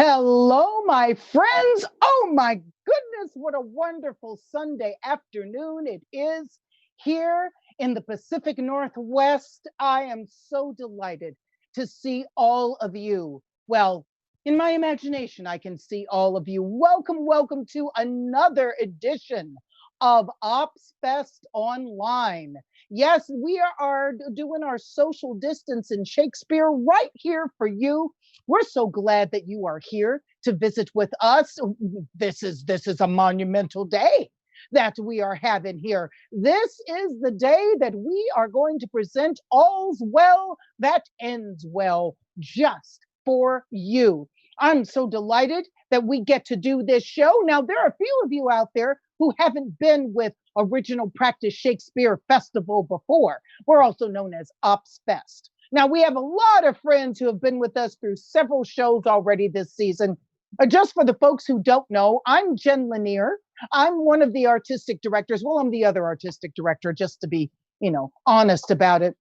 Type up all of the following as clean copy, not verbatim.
Hello, my friends. Oh, my goodness, what a wonderful Sunday afternoon it is here in the Pacific Northwest. I am so delighted to see all of you. Well, in my imagination, I can see all of you. Welcome, welcome to another edition of Ops Fest Online. Yes, we are doing our social distance in Shakespeare right here for you. We're so glad that you are here to visit with us. This is a monumental day that we are having here. This is the day that we are going to present All's Well That Ends Well just for you. I'm so delighted that we get to do this show. Now, there are a few of you out there who haven't been with Original Practice Shakespeare Festival before. We're also known as Ops Fest. Now, we have a lot of friends who have been with us through several shows already this season. Just for the folks who don't know, I'm Jen Lanier. I'm one of the artistic directors. Well, I'm the other artistic director, just to be, honest about it.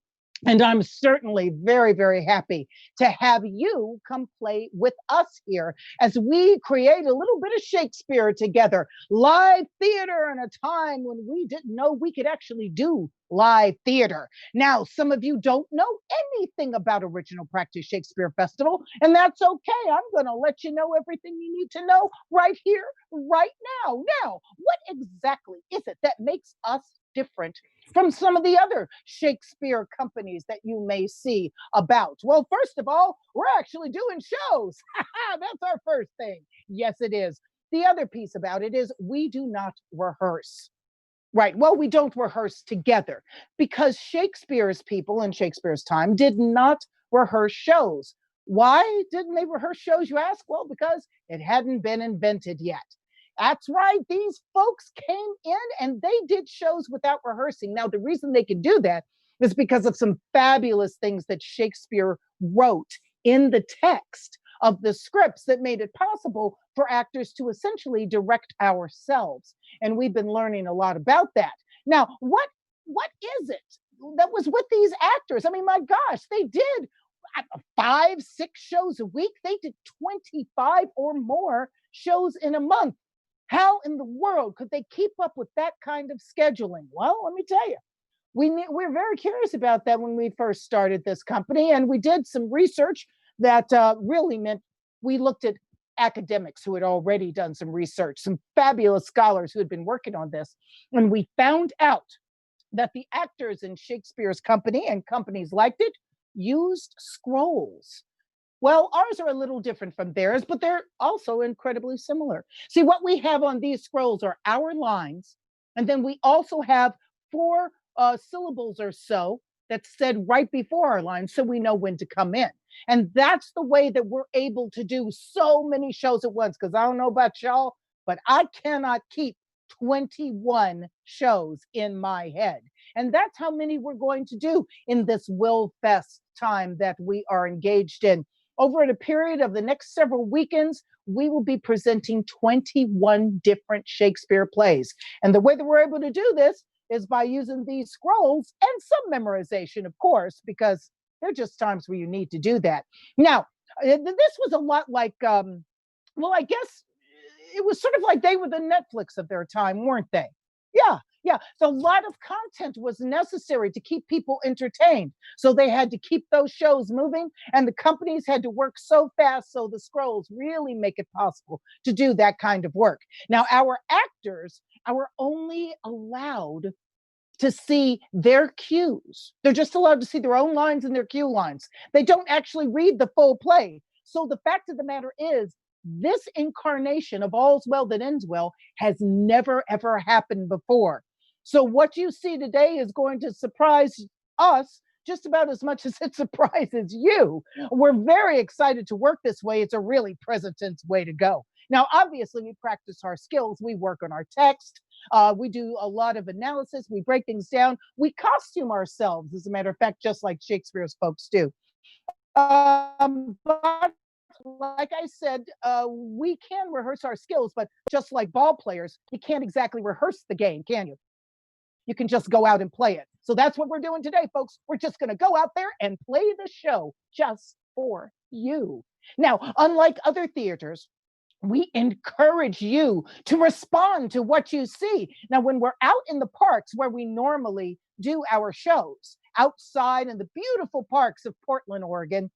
And I'm certainly very, very happy to have you come play with us here as we create a little bit of Shakespeare together. Live theater in a time when we didn't know we could actually do live theater. Now, some of you don't know anything about Original Practice Shakespeare Festival, and that's okay. I'm going to let you know everything you need to know right here, right now. Now, what exactly is it that makes us different from some of the other Shakespeare companies that you may see about? Well, first of all, we're actually doing shows. That's our first thing. Yes, it is. The other piece about it is we do not rehearse. Right. Well, we don't rehearse together because Shakespeare's people in Shakespeare's time did not rehearse shows. Why didn't they rehearse shows, you ask? Well, because it hadn't been invented yet. That's right. These folks came in and they did shows without rehearsing. Now, the reason they could do that is because of some fabulous things that Shakespeare wrote in the text of the scripts that made it possible for actors to essentially direct ourselves. And we've been learning a lot about that. Now, what is it that was with these actors? I mean, my gosh, they did 5, 6 shows a week. They did 25 or more shows in a month. How in the world could they keep up with that kind of scheduling? Well, let me tell you, we're very curious about that when we first started this company, and we did some research that really meant we looked at academics who had already done some research, some fabulous scholars who had been working on this, and we found out that the actors in Shakespeare's company and companies like it used scrolls. Well, ours are a little different from theirs, but they're also incredibly similar. See, what we have on these scrolls are our lines, and then we also have 4 syllables or so that's said right before our lines so we know when to come in. And that's the way that we're able to do so many shows at once, because I don't know about y'all, but I cannot keep 21 shows in my head. And that's how many we're going to do in this Will Fest time that we are engaged in. Over a period of the next several weekends, we will be presenting 21 different Shakespeare plays. And the way that we're able to do this is by using these scrolls and some memorization, of course, because there are just times where you need to do that. Now, this was a lot like, I guess it was sort of like they were the Netflix of their time, weren't they? Yeah, yeah. So a lot of content was necessary to keep people entertained. So they had to keep those shows moving, and the companies had to work so fast so the scrolls really make it possible to do that kind of work. Now, our actors are only allowed to see their cues. They're just allowed to see their own lines and their cue lines. They don't actually read the full play. So the fact of the matter is, this incarnation of All's Well That Ends Well has never, ever happened before. So what you see today is going to surprise us just about as much as it surprises you. We're very excited to work this way. It's a really present tense way to go. Now, obviously, we practice our skills. We work on our text. We do a lot of analysis. We break things down. We costume ourselves, as a matter of fact, just like Shakespeare's folks do. But like I said, we can rehearse our skills, but just like ball players, you can't exactly rehearse the game, can you? You can just go out and play it. So that's what we're doing today, folks. We're just going to go out there and play the show just for you. Now, unlike other theaters, we encourage you to respond to what you see. Now, when we're out in the parks where we normally do our shows, outside in the beautiful parks of Portland, Oregon,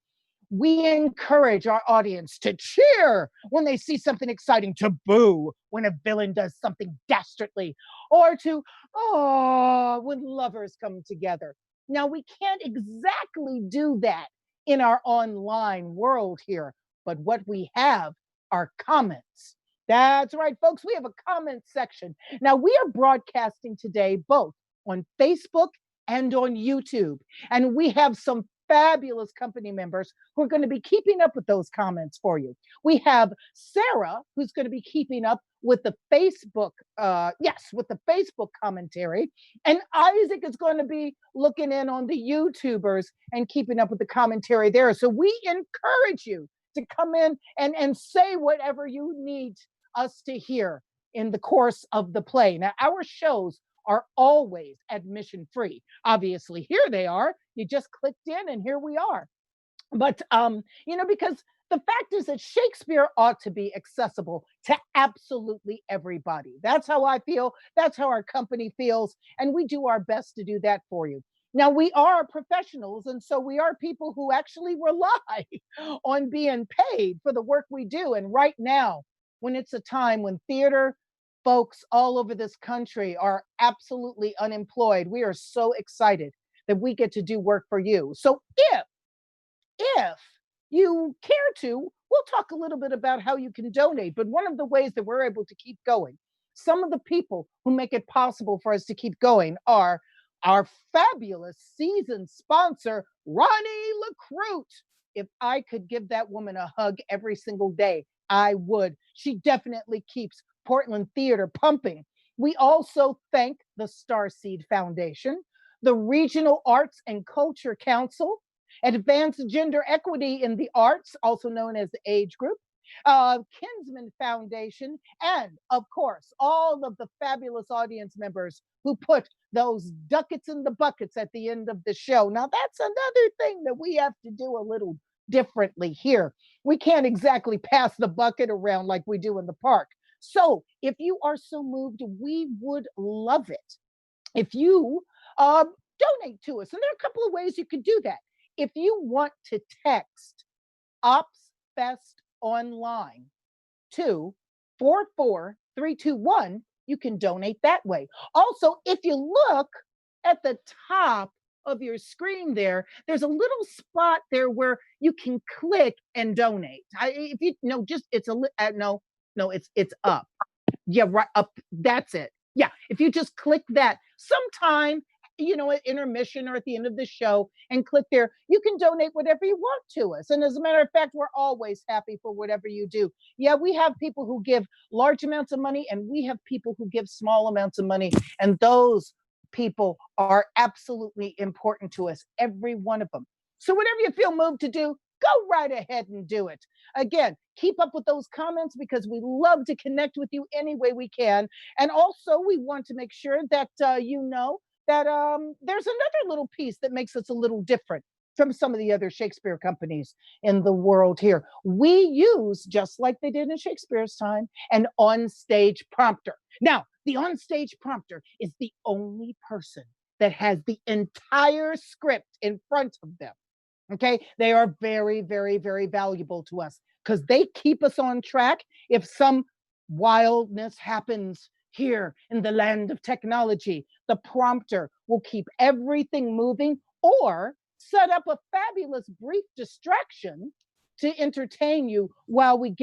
we encourage our audience to cheer when they see something exciting, to boo when a villain does something dastardly, or to, oh, when lovers come together. Now, we can't exactly do that in our online world here, but what we have are comments. That's right, folks, we have a comment section. Now, we are broadcasting today both on Facebook and on YouTube, and we have some fabulous company members who are going to be keeping up with those comments for you. We have Sarah, who's going to be keeping up with the Facebook, with the Facebook commentary, and Isaac is going to be looking in on the YouTubers and keeping up with the commentary there. So we encourage you to come in and say whatever you need us to hear in the course of the play. Now, our shows are always admission free. Obviously, here they are. You just clicked in and here we are. But because the fact is that Shakespeare ought to be accessible to absolutely everybody. That's how I feel. That's how our company feels. And we do our best to do that for you. Now, we are professionals, and so we are people who actually rely on being paid for the work we do. And right now, when it's a time when theater folks all over this country are absolutely unemployed, we are so excited that we get to do work for you. So if you care to, we'll talk a little bit about how you can donate. But one of the ways that we're able to keep going, some of the people who make it possible for us to keep going are our fabulous season sponsor, Ronnie LaCroute. If I could give that woman a hug every single day, I would. She definitely keeps Portland theater pumping. We also thank the Starseed Foundation, the Regional Arts and Culture Council, Advanced Gender Equity in the Arts, also known as the Age Group, Kinsman Foundation, and of course, all of the fabulous audience members who put those ducats in the buckets at the end of the show. Now, that's another thing that we have to do a little differently here. We can't exactly pass the bucket around like we do in the park. So if you are so moved, we would love it if you donate to us. And there are a couple of ways you can do that. If you want to text Ops Fest Online to 44321, you can donate that way. Also, if you look at the top of your screen there's a little spot there where you can click and donate. If you know, just it's a it's up. Yeah, right up. That's it. Yeah, if you just click that sometime, at intermission or at the end of the show and click there, you can donate whatever you want to us. And as a matter of fact, we're always happy for whatever you do. Yeah, we have people who give large amounts of money and we have people who give small amounts of money. And those people are absolutely important to us, every one of them. So whatever you feel moved to do, go right ahead and do it. Again, keep up with those comments because we love to connect with you any way we can. And also, we want to make sure that you know that there's another little piece that makes us a little different from some of the other Shakespeare companies in the world here. We use, just like they did in Shakespeare's time, an on-stage prompter. Now, the on-stage prompter is the only person that has the entire script in front of them. Okay, they are very, very, very valuable to us because they keep us on track. If some wildness happens here in the land of technology, the prompter will keep everything moving or set up a fabulous brief distraction to entertain you while we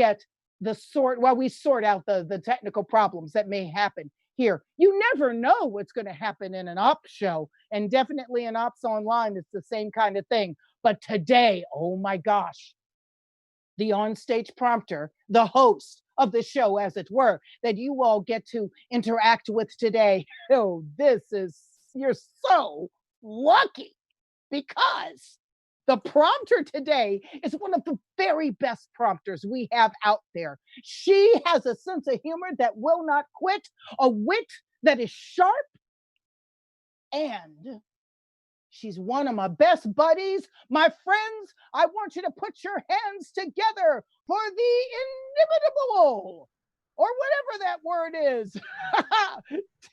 sort out the technical problems that may happen here. You never know what's going to happen in an ops show, and definitely in ops online, it's the same kind of thing. But today, oh my gosh, the onstage prompter, the host of the show, as it were, that you all get to interact with today. Oh, you're so lucky because the prompter today is one of the very best prompters we have out there. She has a sense of humor that will not quit, a wit that is sharp, and She's one of my best buddies. My friends, I want you to put your hands together for the inimitable, or whatever that word is,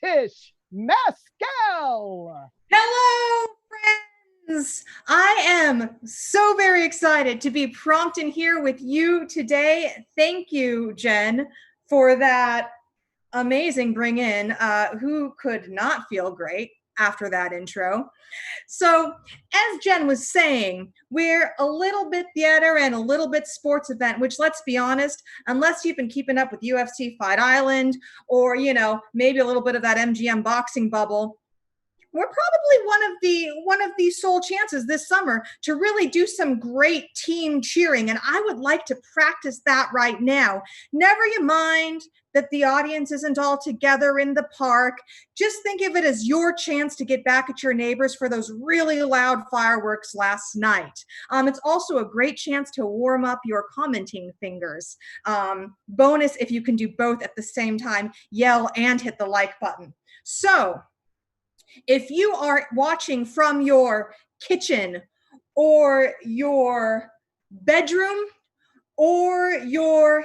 Tish Mescal. Hello, friends. I am so very excited to be prompt in here with you today. Thank you, Jen, for that amazing bring in. Who could not feel great after that intro? So, as Jen was saying, we're a little bit theater and a little bit sports event, which, let's be honest, unless you've been keeping up with UFC Fight Island or, maybe a little bit of that MGM boxing bubble, we're probably one of the sole chances this summer to really do some great team cheering. And I would like to practice that right now. Never you mind that the audience isn't all together in the park. Just think of it as your chance to get back at your neighbors for those really loud fireworks last night. It's also a great chance to warm up your commenting fingers. Bonus if you can do both at the same time, yell and hit the like button. So, if you are watching from your kitchen or your bedroom or your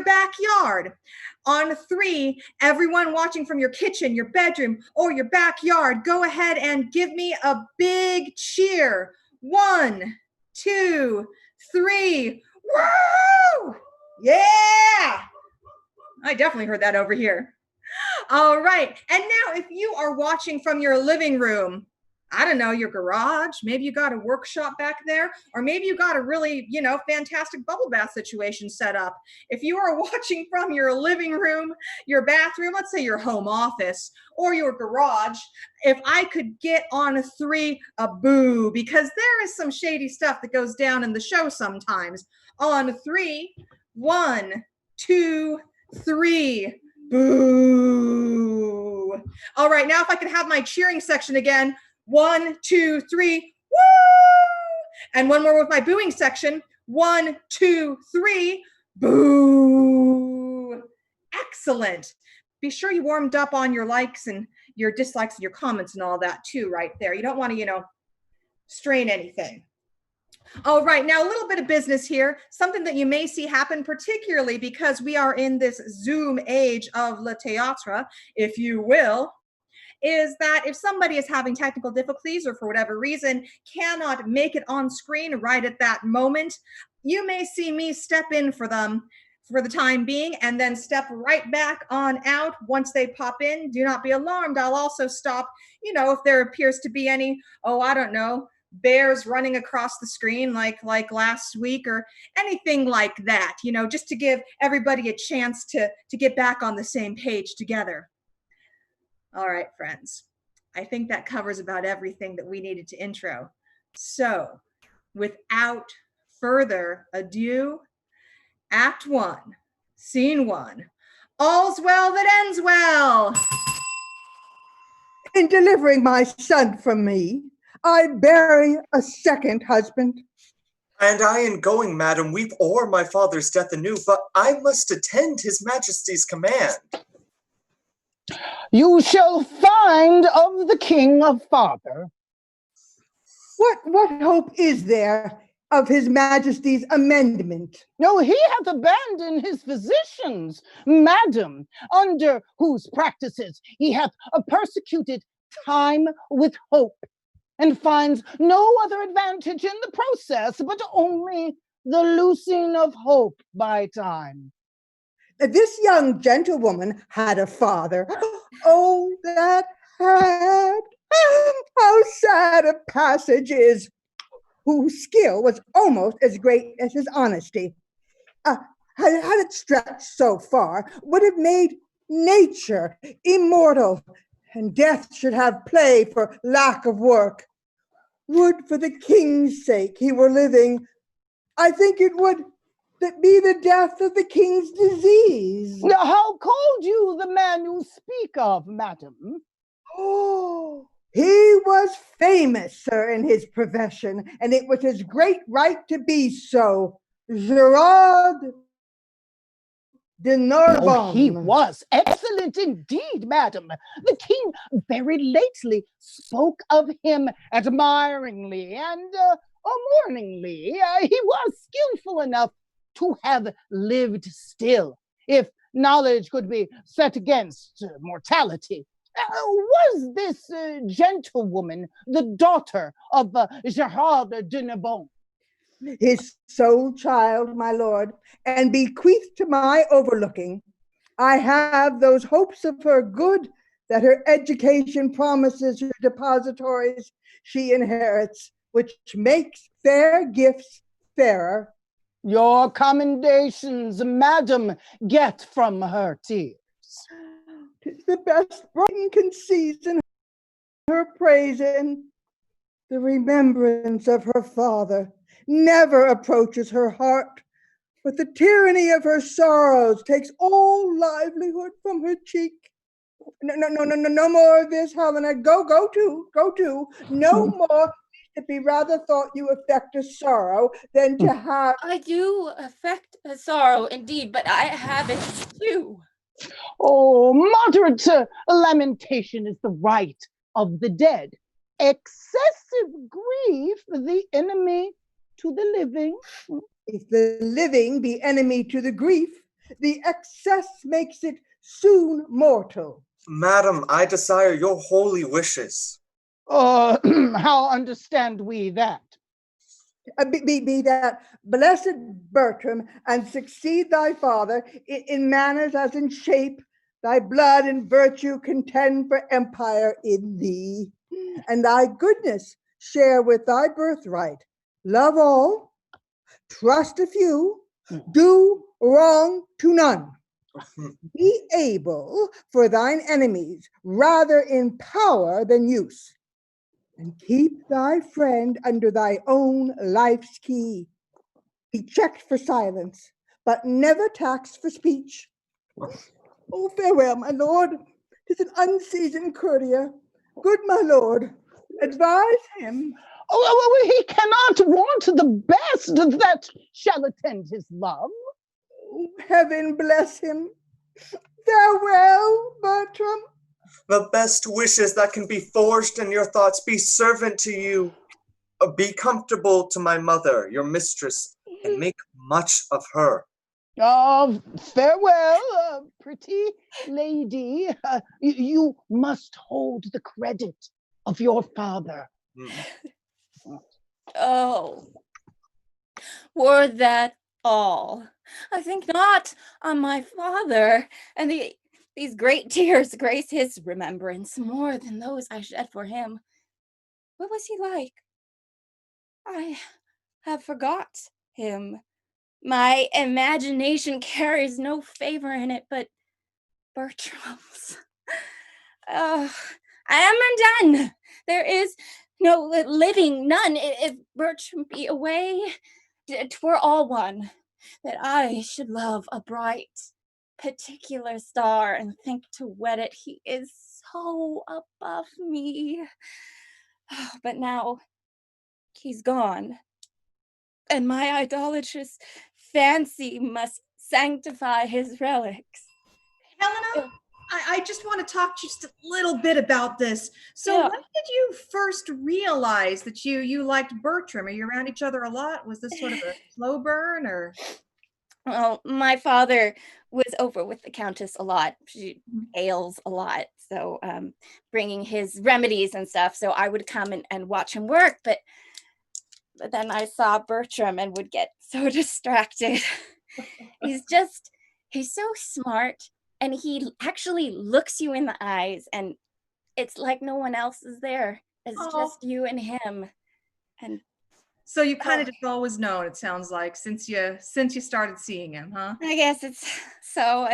backyard, on 3, everyone watching from your kitchen, your bedroom, or your backyard, go ahead and give me a big cheer. 1, 2, 3. Woo! Yeah! I definitely heard that over here. All right. And now if you are watching from your living room, I don't know, your garage, maybe you got a workshop back there, or maybe you got a really, fantastic bubble bath situation set up. If you are watching from your living room, your bathroom, let's say your home office or your garage, if I could get on 3, a boo, because there is some shady stuff that goes down in the show sometimes. On 3, 1, 2, 3. Boo. All right, now if I could have my cheering section again. 1, 2, 3. Woo! And one more with my booing section. 1, 2, 3. Boo. Excellent. Be sure you warmed up on your likes and your dislikes and your comments and all that too right there. You don't want to, strain anything. All right, now a little bit of business here, something that you may see happen, particularly because we are in this Zoom age of le théâtre, if you will, is that if somebody is having technical difficulties or for whatever reason cannot make it on screen right at that moment, you may see me step in for them for the time being and then step right back on out once they pop in. Do not be alarmed. I'll also stop, if there appears to be any, bears running across the screen like last week or anything like that, just to give everybody a chance to get back on the same page together. All right, friends, I think that covers about everything that we needed to intro. So without further ado, Act 1, Scene 1, all's well that ends well. In delivering my son from me, I bury a second husband. And I in going, madam, weep o'er my father's death anew, but I must attend his majesty's command. You shall find of the king a father. What hope is there of his majesty's amendment? No, he hath abandoned his physicians, madam, under whose practices he hath persecuted time with hope, and finds no other advantage in the process, but only the loosing of hope by time. This young gentlewoman had a father. Oh, that had. How sad a passage is, whose skill was almost as great as his honesty. Had it stretched so far, would have made nature immortal, and death should have play for lack of work. Would for the king's sake he were living, I think it would be the death of the king's disease. Now, how called you the man you speak of, madam? Oh, he was famous, sir, in his profession, and it was his great right to be so. Gerard de Narbonne. Oh, he was excellent. excellent indeed, madam. The king very lately spoke of him admiringly and mourningly. He was skillful enough to have lived still, if knowledge could be set against mortality. Was this gentlewoman the daughter of Gerard de Narbonne? His sole child, my lord, and bequeathed to my overlooking. I have those hopes of her good that her education promises her depositories she inherits, which makes fair gifts fairer. Your commendations, madam, get from her tears. 'Tis the best Brighton can season her praise in. The remembrance of her father never approaches her heart, but the tyranny of her sorrows takes all livelihood from her cheek. No more of this, Helena. Go to. No more. It be rather thought you affect a sorrow than to have. I do affect a sorrow indeed, but I have it too. Oh, moderate lamentation is the right of the dead. Excessive grief, the enemy to the living. If the living be enemy to the grief, the excess makes it soon mortal. Madam, I desire your holy wishes. How understand we that? Be that blessed Bertram, and succeed thy father in manners as in shape, thy blood and virtue contend for empire in thee, and thy goodness share with thy birthright. Love all, trust a few, do wrong to none. Be able for thine enemies rather in power than use, and keep thy friend under thy own life's key. Be checked for silence, but never taxed for speech. Oh, farewell, my lord. 'Tis an unseasoned courtier. Good my lord, advise him. Oh, he cannot want the best that shall attend his love. Oh, heaven bless him. Farewell, Bertram. The best wishes that can be forged in your thoughts be servant to you. Be comfortable to my mother, your mistress, and make much of her. Farewell, pretty lady. You must hold the credit of your father. Oh, were that all? I think not on my father, and these great tears grace his remembrance more than those I shed for him. What was he like? I have forgot him. My imagination carries no favor in it, but Bertram's. I am undone. There is no living, none. If Bertram be away, 'twere all one that I should love a bright, particular star and think to wed it. He is so above me. But now he's gone, and my idolatrous fancy must sanctify his relics. Helena, I just want to talk just a little bit about this. So Yeah. when did you first realize that you liked Bertram? Are you around each other a lot? Was this sort of a slow burn, or? Well, my father was over with the Countess a lot. She ails a lot. So bringing his remedies and stuff. So I would come and watch him work. But then I saw Bertram and would get so distracted. he's so smart. And he actually looks you in the eyes. And it's like no one else is there. It's just you and him. And So you kind of just always known, it sounds like, since you started seeing him, huh? I guess it's so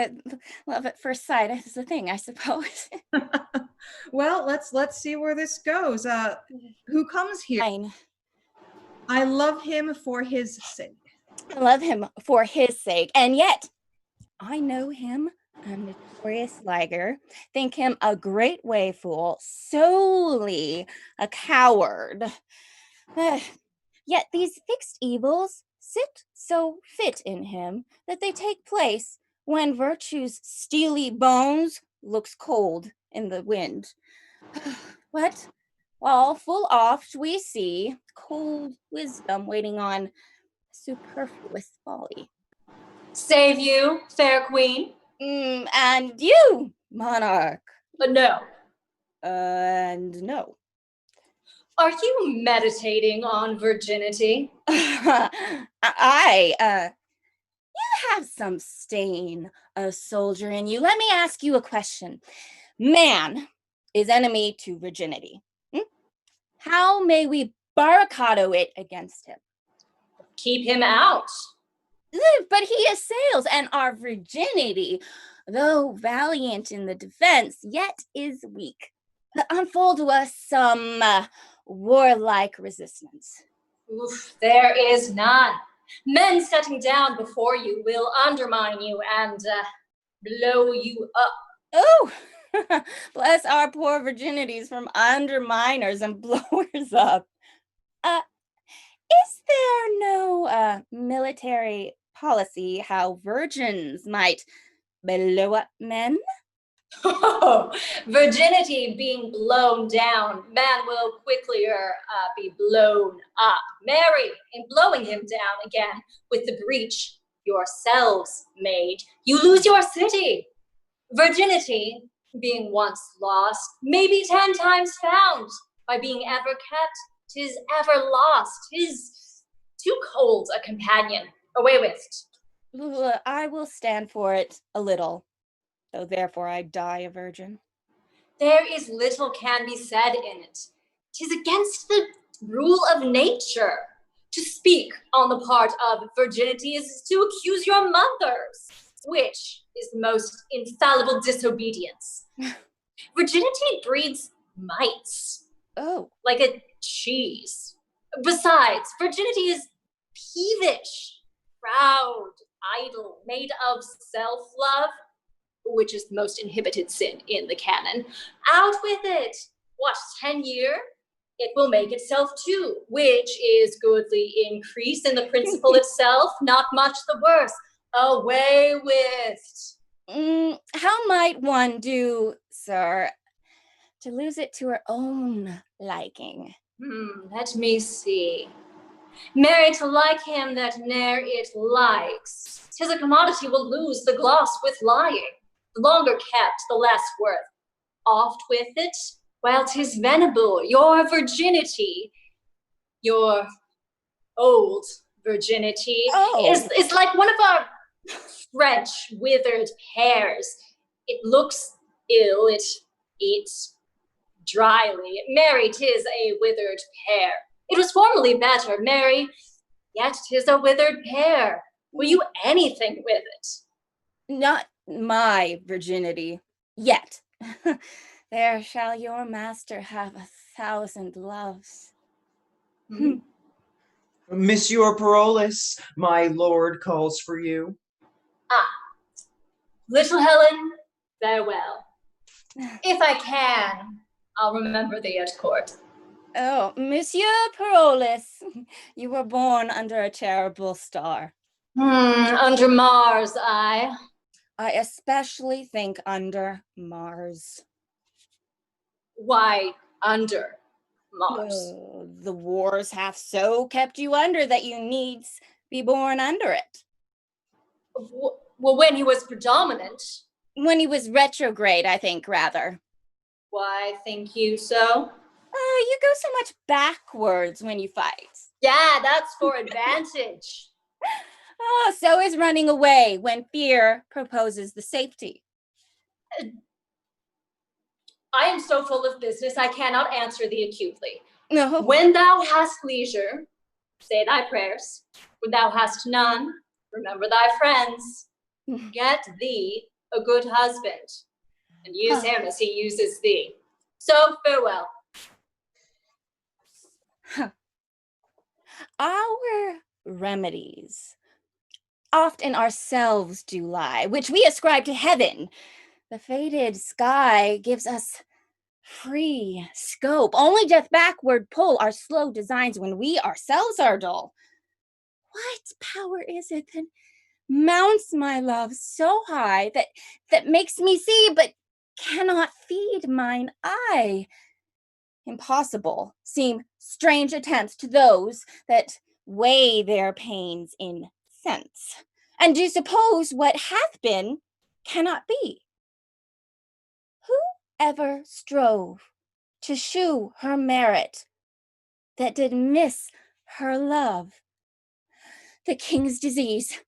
love at first sight is the thing, I suppose. Well, let's see where this goes. Who comes here? Fine. I love him for his sake. I love him for his sake, and yet I know him a notorious liar, think him a great way fool, solely a coward. Yet these fixed evils sit so fit in him that they take place when virtue's steely bones looks cold in the wind. But while full oft we see cold wisdom waiting on superfluous folly. Save you, fair queen? And you, monarch. No. And no. Are you meditating on virginity? You have some stain, a soldier in you. Let me ask you a question. Man is enemy to virginity. How may we barricado it against him? Keep him out. But he assails, and our virginity, though valiant in the defense, yet is weak. Unfold to us some warlike resistance. Oof, there is none. Men setting down before you will undermine you and blow you up. Oh, bless our poor virginities from underminers and blowers up. Is there no military policy how virgins might blow up men? Oh, virginity being blown down, man will quicklier be blown up. Marry, in blowing him down again with the breach yourselves made, you lose your city. Virginity, being once lost, may be 10 times found. By being ever kept, 'tis ever lost. 'Tis too cold a companion. Away with't. I will stand for it a little, though therefore I die a virgin. There is little can be said in it. 'Tis against the rule of nature. To speak on the part of virginity is to accuse your mothers, which is the most infallible disobedience. Virginity breeds mites, Oh, like a cheese. Besides, virginity is peevish, proud, idle, made of self-love, which is the most inhibited sin in the canon. Out with it. What, 10 year? It will make itself too, which is goodly increase in the principle itself, not much the worse. Away with. How might one do, sir, to lose it to her own liking? Let me see. Marry to like him that ne'er it likes. 'Tis a commodity will lose the gloss with lying. The longer kept, the less worth. Oft with it, while 'tis venerable, your virginity, your old virginity, is like one of our French withered pears. It looks ill, it eats dryly. Marry, 'tis a withered pear. It was formerly better, marry, yet 'tis a withered pear. Will you anything with it? Not my virginity, yet. There shall your master have 1,000 loves. Monsieur Parolles, my lord calls for you. Little Helen, farewell. If I can, I'll remember thee at court. Oh, Monsieur Parolles, you were born under a terrible star. Under Mars, I especially think under Mars. Why under Mars? The wars have so kept you under that you needs be born under it. Well, when he was predominant. When he was retrograde, I think, rather. Why think you so? You go so much backwards when you fight. Yeah, that's for advantage. So is running away when fear proposes the safety. I am so full of business, I cannot answer thee acutely. No. When thou hast leisure, say thy prayers. When thou hast none, remember thy friends. Get thee a good husband, and use him as he uses thee. So farewell. Our remedies oft in ourselves do lie, which we ascribe to heaven. The fated sky gives us free scope, only doth backward pull our slow designs when we ourselves are dull. What power is it that mounts my love so high that makes me see but cannot feed mine eye. Impossible seem strange attempts to those that weigh their pains in sense, and do suppose what hath been cannot be. Who ever strove to shew her merit that did miss her love? The king's disease.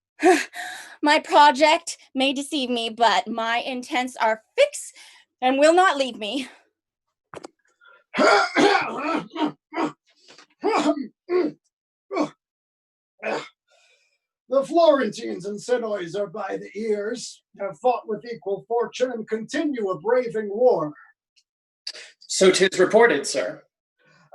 My project may deceive me, but my intents are fixed and will not leave me. The Florentines and Senois are by the ears, have fought with equal fortune, and continue a braving war. So 'tis reported, sir.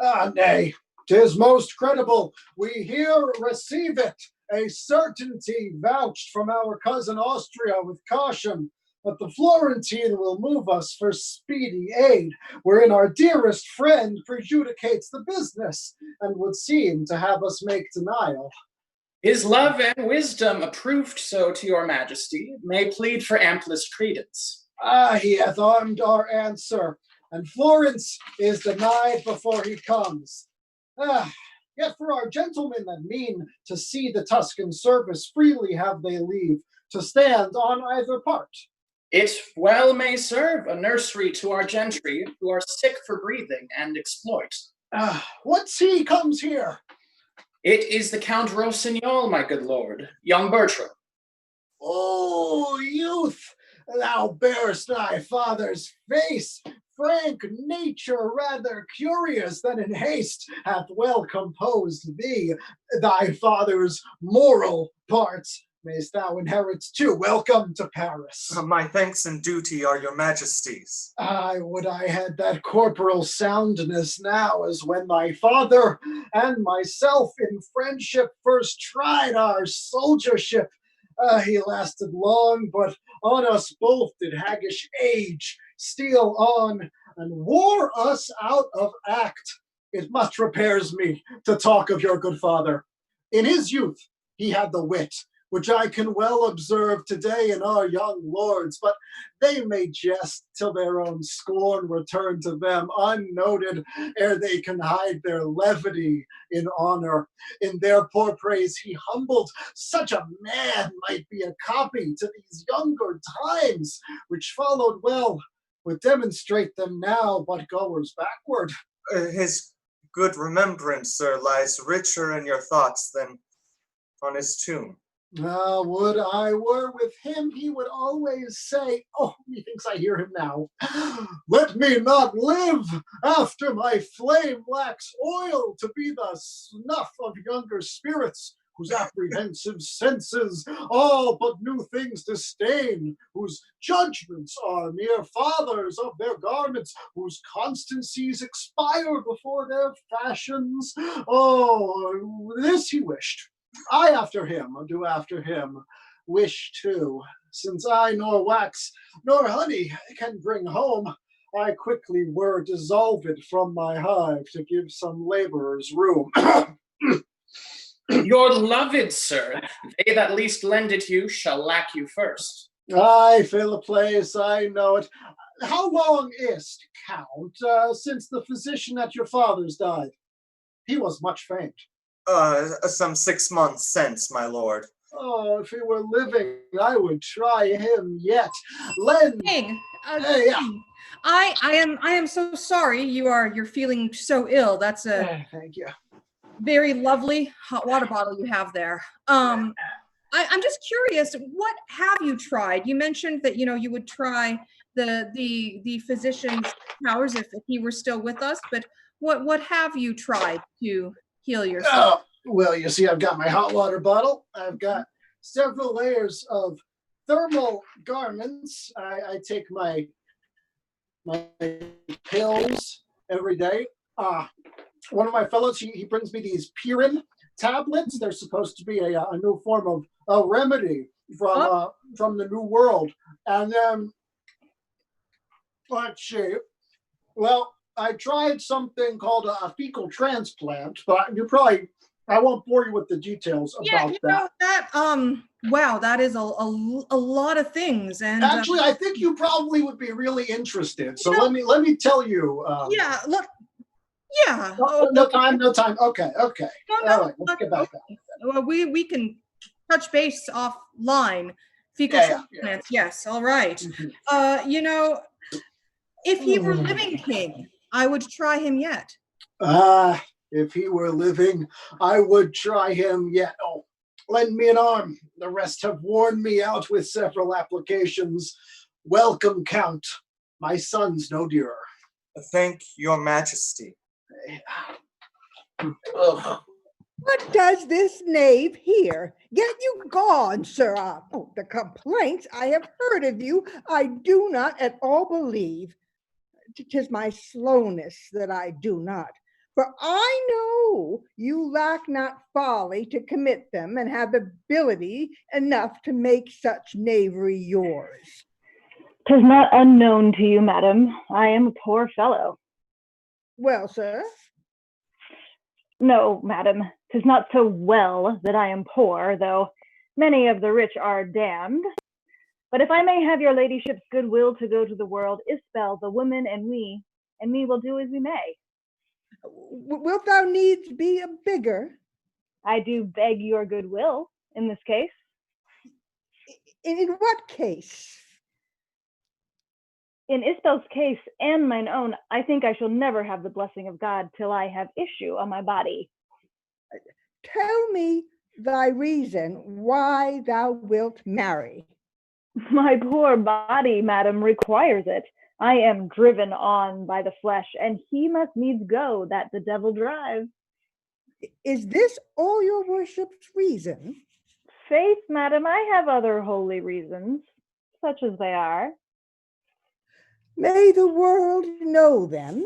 Ah, nay, 'tis most credible. We here receive it, a certainty vouched from our cousin Austria with caution, that the Florentine will move us for speedy aid, wherein our dearest friend prejudicates the business, and would seem to have us make denial. His love and wisdom, approved so to your majesty, may plead for amplest credence. Ah, he hath armed our answer, and Florence is denied before he comes. Ah, yet for our gentlemen that mean to see the Tuscan service, freely have they leave to stand on either part. It well may serve a nursery to our gentry, who are sick for breathing and exploit. Ah, what's he comes here? It is the Count Rossignol, my good lord, young Bertram. Oh, youth, thou bearest thy father's face. Frank nature, rather curious than in haste, hath well composed thee. Thy father's moral parts mayst thou inherit too. Welcome to Paris. My thanks and duty are your majesty's. I would I had that corporal soundness now, as when thy father and myself in friendship first tried our soldiership. He lasted long, but on us both did haggish age steal on, and wore us out of act. It much repairs me to talk of your good father. In his youth he had the wit, which I can well observe today in our young lords, but they may jest till their own scorn return to them unnoted, ere they can hide their levity in honor. In their poor praise he humbled, such a man might be a copy to these younger times, which followed well, would demonstrate them now but goers backward. His good remembrance, sir, lies richer in your thoughts than on his tomb. Would I were with him, he would always say, oh, methinks I hear him now, let me not live after my flame lacks oil to be the snuff of younger spirits, whose apprehensive senses all but new things disdain, whose judgments are mere fathers of their garments, whose constancies expire before their fashions. Oh, this he wished. I after him, do after him, wish too. Since I nor wax nor honey can bring home, I quickly were dissolved from my hive to give some laborers room. Your loved, sir, they that least lend it you shall lack you first. I fill a place, I know it. How long is't, Count, since the physician at your father's died? He was much famed. Some 6 months since, my lord. Oh, if he were living, I would try him yet. Lend. King, Hey, yeah. King, I am so sorry you're feeling so ill. That's a Thank you. very lovely hot water bottle you have there. I'm just curious, what have you tried? You mentioned that you would try the physician's powers if he were still with us, but what have you tried to heal yourself? Well, you see, I've got my hot water bottle. I've got several layers of thermal garments. I take my pills every day. One of my fellows, he brings me these Pirin tablets. They're supposed to be a new form of a remedy from the New World. And then, let's see. Well, I tried something called a fecal transplant, but I won't bore you with the details about that. Wow, that is a lot of things. And Actually, I think you probably would be really interested. So You know- let me tell you. yeah, look, yeah. No time, no time. Okay, okay. No, All right, let's get back on. Well, we can touch base offline. Fecal Yeah. transplants, yes, all right. Mhm. You know, if he were living king, I would try him yet. Ah, if he were living, I would try him yet. Oh, lend me an arm. The rest have worn me out with several applications. Welcome, Count. My son's no dearer. Thank your majesty. Ugh. What does this knave here? Get you gone, sirrah. Oh, the complaints I have heard of you, I do not at all believe. 'Tis my slowness that I do not. For I know you lack not folly to commit them, and have ability enough to make such knavery yours. 'Tis not unknown to you, madam. I am a poor fellow. Well, sir? No, madam, 'tis not so well that I am poor, though many of the rich are damned. But if I may have your ladyship's goodwill to go to the world, Isbel, the woman, and me will do as we may. Wilt thou needs be a bigger? I do beg your goodwill in this case. In what case? In Isbel's case and mine own, I think I shall never have the blessing of God till I have issue on my body. Tell me thy reason why thou wilt marry. My poor body, madam, requires it. I am driven on by the flesh, and he must needs go that the devil drives. Is this all your worship's reason? Faith, madam, I have other holy reasons, such as they are. May the world know them.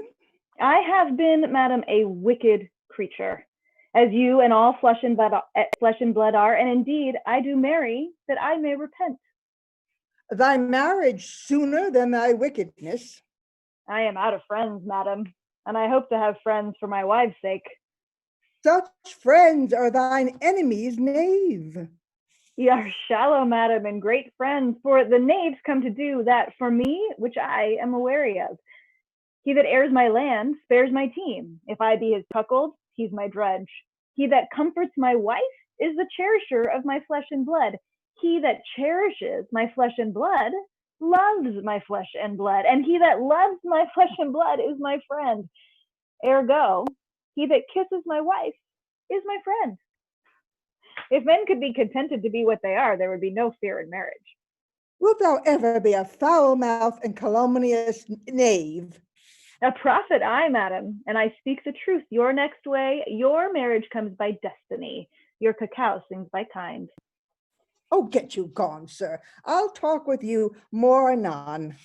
I have been, madam, a wicked creature, as you and all flesh and blood are, and indeed I do marry that I may repent. Thy marriage sooner than thy wickedness. I am out of friends, madam, and I hope to have friends for my wife's sake. Such friends are thine enemies, knave. Ye are shallow, madam, and great friends, for the knaves come to do that for me, which I am aweary of. He that heirs my land spares my team. If I be his cuckold, he's my drudge. He that comforts my wife is the cherisher of my flesh and blood. He that cherishes my flesh and blood loves my flesh and blood, and he that loves my flesh and blood is my friend. Ergo, he that kisses my wife is my friend. If men could be contented to be what they are, there would be no fear in marriage. Wilt thou ever be a foul-mouthed and calumnious knave? A prophet, I, madam, and I speak the truth. Your next way, your marriage comes by destiny. Your cacao sings by kind. Oh, get you gone, sir. I'll talk with you more anon.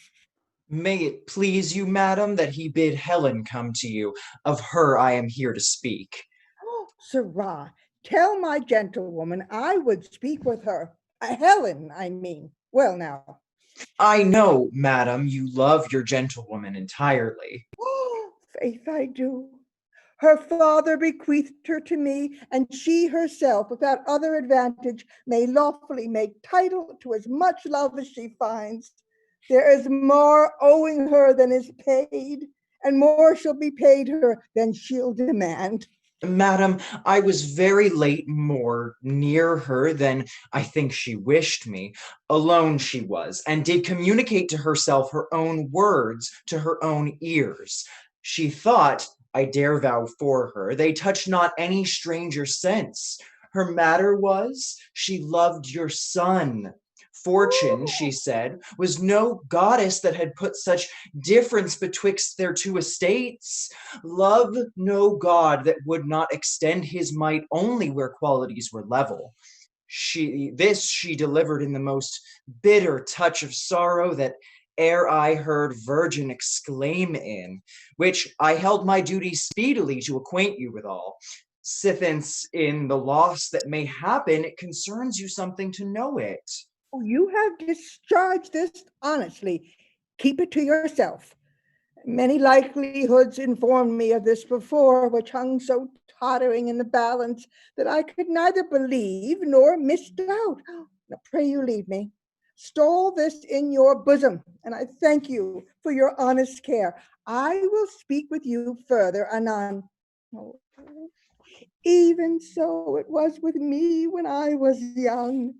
May it please you, madam, that he bid Helen come to you. Of her I am here to speak. Oh, sirrah, tell my gentlewoman I would speak with her. Helen, I mean. Well, now. I know, madam, you love your gentlewoman entirely. Oh, faith I do. Her father bequeathed her to me, and she herself, without other advantage, may lawfully make title to as much love as she finds. There is more owing her than is paid, and more shall be paid her than she'll demand. Madam, I was very late more near her than I think she wished me. Alone she was, and did communicate to herself her own words to her own ears. She thought, I dare vow for her, they touched not any stranger sense. Her matter was, she loved your son. Fortune, she said, was no goddess that had put such difference betwixt their two estates. Love no god that would not extend his might only where qualities were level. This she delivered in the most bitter touch of sorrow that ere I heard virgin exclaim in, which I held my duty speedily to acquaint you withal. Sithence in the loss that may happen, it concerns you something to know it. Oh, you have discharged this honestly. Keep it to yourself. Many likelihoods informed me of this before, which hung so tottering in the balance that I could neither believe nor misdoubt. Now pray you leave me. Stole this in your bosom, and I thank you for your honest care. I will speak with you further anon. Oh, even so it was with me when I was young.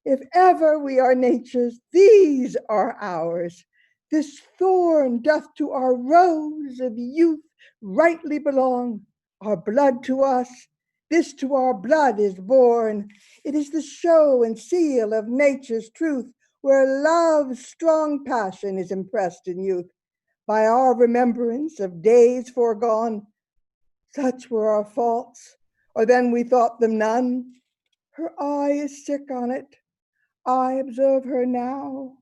If ever we are nature's, these are ours. This thorn doth to our rose of youth rightly belong. Our blood to us, this to our blood is born. It is the show and seal of nature's truth, where love's strong passion is impressed in youth. By our remembrance of days foregone, such were our faults, or then we thought them none. Her eye is sick on it. I observe her now.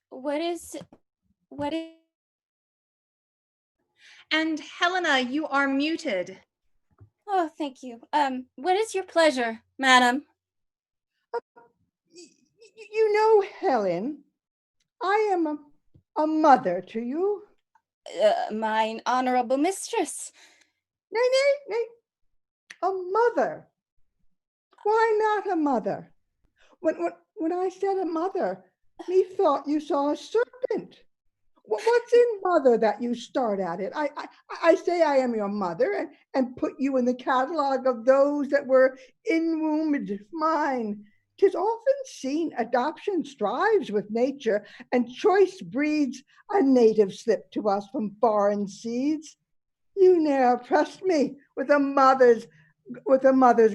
What is? And Helena, you are muted. Oh, thank you. What is your pleasure, madam? You know, Helen, I am a mother to you. Mine honorable mistress. Nay. A mother. Why not a mother? When I said a mother, methought you saw a serpent. What's in mother that you start at it? I say I am your mother and put you in the catalog of those that were inwombed mine. 'Tis often seen adoption strives with nature, and choice breeds a native slip to us from foreign seeds. You ne'er pressed me with a mother's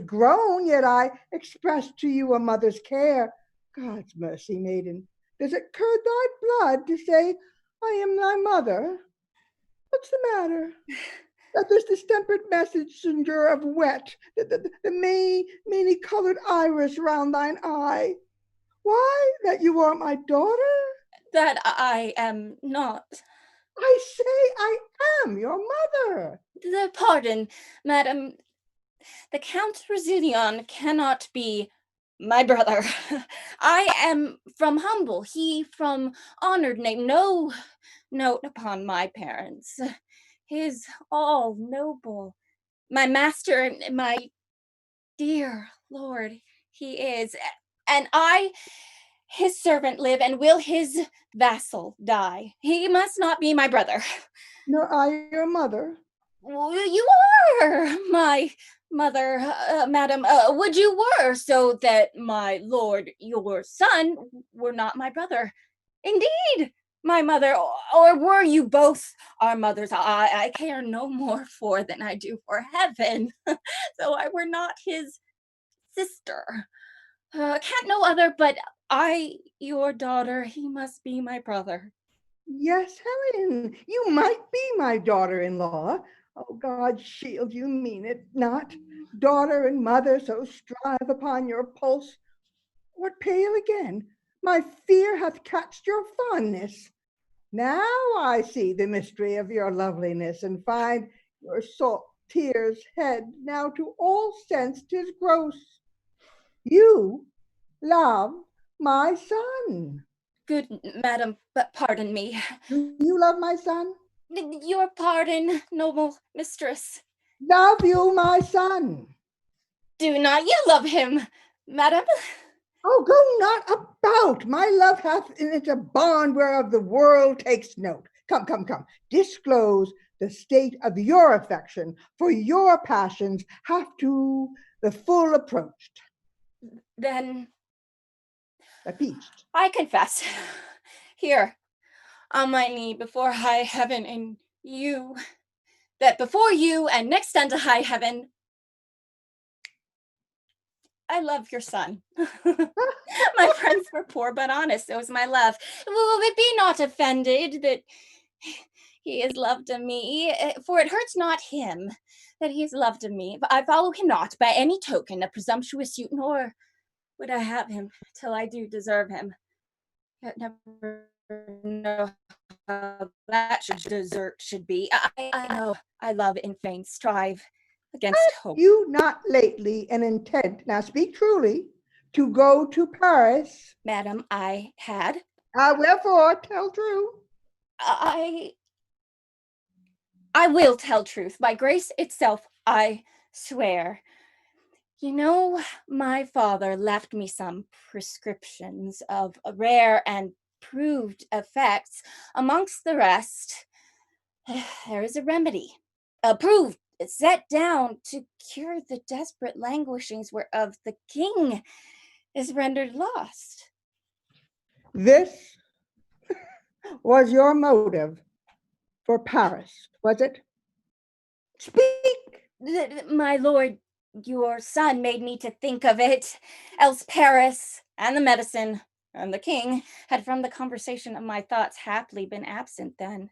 groan, yet I expressed to you a mother's care. God's mercy, maiden, does it curd thy blood to say I am thy mother? What's the matter? That this distempered messenger of wet, the many-colored iris round thine eye. Why, that you are my daughter? That I am not. I say I am your mother. The pardon, madam. The Count Resilion cannot be my brother. I am from humble, he from honored name. No note upon my parents. His all noble. My master and my dear lord, he is. And I, his servant, live, and will his vassal die. He must not be my brother. Nor I your mother. You are my mother, madam. Would you were, so that my lord, your son, were not my brother. Indeed, my mother, or were you both our mothers? I care no more for than I do for heaven, though I were not his sister. Can't no other, but I, your daughter, he must be my brother. Yes, Helen, you might be my daughter-in-law. Oh, God shield you, mean it not. Daughter and mother so strive upon your pulse. What pale again? My fear hath catched your fondness. Now I see the mystery of your loveliness, and find your salt tears head now to all sense 'tis gross. You love my son. Good madam, but pardon me. Do you love my son? Your pardon, noble mistress. Love you my son? Do not you love him, madam? Oh, go not about. My love hath in it a bond whereof the world takes note. Come. Disclose the state of your affection, for your passions have to the full approached. Then Appeased. I confess, here, on my knee before high heaven and you, that before you and next unto high heaven, I love your son. My friends were poor but honest, so is my love. Will it be not offended that he is loved of me, for it hurts not him that he is loved of me, but I follow him not by any token of presumptuous suit, nor would I have him till I do deserve him. Yet never know how that should be. I know I love in vain strive against hope. You not lately an intent, now speak truly, to go to Paris? Madam, I had. Wherefore, tell true. I will tell truth. By grace itself, I swear. You know, my father left me some prescriptions of rare and proved effects. Amongst the rest, there is a remedy, approved, set down to cure the desperate languishings whereof the king is rendered lost. This was your motive for Paris, was it? Speak! My lord, your son made me to think of it, else Paris and the medicine and the king had from the conversation of my thoughts haply been absent then.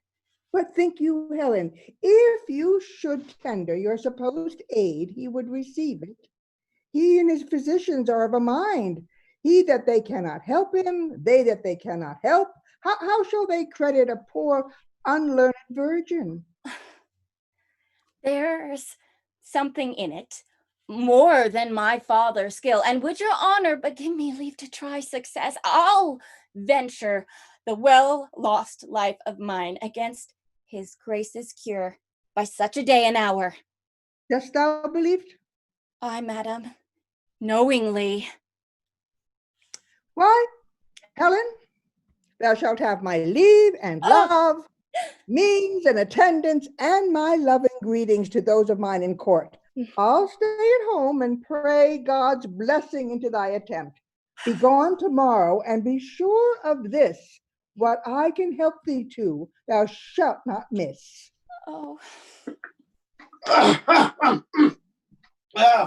But think you, Helen, if you should tender your supposed aid, he would receive it. He and his physicians are of a mind. He that they cannot help him, they that they cannot help. How shall they credit a poor, unlearned virgin? There's something in it, more than my father's skill, and would your honor but give me leave to try success, I'll venture the well-lost life of mine against his grace's cure by such a day and hour. Dost thou believe? Aye, madam, knowingly. Why, Helen, thou shalt have my leave and love, means and attendance, and my loving greetings to those of mine in court. I'll stay at home and pray God's blessing into thy attempt. Be gone tomorrow, and be sure of this, what I can help thee to, thou shalt not miss. Oh.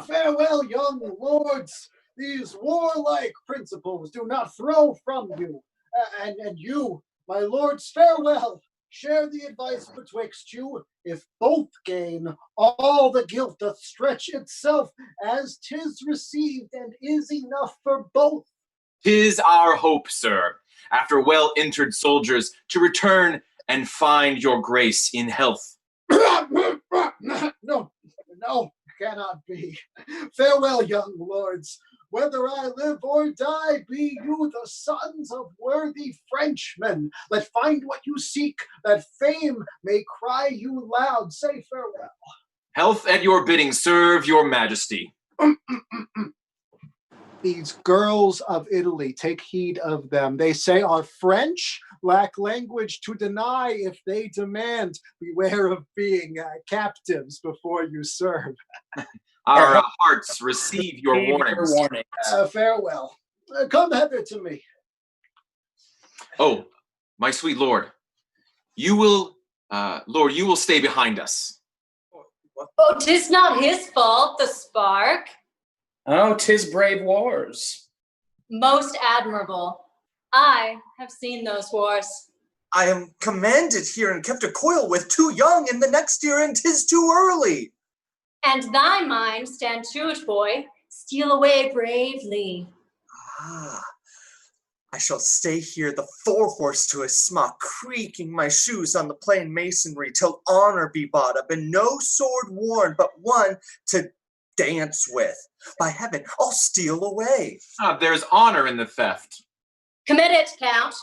Farewell, young lords. These warlike principles do not throw from you. And you, my lords, farewell. Share the advice betwixt you. If both gain, all the guilt doth stretch itself, as 'tis received and is enough for both. 'Tis our hope, sir, after well-entered soldiers, to return and find your grace in health. No, cannot be. Farewell, young lords. Whether I live or die, be you the sons of worthy Frenchmen. Let find what you seek, that fame may cry you loud. Say farewell. Health at your bidding serve your majesty. These girls of Italy, take heed of them. They say our French lack language to deny if they demand. Beware of being captives before you serve. Our hearts receive your warnings. Farewell. Come hither to me. Oh, my sweet lord, you will stay behind us. Oh, 'tis not his fault, the spark. Oh, 'tis brave wars. Most admirable. I have seen those wars. I am commanded here and kept a coil with, too young in the next year, and 'tis too early. And thy mind, stand to it, boy. Steal away bravely. I shall stay here the forehorse to his smock, creaking my shoes on the plain masonry, till honor be bought up, and no sword worn, but one to dance with. By heaven, I'll steal away. There's honor in the theft. Commit it, Count.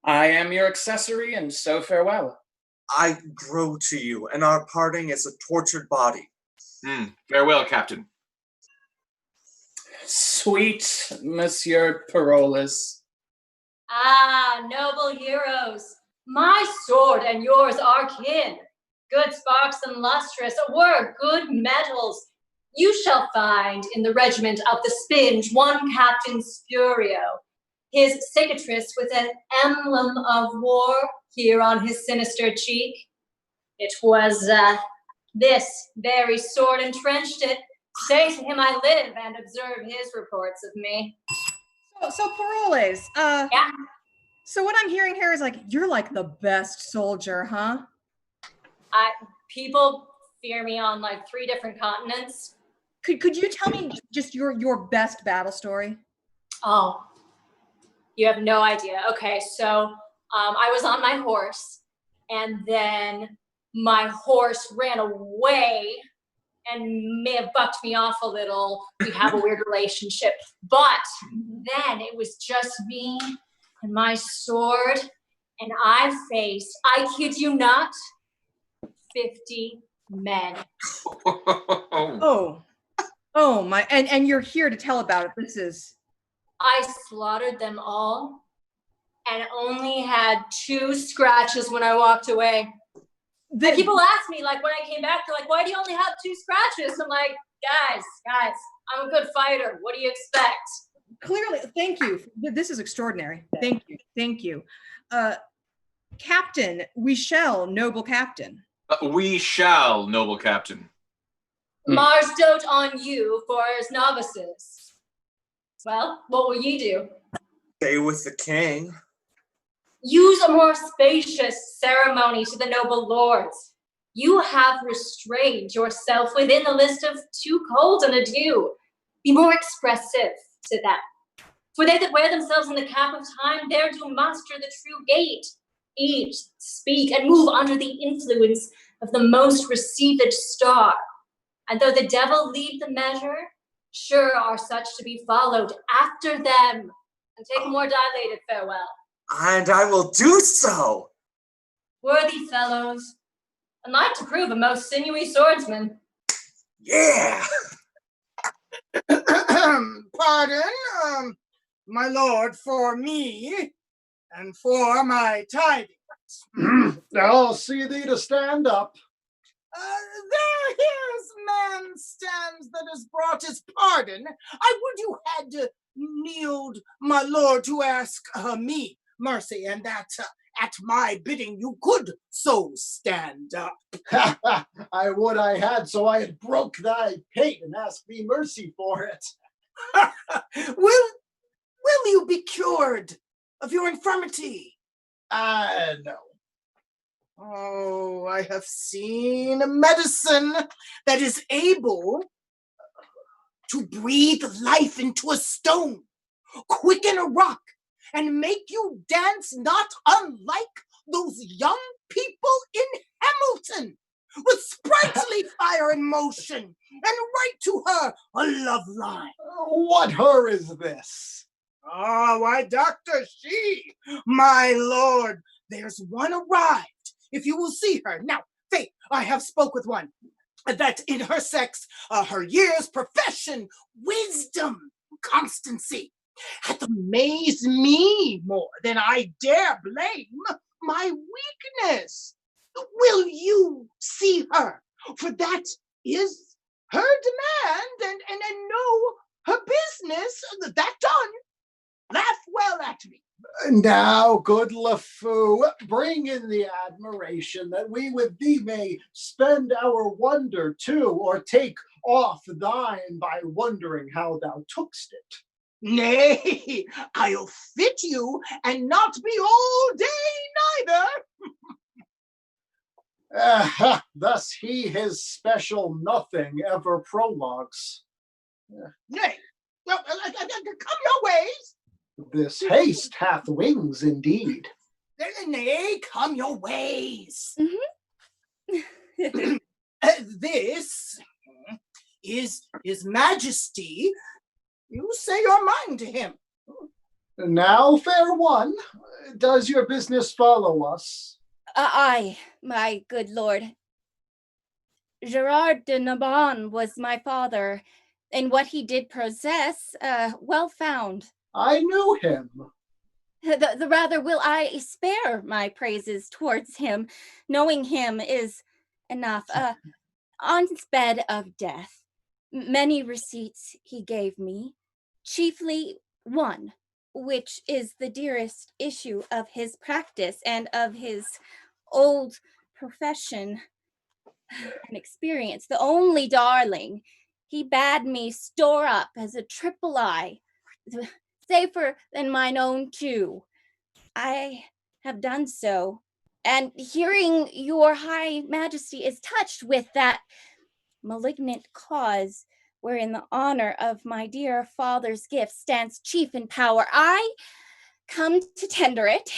I am your accessory, and so farewell. I grow to you, and our parting is a tortured body. Farewell, Captain. Sweet Monsieur Parolles. Ah, noble heroes. My sword and yours are kin. Good sparks and lustrous, were good metals. You shall find in the regiment of the Spinge one Captain Spurio, his cicatrice with an emblem of war here on his sinister cheek. It was this very sword entrenched it. Say to him I live and observe his reports of me. So Parolles, Yeah. So what I'm hearing here is like, you're like the best soldier, huh? People fear me on like 3 different continents. Could you tell me just your best battle story? Oh, you have no idea. Okay, so I was on my horse, and then my horse ran away and may have bucked me off a little. We have a weird relationship. But then it was just me and my sword, and I faced, I kid you not, 50 men. Oh. Oh my, and you're here to tell about it. This is... I slaughtered them all and only had 2 scratches when I walked away. And people ask me, like, when I came back, they're like, why do you only have 2 scratches? I'm like, guys, I'm a good fighter. What do you expect? Clearly, thank you. This is extraordinary. Thank you. Captain, we shall, noble captain. We shall, noble captain. Mars dote on you for his novices. Well, what will ye do? Stay with the king. Use a more spacious ceremony to the noble lords. You have restrained yourself within the list of 2 colds and a dew. Be more expressive to them. For they that wear themselves in the cap of time, there do muster the true gait. Eat, speak, and move under the influence of the most received star. And though the devil lead the measure, sure are such to be followed after them, and take a more dilated farewell. And I will do so. Worthy fellows, and like to prove a most sinewy swordsman. Yeah. Pardon, my lord, for me and for my tidings. I'll see thee to stand up. There here's man stands that has brought his pardon. I would you had kneeled, my lord, to ask me mercy, and that at my bidding you could so stand up. I would I had, so I had broke thy pate and asked thee mercy for it. Will you be cured of your infirmity? No. Oh, I have seen a medicine that is able to breathe life into a stone, quicken a rock, and make you dance not unlike those young people in Hamilton, with sprightly fire and motion, and write to her a love line. What her is this? Why, Dr. She, my lord, there's one arrived, if you will see her. Now, faith, I have spoke with one, that in her sex, her years, profession, wisdom, constancy, hath amazed me more than I dare blame my weakness. Will you see her? For that is her demand, and know her business. That done, laugh well at me. Now, good LeFou, bring in the admiration that we with thee may spend our wonder too, or take off thine by wondering how thou tookst it. Nay, I'll fit you and not be all day neither. Thus he his special nothing ever prologues. Nay, well, come your ways. This haste hath wings indeed. Nay, come your ways. Mm-hmm. This is His Majesty. You say your mind to him. Now, fair one, does your business follow us? Aye, my good lord. Gerard de Narbonne was my father, and what he did possess, well found. I knew him. The rather will I spare my praises towards him, knowing him is enough. On his bed of death, many receipts he gave me, chiefly one, which is the dearest issue of his practice and of his old profession and experience, the only darling he bade me store up as a triple eye, safer than mine own too. I have done so, and hearing your high majesty is touched with that malignant cause wherein the honor of my dear father's gift stands chief in power, I come to tender it,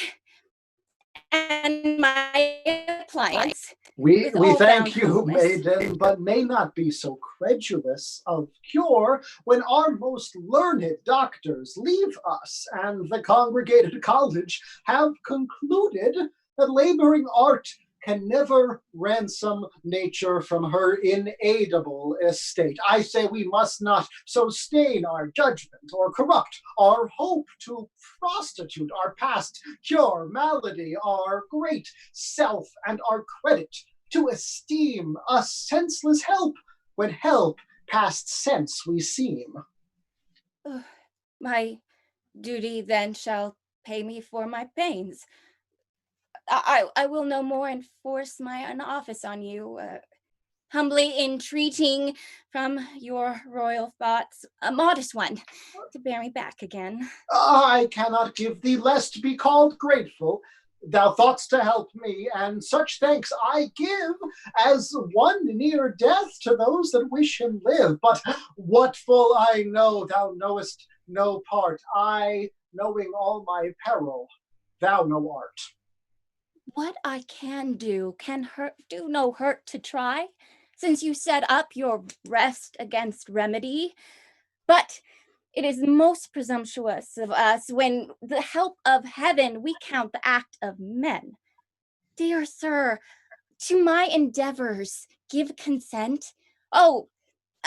and my appliance. We thank you, humbleness. maiden, but may not be so credulous of cure when our most learned doctors leave us, and the congregated college have concluded that laboring art can never ransom nature from her inaidable estate. I say we must not so stain our judgment or corrupt our hope to prostitute our past, cure malady, our great self and our credit, to esteem us senseless help, when help past sense we seem. My duty then shall pay me for my pains. I will no more enforce an office on you, humbly entreating from your royal thoughts a modest one to bear me back again. I cannot give thee less to be called grateful. Thou thought'st to help me, and such thanks I give as one near death to those that wish him live. But what full I know, thou knowest no part. I, knowing all my peril, thou no art. What I can do do no hurt to try, since you set up your rest against remedy. But it is most presumptuous of us when the help of heaven we count the act of men. Dear sir, to my endeavors give consent. Oh,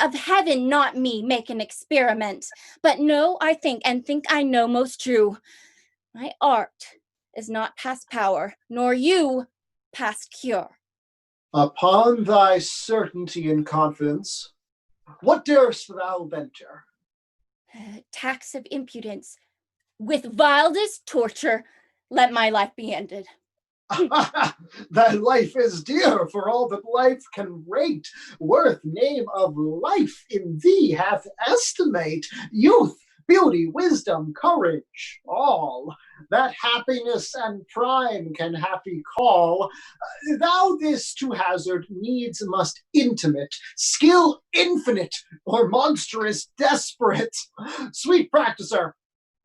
of heaven, not me, make an experiment. But know I think, and think I know most true, my art is not past power, nor you past cure. Upon thy certainty and confidence, what darest thou venture? Tax of impudence, with vilest torture, let my life be ended. Thy life is dear for all that life can rate. Worth name of life in thee hath estimate. Youth, beauty, wisdom, courage, all that happiness and prime can happy call. Thou this to hazard needs must intimate, skill infinite, or monstrous desperate. Sweet practicer,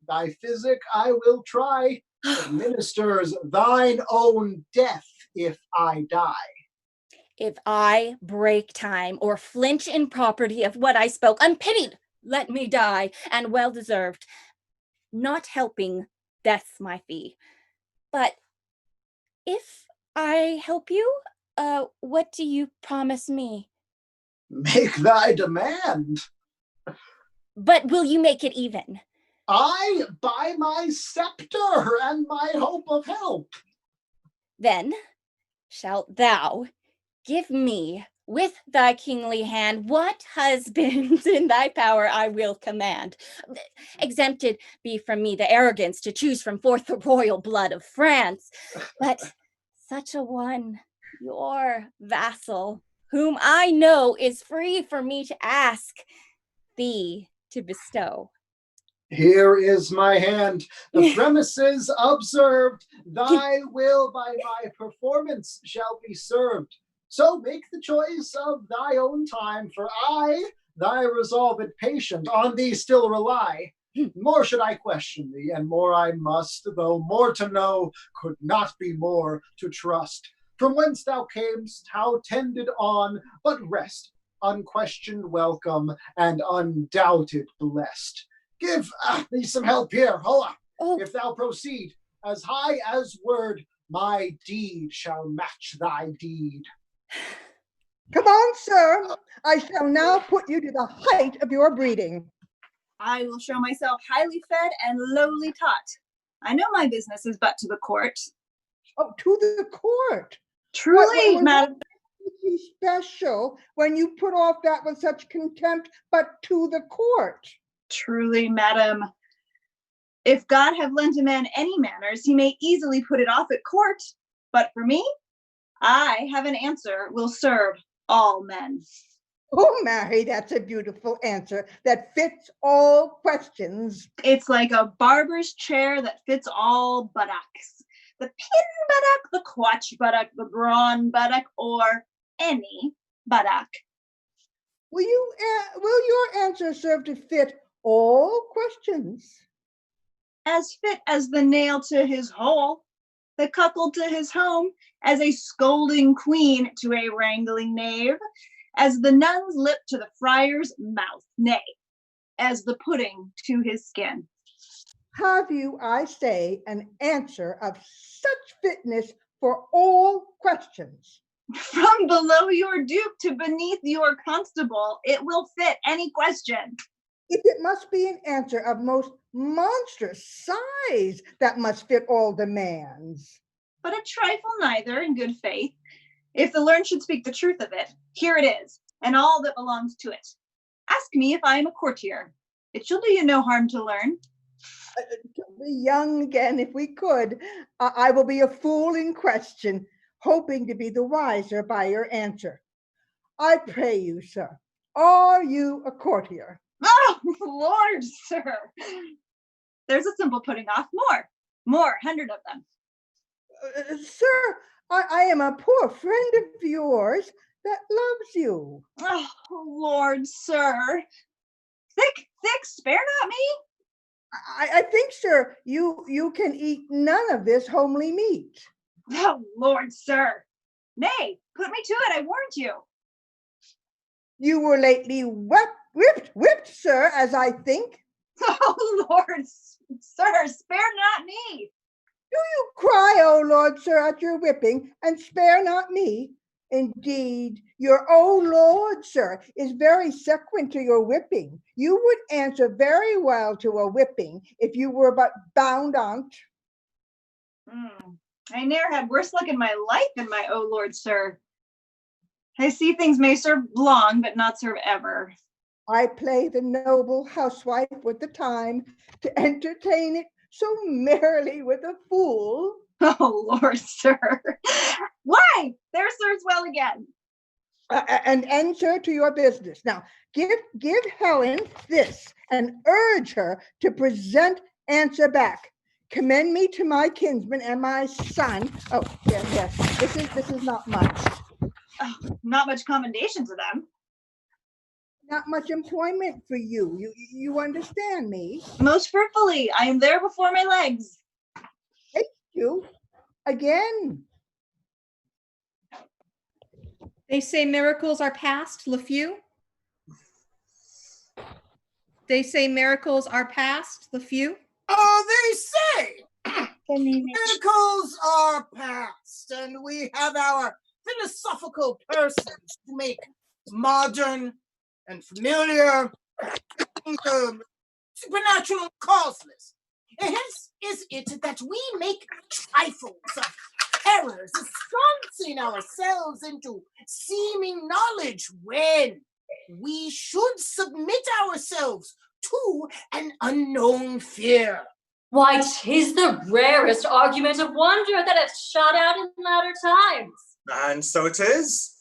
thy physic I will try, administers thine own death if I die. If I break time or flinch in property of what I spoke, unpitied, let me die, and well deserved. Not helping, death's my fee. But if I help you, what do you promise me? Make thy demand. But will you make it even? I by my scepter and my hope of help. Then shalt thou give me with thy kingly hand what husbands in thy power I will command. Exempted be from me the arrogance to choose from forth the royal blood of France, but such a one, your vassal, whom I know is free for me to ask thee to bestow. Here is my hand. The premises observed. Thy will by my performance shall be served. So make the choice of thy own time, for I, thy resolved patient, on thee still rely. More should I question thee, and more I must, though more to know could not be more to trust. From whence thou camest, how tended on, but rest, unquestioned welcome, and undoubted blessed. Give thee some help here, Hoa. Oh. If thou proceed as high as word, my deed shall match thy deed. Come on, sir. I shall now put you to the height of your breeding. I will show myself highly fed and lowly taught. I know my business is but to the court. Oh, to the court. Truly, madam. What special when you put off that with such contempt, but to the court? Truly, madam. If God have lent a man any manners, he may easily put it off at court. But for me, I have an answer will serve all men. Oh, Mary, that's a beautiful answer that fits all questions. It's like a barber's chair that fits all buttocks. The pin buttock, the quatch buttock, the brawn buttock, or any buttock. Will your answer serve to fit all questions? As fit as the nail to his hole, the cuckold to his home, as a scolding queen to a wrangling knave, as the nun's lip to the friar's mouth, nay, as the pudding to his skin. Have you, I say, an answer of such fitness for all questions. From below your duke to beneath your constable, it will fit any question. If it must be an answer of most monstrous size, that must fit all demands. But a trifle neither, in good faith. If the learned should speak the truth of it, here it is, and all that belongs to it. Ask me if I am a courtier. It shall do you no harm to learn. To be young again, if we could, I will be a fool in question, hoping to be the wiser by your answer. I pray you, sir, are you a courtier? Oh, Lord, sir. There's a simple putting off. More, 100 of them. Sir, I am a poor friend of yours that loves you. Oh, Lord, sir. Thick, spare not me. I think, sir, you can eat none of this homely meat. Oh, Lord, sir. Nay, put me to it, I warrant you. You were lately whipped, sir, as I think. Oh, Lord, sir, spare not me. Do you cry, oh Lord, sir, at your whipping, and spare not me? Indeed, your "oh Lord, sir" is very sequent to your whipping. You would answer very well to a whipping if you were but bound on't. I ne'er had worse luck in my life than my "oh Lord, sir." I see things may serve long, but not serve ever. I play the noble housewife with the time to entertain it so merrily with a fool. Oh, Lord, sir. Why? There serves well again. And answer to your business. Now, give Helen this and urge her to present answer back. Commend me to my kinsman and my son. Oh, yes. This is not much. Oh, not much commendation to them. Not much employment for you. You understand me? Most fruitfully. I am there before my legs. Thank you. Again. They say miracles are past, LeFew. They say miracles are past, LeFew. Oh, they say miracles are past, and we have our philosophical persons to make modern and familiar supernatural causeless. Hence is it that we make trifles of errors, ensconcing ourselves into seeming knowledge when we should submit ourselves to an unknown fear. Why, 'tis the rarest argument of wonder that hath shot out in latter times. And so it is.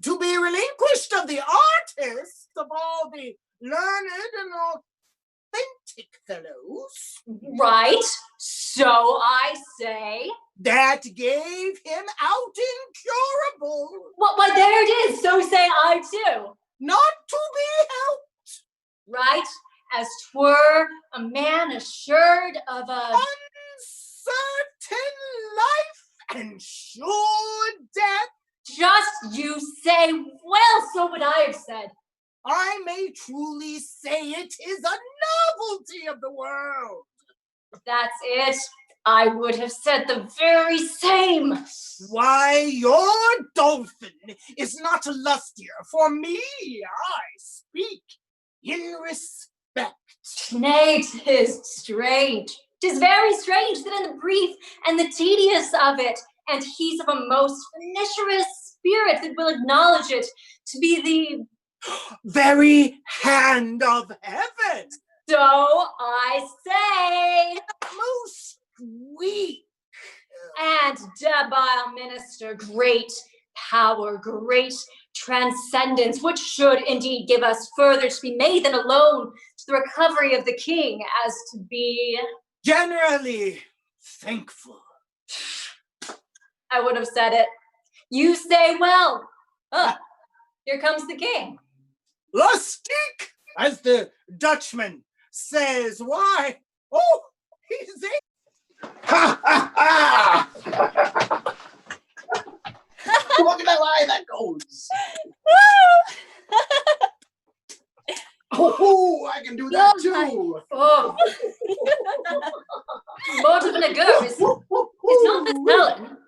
To be relinquished of the artist of all the learned and authentic fellows. Right, so I say. That gave him out incurable. Why, there it is, so say I too. Not to be helped. Right, as 'twere a man assured of a uncertain life and sure death. Just you say, well, so would I have said. I may truly say it is a novelty of the world. That's it. I would have said the very same. Why, your dolphin is not lustier. For me, I speak in respect. Nay, 'tis strange. 'Tis very strange that in the brief and the tedious of it, and he's of a most pernicious spirit that will acknowledge it to be the very hand of heaven. So I say. Most weak. And debile minister, great power, great transcendence, which should indeed give us further to be made than alone to the recovery of the king, as to be generally thankful. I would have said it. You say well. Here comes the king. Lustig, as the Dutchman says. Why? Oh, he's in. Ha ha ha! Look at that eye that goes. Oh, I can do that too. Oh. More than a girl. It's not this Helen.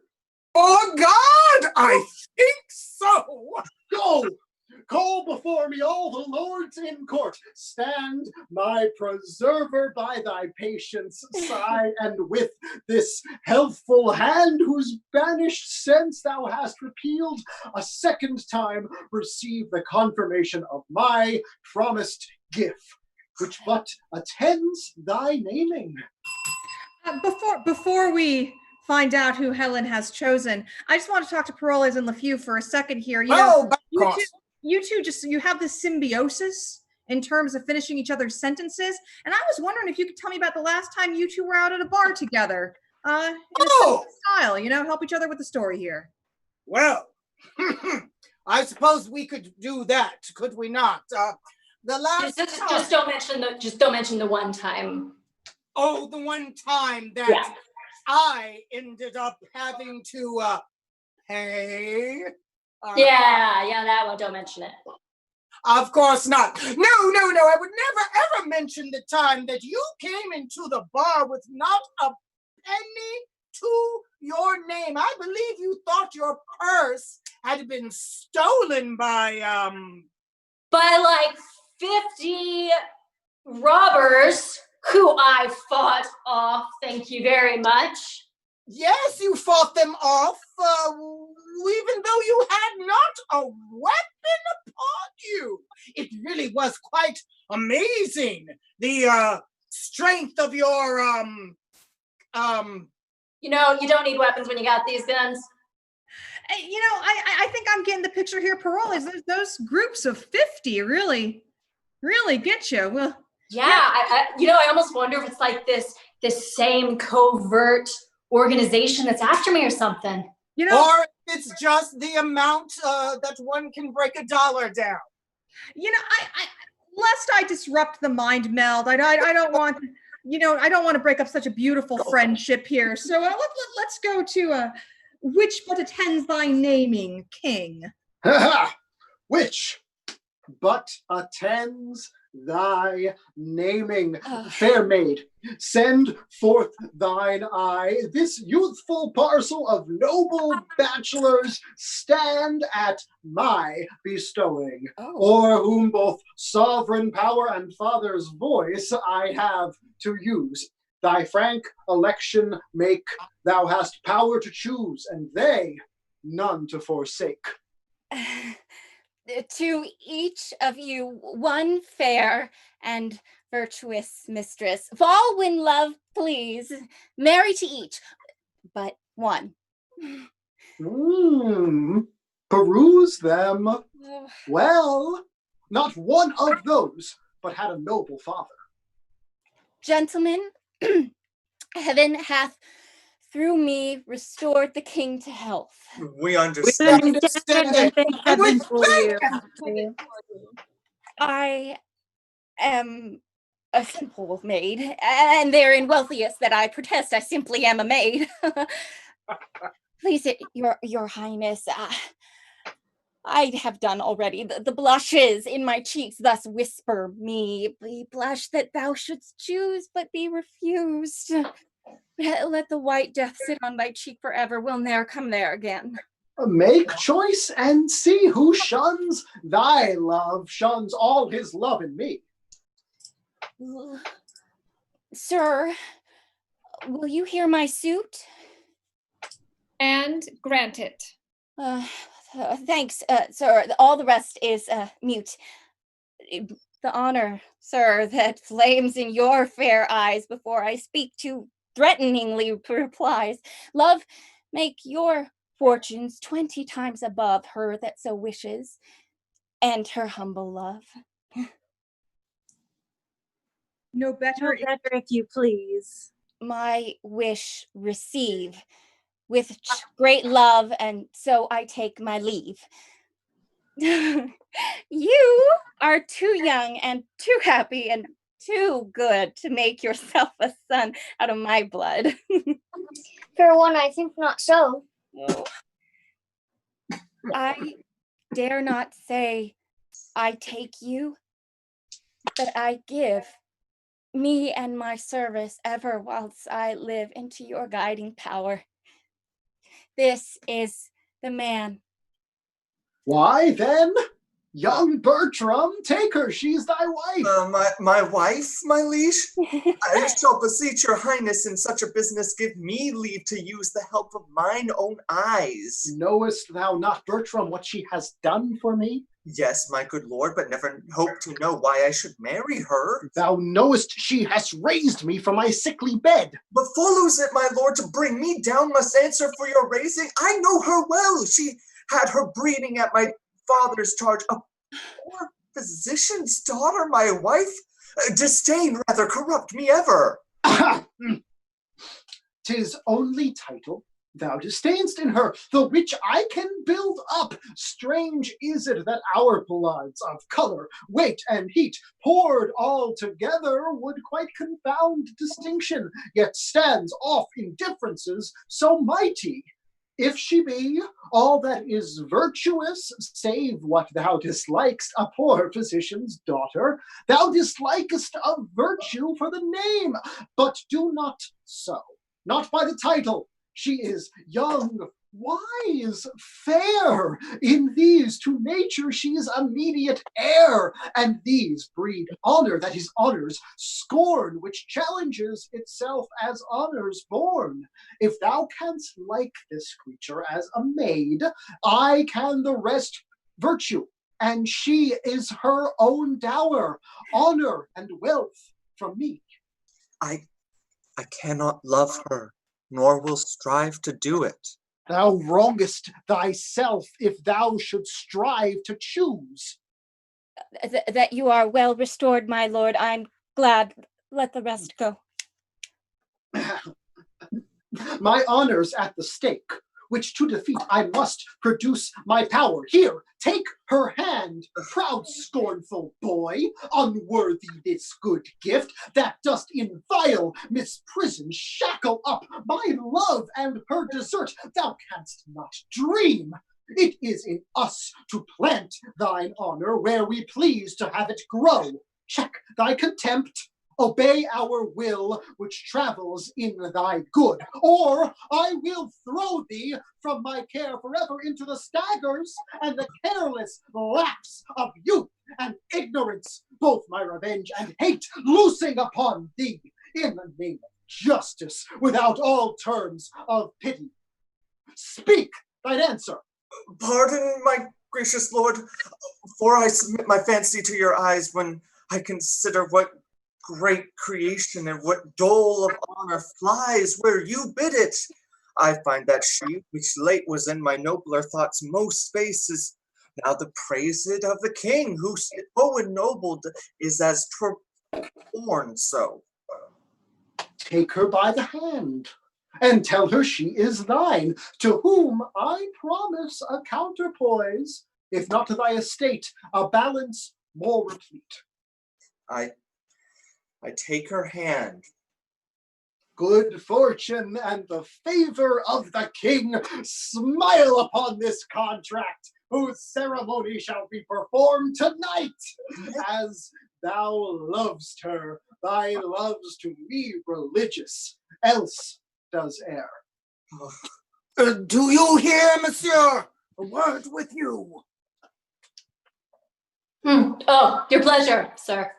For God, I think so. Go! Call before me all the lords in court. Stand, my preserver, by thy patience side, and with this healthful hand, whose banished sense thou hast repealed, a second time receive the confirmation of my promised gift, which but attends thy naming. Before we find out who Helen has chosen, I just want to talk to Paroles and LeFew for a second here. You know, of course. you two you have this symbiosis in terms of finishing each other's sentences, and I was wondering if you could tell me about the last time you two were out at a bar together, in a similar style. You know, help each other with the story here. Well, I suppose we could do that, could we not? The last time. Just don't mention the one time. Oh, the one time that I ended up having to pay. Yeah, that one. Don't mention it. Of course not. No. I would never, ever mention the time that you came into the bar with not a penny to your name. I believe you thought your purse had been stolen by like 50 robbers who I fought off. Thank you very much. Yes, you fought them off, even though you had not a weapon upon you. It really was quite amazing. The strength of your You know, you don't need weapons when you got these guns. You know, I think I'm getting the picture here. Paroles, those groups of 50 really get you. Well, yeah. I almost wonder if it's like this same covert organization that's after me or something. You know, or it's just the amount that one can break $1 down. You know, lest I disrupt the mind meld, I don't want, I don't want to break up such a beautiful friendship here. So let's go to which but attends thy naming, king. Which but attends thy naming, fair maid, send forth thine eye. This youthful parcel of noble bachelors stand at my bestowing, o'er whom both sovereign power and father's voice I have to use. Thy frank election make, thou hast power to choose, and they none to forsake. To each of you one fair and virtuous mistress. Fall when love please, marry to each, but one. Peruse them. Well, not one of those, but had a noble father. Gentlemen, heaven hath through me restored the king to health. We understand. And thank heaven for you. I am a simple maid, and therein wealthiest that I protest I simply am a maid. Please, your highness, I have done already. The blushes in my cheeks thus whisper me, be blush that thou shouldst choose, but be refused. Let the white death sit on thy cheek forever, will ne'er come there again. Make choice and see who shuns thy love, shuns all his love in me. Sir, will you hear my suit? And grant it. Thanks, sir. All the rest is mute. The honor, sir, that flames in your fair eyes before I speak too threateningly replies. Love, make your fortunes 20 times above her that so wishes, and her humble love. No better if you please. My wish receive with great love, and so I take my leave. You are too young and too happy and too good to make yourself a son out of my blood. For one, I think not so. I dare not say I take you, but I give me and my service ever whilst I live into your guiding power. this is the man. Why then, young Bertram, take her, she's thy wife. My wife, my liege? I shall beseech your highness in such a business give me leave to use the help of mine own eyes. Knowest thou not, Bertram, what she has done for me? Yes, my good lord, but never hope to know why I should marry her. Thou knowest she has raised me from my sickly bed. But follows it, my lord, to bring me down must answer for your raising. I know her well. She had her breeding at my father's charge. A poor physician's daughter, my wife? Disdain rather corrupt me ever. 'Tis only title thou disdainst in her, the which I can build up. Strange is it that our bloods of color, weight, and heat, poured all together, would quite confound distinction, yet stands off in differences so mighty. If she be all that is virtuous, save what thou dislikest, a poor physician's daughter, thou dislikest of virtue for the name, but do not so, not by the title. She is young, wise, fair. In these to nature she is immediate heir, and these breed honor that is honors, scorn which challenges itself as honors born. If thou canst like this creature as a maid, I can the rest virtue, and she is her own dower, honor and wealth from me. I cannot love her, nor will strive to do it. Thou wrongest thyself if thou shouldst strive to choose. That you are well restored, my lord. I'm glad. Let the rest go. My honor's at the stake, which to defeat I must produce my power. Here, take her hand, proud scornful boy, unworthy this good gift, that dost in vile misprison shackle up my love and her desert. Thou canst not dream. It is in us to plant thine honor where we please to have it grow. Check thy contempt. Obey our will, which travels in thy good, or I will throw thee from my care forever into the staggers and the careless lapse of youth and ignorance, both my revenge and hate loosing upon thee in the name of justice, without all terms of pity. Speak thine answer. Pardon, my gracious lord, for I submit my fancy to your eyes when I consider what great creation and what dole of honor flies where you bid it. I find that she, which late was in my nobler thoughts most space, is now the praised of the king, who so ennobled is as 'twere born so. Take her by the hand, and tell her she is thine, to whom I promise a counterpoise, if not to thy estate, a balance more replete. I take her hand. Good fortune and the favor of the king smile upon this contract, whose ceremony shall be performed tonight. As thou lovest her, thy love's to me religious, else does err. Do you hear, monsieur? A word with you. Oh, your pleasure, sir.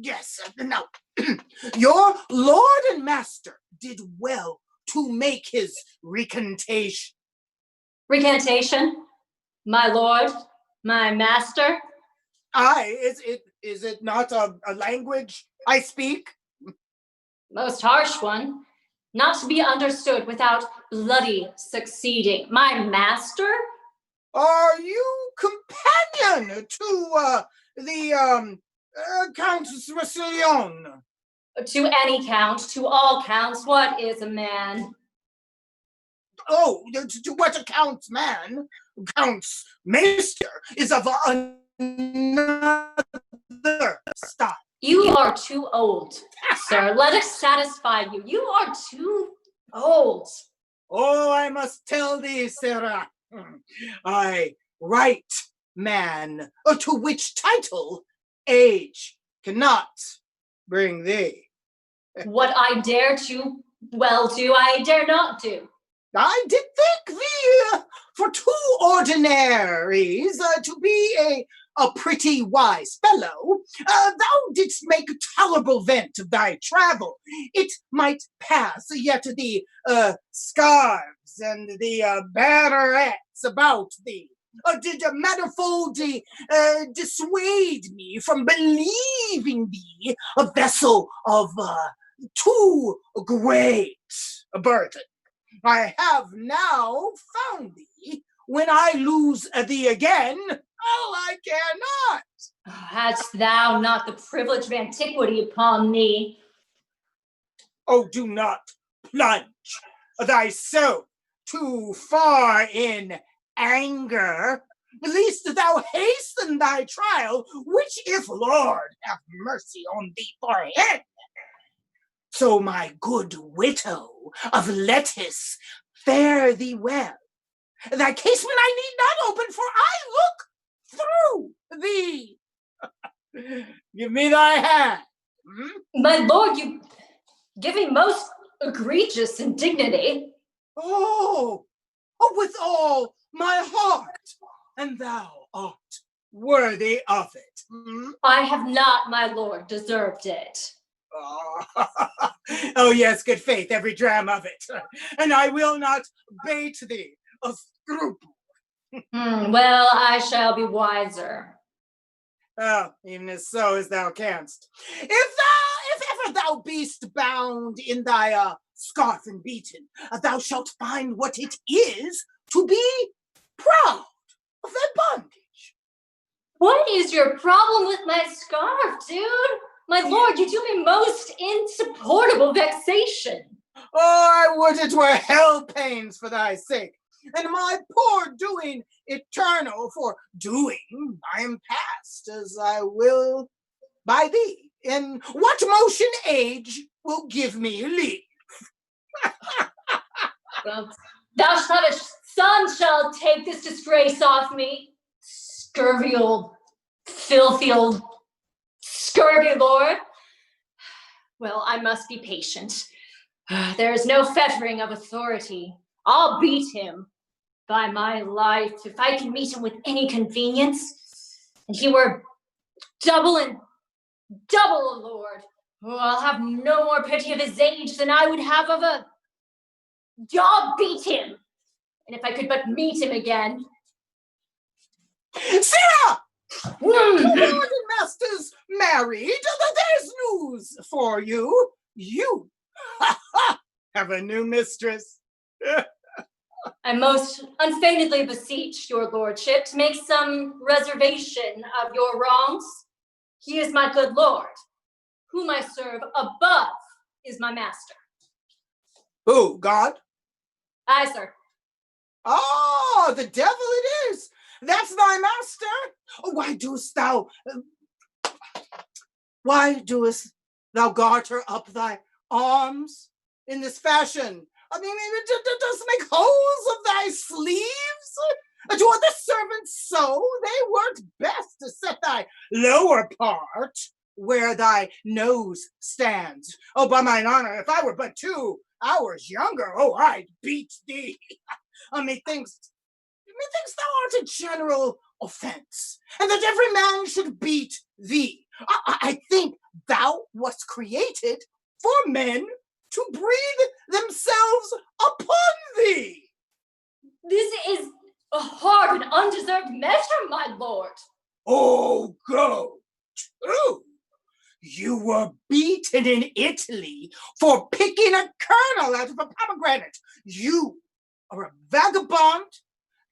Yes, now, your lord and master did well to make his recantation. Recantation? My lord? My master? Aye, is it not a language I speak? Most harsh one. Not to be understood without bloody succeeding. My master? Are you companion to the Count Roussillon? To any count, to all counts, what is a man? Oh, to what accounts man? Count's maester is of another style. You are too old, sir. Let us satisfy you. You are too old. Oh, I must tell thee, Sarah, I right man, to which title age cannot bring thee. What I dare to well do, I dare not do. I did think thee for two ordinaries to be a pretty wise fellow. Thou didst make tolerable vent of thy travel. It might pass, yet the scarves and the bannerets about thee did manifoldly dissuade me from believing thee a vessel of too great a burden. I have now found thee. When I lose thee again, I cannot. Hadst thou not the privilege of antiquity upon thee? Oh, do not plunge thyself too far in anger, lest thou hasten thy trial, which if Lord have mercy on thee forehead. So my good widow of lettuce, fare thee well. Thy casement I need not open, for I look through thee. Give me thy hand. My lord, you give me most egregious indignity. Oh, with all my heart, and thou art worthy of it. I have not, my lord, deserved it. Oh, yes, good faith, every dram of it. And I will not bate thee a scruple. Well, I shall be wiser. Oh, even as so as thou canst. If ever thou beest bound in thy scarf and beaten, thou shalt find what it is to be proud of thy bondage. What is your problem with my scarf, dude? My lord, you do me most insupportable vexation. Oh, I would it were hell pains for thy sake, and my poor doing eternal, for doing I am past as I will by thee. In what motion age will give me leave? Well, thou shalt have a son shall take this disgrace off me. Scurvy old, filthy old, scurvy lord. Well, I must be patient. There is no fettering of authority. I'll beat him. By my life, if I can meet him with any convenience, and he were double and double a lord, I'll have no more pity of his age than I would have of a... I'll beat him. And if I could but meet him again. Sarah! Lord and master's married. There's news for you. You have a new mistress. I most unfeignedly beseech your lordship to make some reservation of your wrongs. He is my good lord, whom I serve above is my master. Who, God? Aye, sir. Oh, the devil it is. That's thy master. Why doest thou garter up thy arms in this fashion? I mean, dost make holes of thy sleeves? Do other servants sew? They work best to set thy lower part where thy nose stands. Oh, by mine honor, if I were but 2 hours younger, I'd beat thee. Methinks thou art a general offense, and that every man should beat thee. I think thou wast created for men to breathe themselves upon thee. This is a hard and undeserved measure, my lord. Oh, go to. You were beaten in Italy for picking a kernel out of a pomegranate. You are a vagabond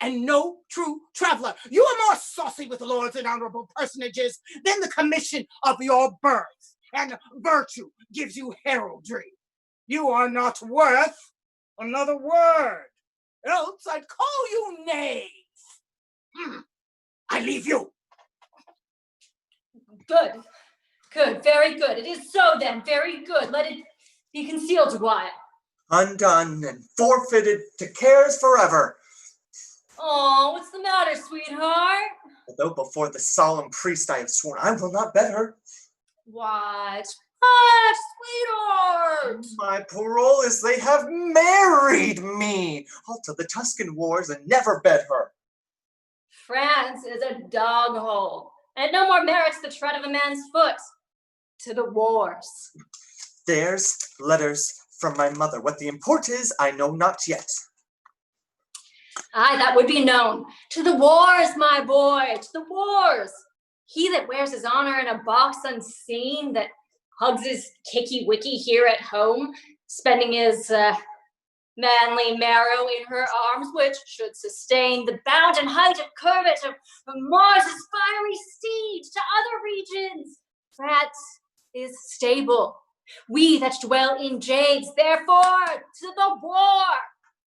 and no true traveler. You are more saucy with lords and honorable personages than the commission of your birth, and virtue gives you heraldry. You are not worth another word, else I'd call you knave. I leave you. Good, very good. It is so then, very good. Let it be concealed a while. Undone and forfeited to cares forever. Oh, what's the matter, sweetheart? Although before the solemn priest I have sworn I will not bet her. What? Ah, sweetheart! My parole is they have married me. I'll to the Tuscan wars and never bed her. France is a dog hole, and it no more merits the tread of a man's foot. To the wars. There's letters from my mother. What the import is, I know not yet. Aye, that would be known. To the wars, my boy, to the wars. He that wears his honor in a box unseen, that hugs his kicky-wicky here at home, spending his manly marrow in her arms, which should sustain the bound and height of curvet of Mars' fiery steed to other regions. France is stable. We that dwell in jades, therefore, to the war.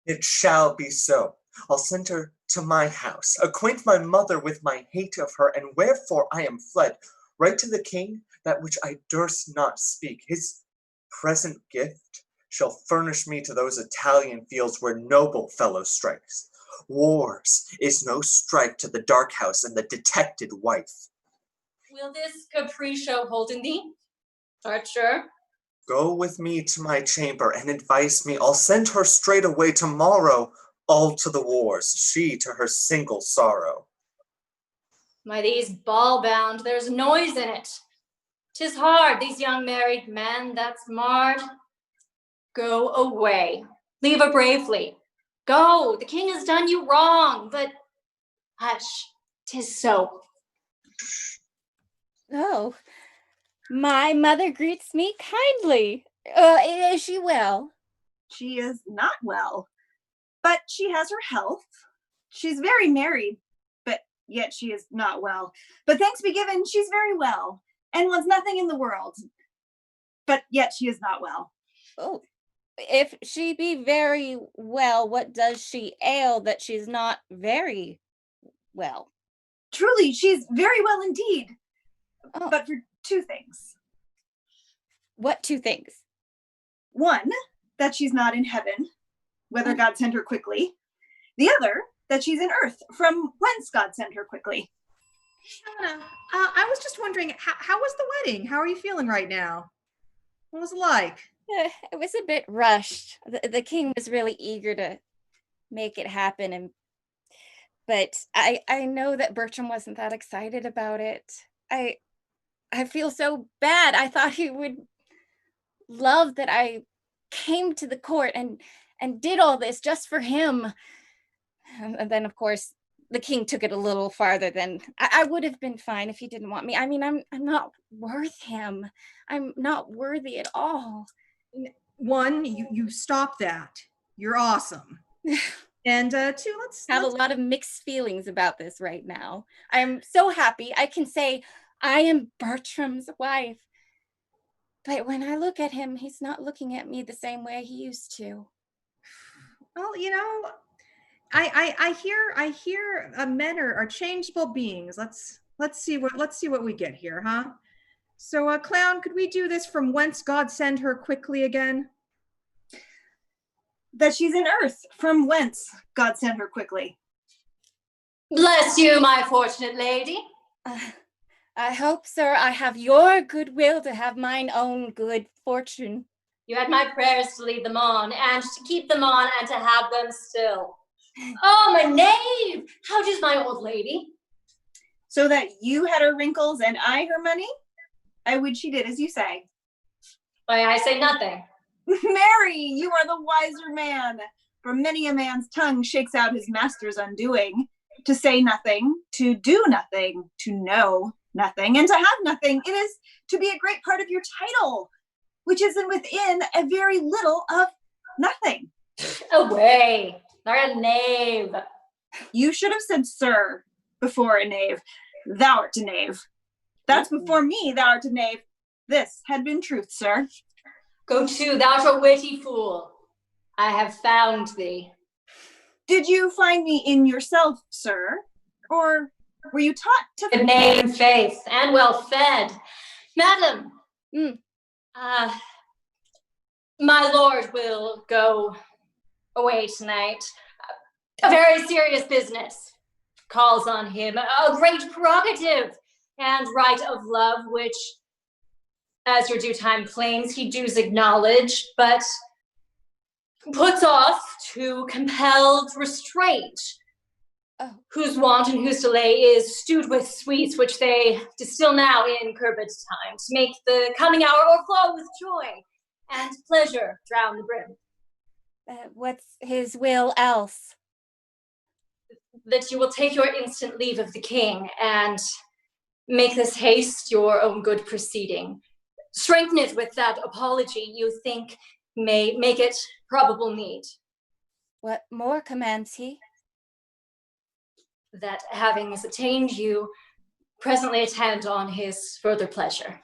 It shall be so. I'll send her to my house, acquaint my mother with my hate of her, and wherefore I am fled. Write to the king that which I durst not speak. His present gift shall furnish me to those Italian fields where noble fellow strikes. Wars is no strife to the dark house and the detected wife. Will this capriccio hold in thee, Archer? Go with me to my chamber and advise me. I'll send her straight away tomorrow, all to the wars, she to her single sorrow. My these ball bound, there's noise in it. 'Tis hard, these young married men that's marred. Go away, leave her bravely. Go, the king has done you wrong, but hush, 'tis so. Oh, my mother greets me kindly. Is she well? She is not well, but she has her health. She's very married, but yet she is not well. But thanks be given, she's very well, and wants nothing in the world. But yet she is not well. Oh, if she be very well, what does she ail that she's not very well? Truly, she's very well indeed. Oh. But for two things. What two things? One, that she's not in heaven, whether God sent her quickly. The other, that she's in earth, from whence God sent her quickly. Hannah, I was just wondering, how was the wedding? How are you feeling right now? What was it like? It was a bit rushed. The king was really eager to make it happen, but I know that Bertram wasn't that excited about it. I feel so bad. I thought he would love that I came to the court and did all this just for him. And then, of course, the king took it a little farther than I would have been fine if he didn't want me. I mean, I'm not worth him. I'm not worthy at all. One, you stop that. You're awesome. And two, let's have a lot of mixed feelings about this right now. I'm so happy I can say I am Bertram's wife. But when I look at him, he's not looking at me the same way he used to. Well, you know, I hear men are changeable beings. Let's see what we get here, huh? So, Clown, could we do this from whence God send her quickly again? That she's in earth, from whence God sent her quickly. Bless you, my fortunate lady. I hope, sir, I have your goodwill to have mine own good fortune. You had my prayers to lead them on, and to keep them on, and to have them still. Oh, my knave! How does my old lady? So that you had her wrinkles and I her money? I would she did as you say. Why, I say nothing. Mary, you are the wiser man. For many a man's tongue shakes out his master's undoing. To say nothing, to do nothing, to know nothing, and to have nothing. It is to be a great part of your title, which is within a very little of nothing. Away, thou art a knave. You should have said sir before a knave. Thou art a knave. That's before me, thou art a knave. This had been truth, sir. Go to, thou art a witty fool. I have found thee. Did you find me in yourself, sir? Or were you taught to... Good name, faith, and well fed. Madam, my lord will go away tonight. A very serious business calls on him. A great prerogative and right of love, which as your due time claims, he does acknowledge, but puts off to compelled restraint, whose want and whose delay is stewed with sweets, which they distill now in curbed time, to make the coming hour o'erflow with joy and pleasure drown the brim. What's his will else? That you will take your instant leave of the king and make this haste your own good proceeding. Strengthen it with that apology you think may make it probable need. What more commands he? That having attained you, presently attend on his further pleasure.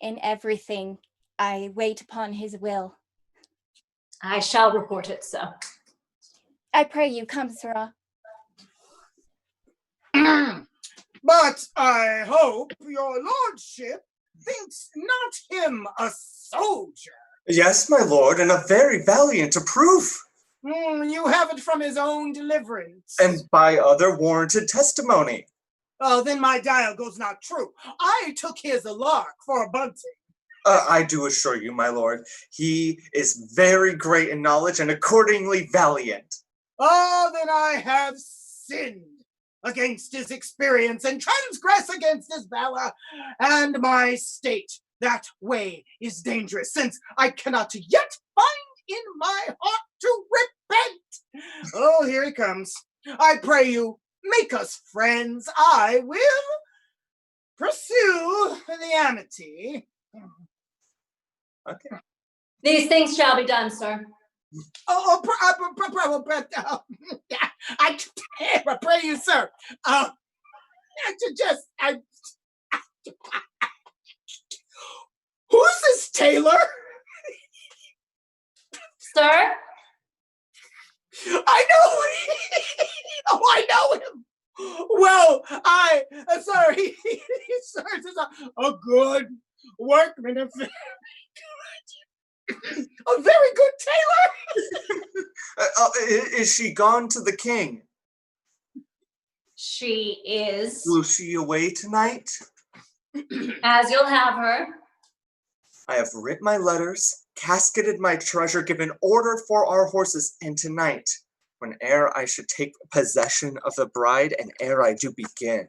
In everything, I wait upon his will. I shall report it so. I pray you come, sirrah. But I hope your lordship thinks not him a soldier. Yes, my lord, and a very valiant to prove. You have it from his own deliverance. And by other warranted testimony. Oh, then my dial goes not true. I took his lark for a bunting. I do assure you, my lord, he is very great in knowledge and accordingly valiant. Oh, then I have sinned against his experience and transgress against his valor and my state. That way is dangerous, since I cannot yet find in my heart to repent. Oh, here he comes. I pray you, make us friends. I will pursue the amity. Okay. These things shall be done, sir. I pray you, sir. Who's this Taylor? Sir? I know. I know him. Well, sir, he serves as a good workman. A very good tailor. Is she gone to the king? She is. Will she away tonight? As you'll have her. I have writ my letters, casketed my treasure, given order for our horses, and tonight, whene'er I should take possession of the bride, and ere I do begin.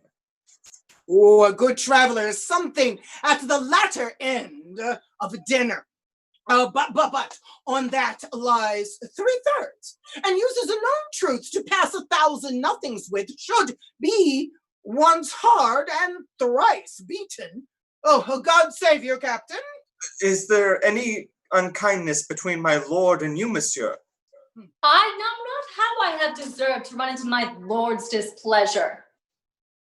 Oh, a good traveler is something at the latter end of a dinner. But on that lies 3/3, and uses a known truth to pass 1,000 nothings with, should be once hard and thrice beaten. Oh, God save you, Captain. Is there any unkindness between my lord and you, monsieur? I know not how I have deserved to run into my lord's displeasure.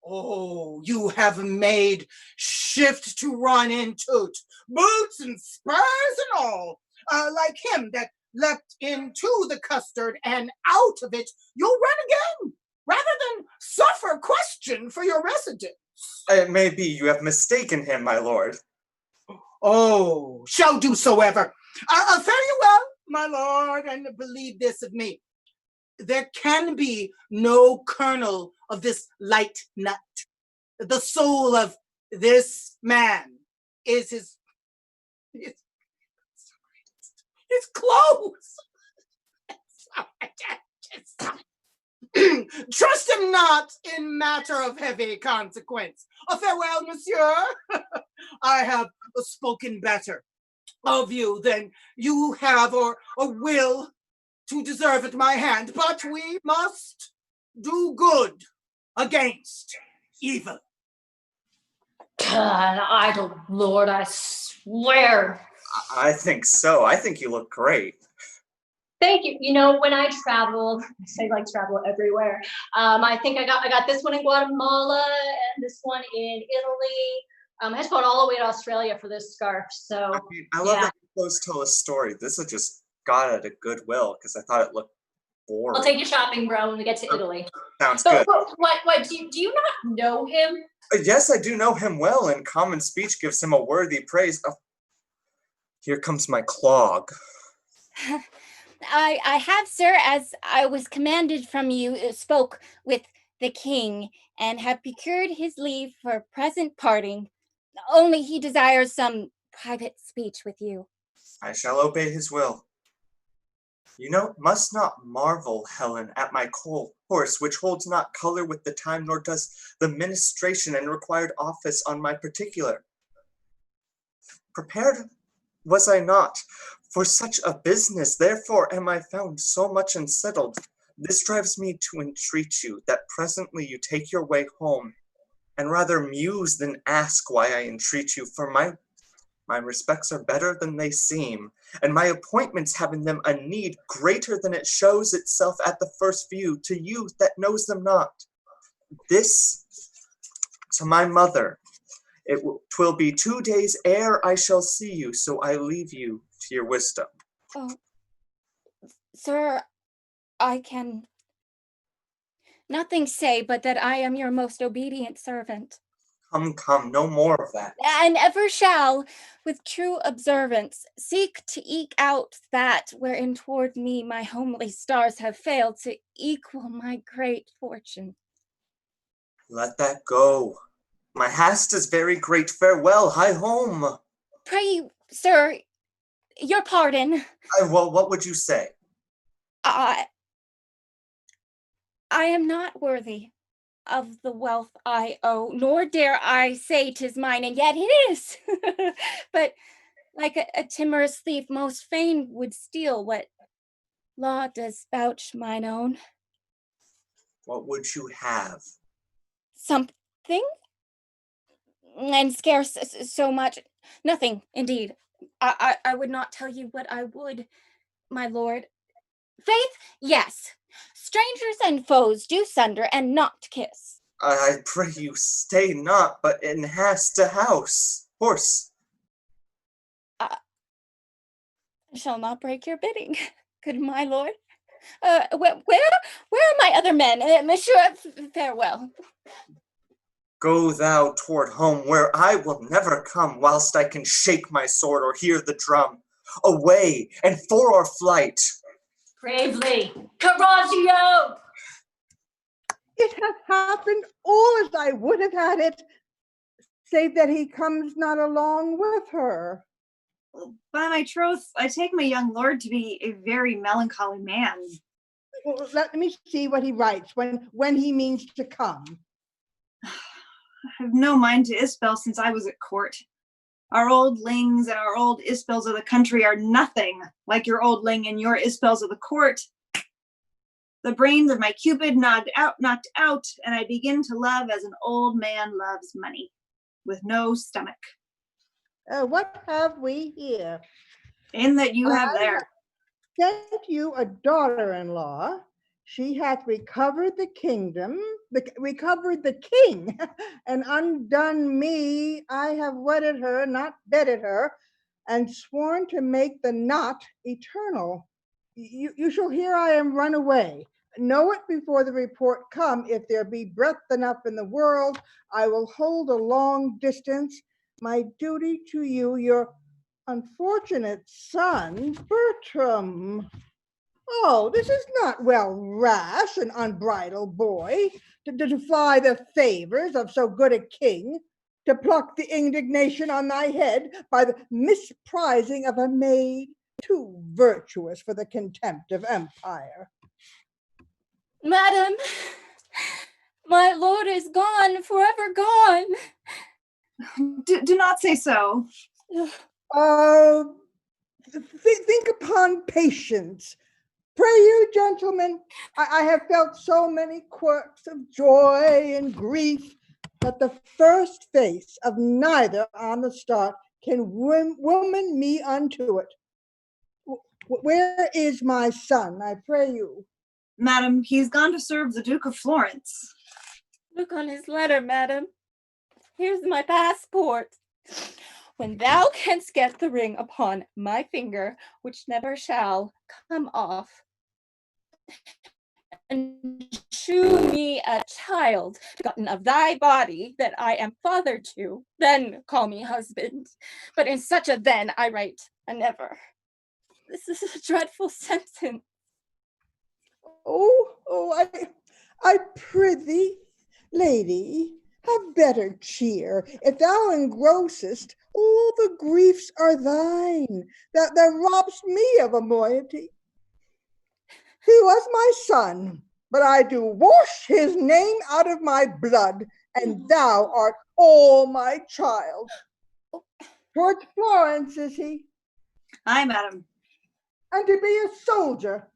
Oh, you have made shift to run into boots and spurs and all, like him that leapt into the custard and out of it you'll run again, rather than suffer question for your residence. It may be you have mistaken him, my lord. Oh, shall do so ever. Fare you well, my lord, and believe this of me. There can be no kernel of this light nut. The soul of this man is his clothes. Trust him not in matter of heavy consequence. Farewell, monsieur. I have spoken better of you than you have or will to deserve at my hand, but we must do good against evil. An idle lord, I swear. I think so. I think you look great. Thank you. You know, when I travel, I like travel everywhere. I think I got this one in Guatemala and this one in Italy. I had to go all the way to Australia for this scarf. So I love that you close tell a story. This is just got it at Goodwill because I thought it looked boring. I'll take you shopping, bro, when we get to Italy. Sounds good. What, do you not know him? Yes, I do know him well, and common speech gives him a worthy praise. Oh, here comes my clog. I have, sir, as I was commanded from you, spoke with the king, and have procured his leave for present parting. Only he desires some private speech with you. I shall obey his will. You must not marvel, Helen, at my course, which holds not color with the time, nor does the ministration and required office on my particular. Prepared was I not for such a business, therefore am I found so much unsettled. This drives me to entreat you that presently you take your way home, and rather muse than ask why I entreat you, for my respects are better than they seem, and my appointments have in them a need greater than it shows itself at the first view to you that knows them not. This to my mother, twill be 2 days ere I shall see you, so I leave you to your wisdom. Oh, sir, I can nothing say but that I am your most obedient servant. Come, no more of that. And ever shall, with true observance, seek to eke out that wherein toward me my homely stars have failed to equal my great fortune. Let that go. My hast is very great. Farewell, hie home. Pray, sir, your pardon. Well, what would you say? I am not worthy of the wealth I owe, nor dare I say 'tis mine, and yet it is. But like a timorous thief, most fain would steal what law does vouch mine own. What would you have? Something, and scarce so much. Nothing, indeed. I would not tell you what I would, my lord. Faith, yes. Strangers and foes do sunder and not kiss. I pray you stay not, but in haste a house. Horse. I shall not break your bidding, good my lord. Where are my other men? Monsieur, farewell. Go thou toward home, where I will never come, whilst I can shake my sword or hear the drum. Away, and for our flight. Bravely, coraggio! It hath happened all as I would have had it, save that he comes not along with her. By my troth, I take my young lord to be a very melancholy man. Well, let me see what he writes when he means to come. I have no mind to Isbel since I was at court. Our old lings and our old Isbels of the country are nothing like your old ling and your Isbels of the court. The brains of my Cupid knocked out, and I begin to love as an old man loves money, with no stomach. What have we here? In that you have there. Sent you a daughter-in-law. She hath recovered the kingdom, recovered the king, and undone me. I have wedded her, not bedded her, and sworn to make the knot eternal. You shall hear I am run away. Know it before the report come. If there be breath enough in the world, I will hold a long distance. My duty to you, your unfortunate son, Bertram. Oh, this is not well, rash and unbridled boy, to fly the favors of so good a king, to pluck the indignation on thy head by the misprizing of a maid too virtuous for the contempt of empire. Madam, my lord is gone, forever gone. Do not say so. Think upon patience. Pray you, gentlemen, I have felt so many quirks of joy and grief that the first face of neither on the start can woman me unto it. Where is my son, I pray you? Madam, he's gone to serve the Duke of Florence. Look on his letter, madam. Here's my passport. When thou canst get the ring upon my finger, which never shall come off, and shew me a child begotten of thy body that I am father to, then call me husband. But in such a then I write a never. This is a dreadful sentence. I prithee, lady, Have better cheer. If thou engrossest, all the griefs are thine. Thou robb'st me of a moiety. He was my son, but I do wash his name out of my blood, and thou art all my child. Towards Florence is he? Aye, madam. And to be a soldier?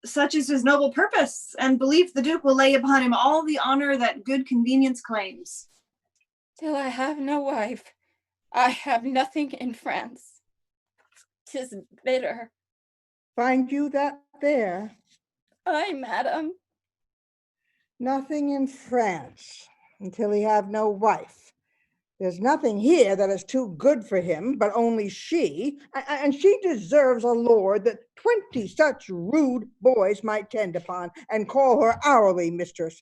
Such is his noble purpose, and belief the Duke will lay upon him all the honor that good convenience claims. Till I have no wife, I have nothing in France. 'Tis bitter. Find you that there? Aye, madam. Nothing in France until he have no wife. There's nothing here that is too good for him, but only she, and she deserves a lord that 20 such rude boys might tend upon and call her hourly mistress.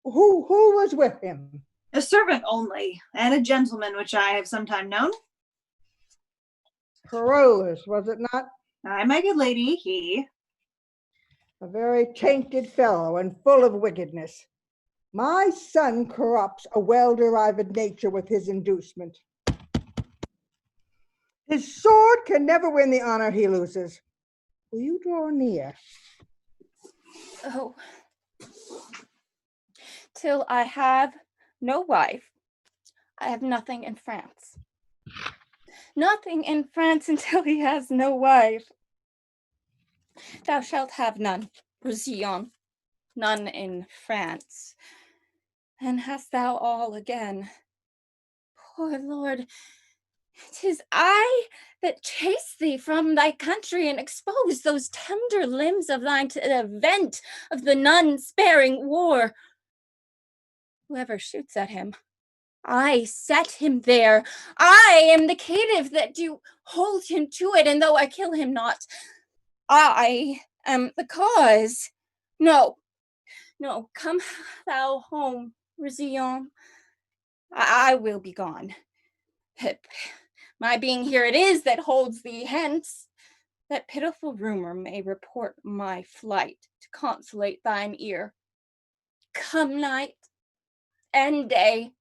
Who was with him? A servant only, and a gentleman which I have sometime known. Carolus, was it not? Aye, my good lady, he. A very tainted fellow and full of wickedness. My son corrupts a well-derived nature with his inducement. His sword can never win the honor he loses. Will you draw near? Oh. Till I have no wife, I have nothing in France. Nothing in France until he has no wife. Thou shalt have none, Roussillon, none in France. And hast thou all again? Poor Lord, 'tis I that chase thee from thy country and expose those tender limbs of thine to the vent of the none-sparing war. Whoever shoots at him, I set him there. I am the caitiff that do hold him to it, and though I kill him not, I am the cause. No, come thou home, Roussillon. I will be gone. My being here it is that holds thee hence, that pitiful rumor may report my flight to consolate thine ear. Come night and day,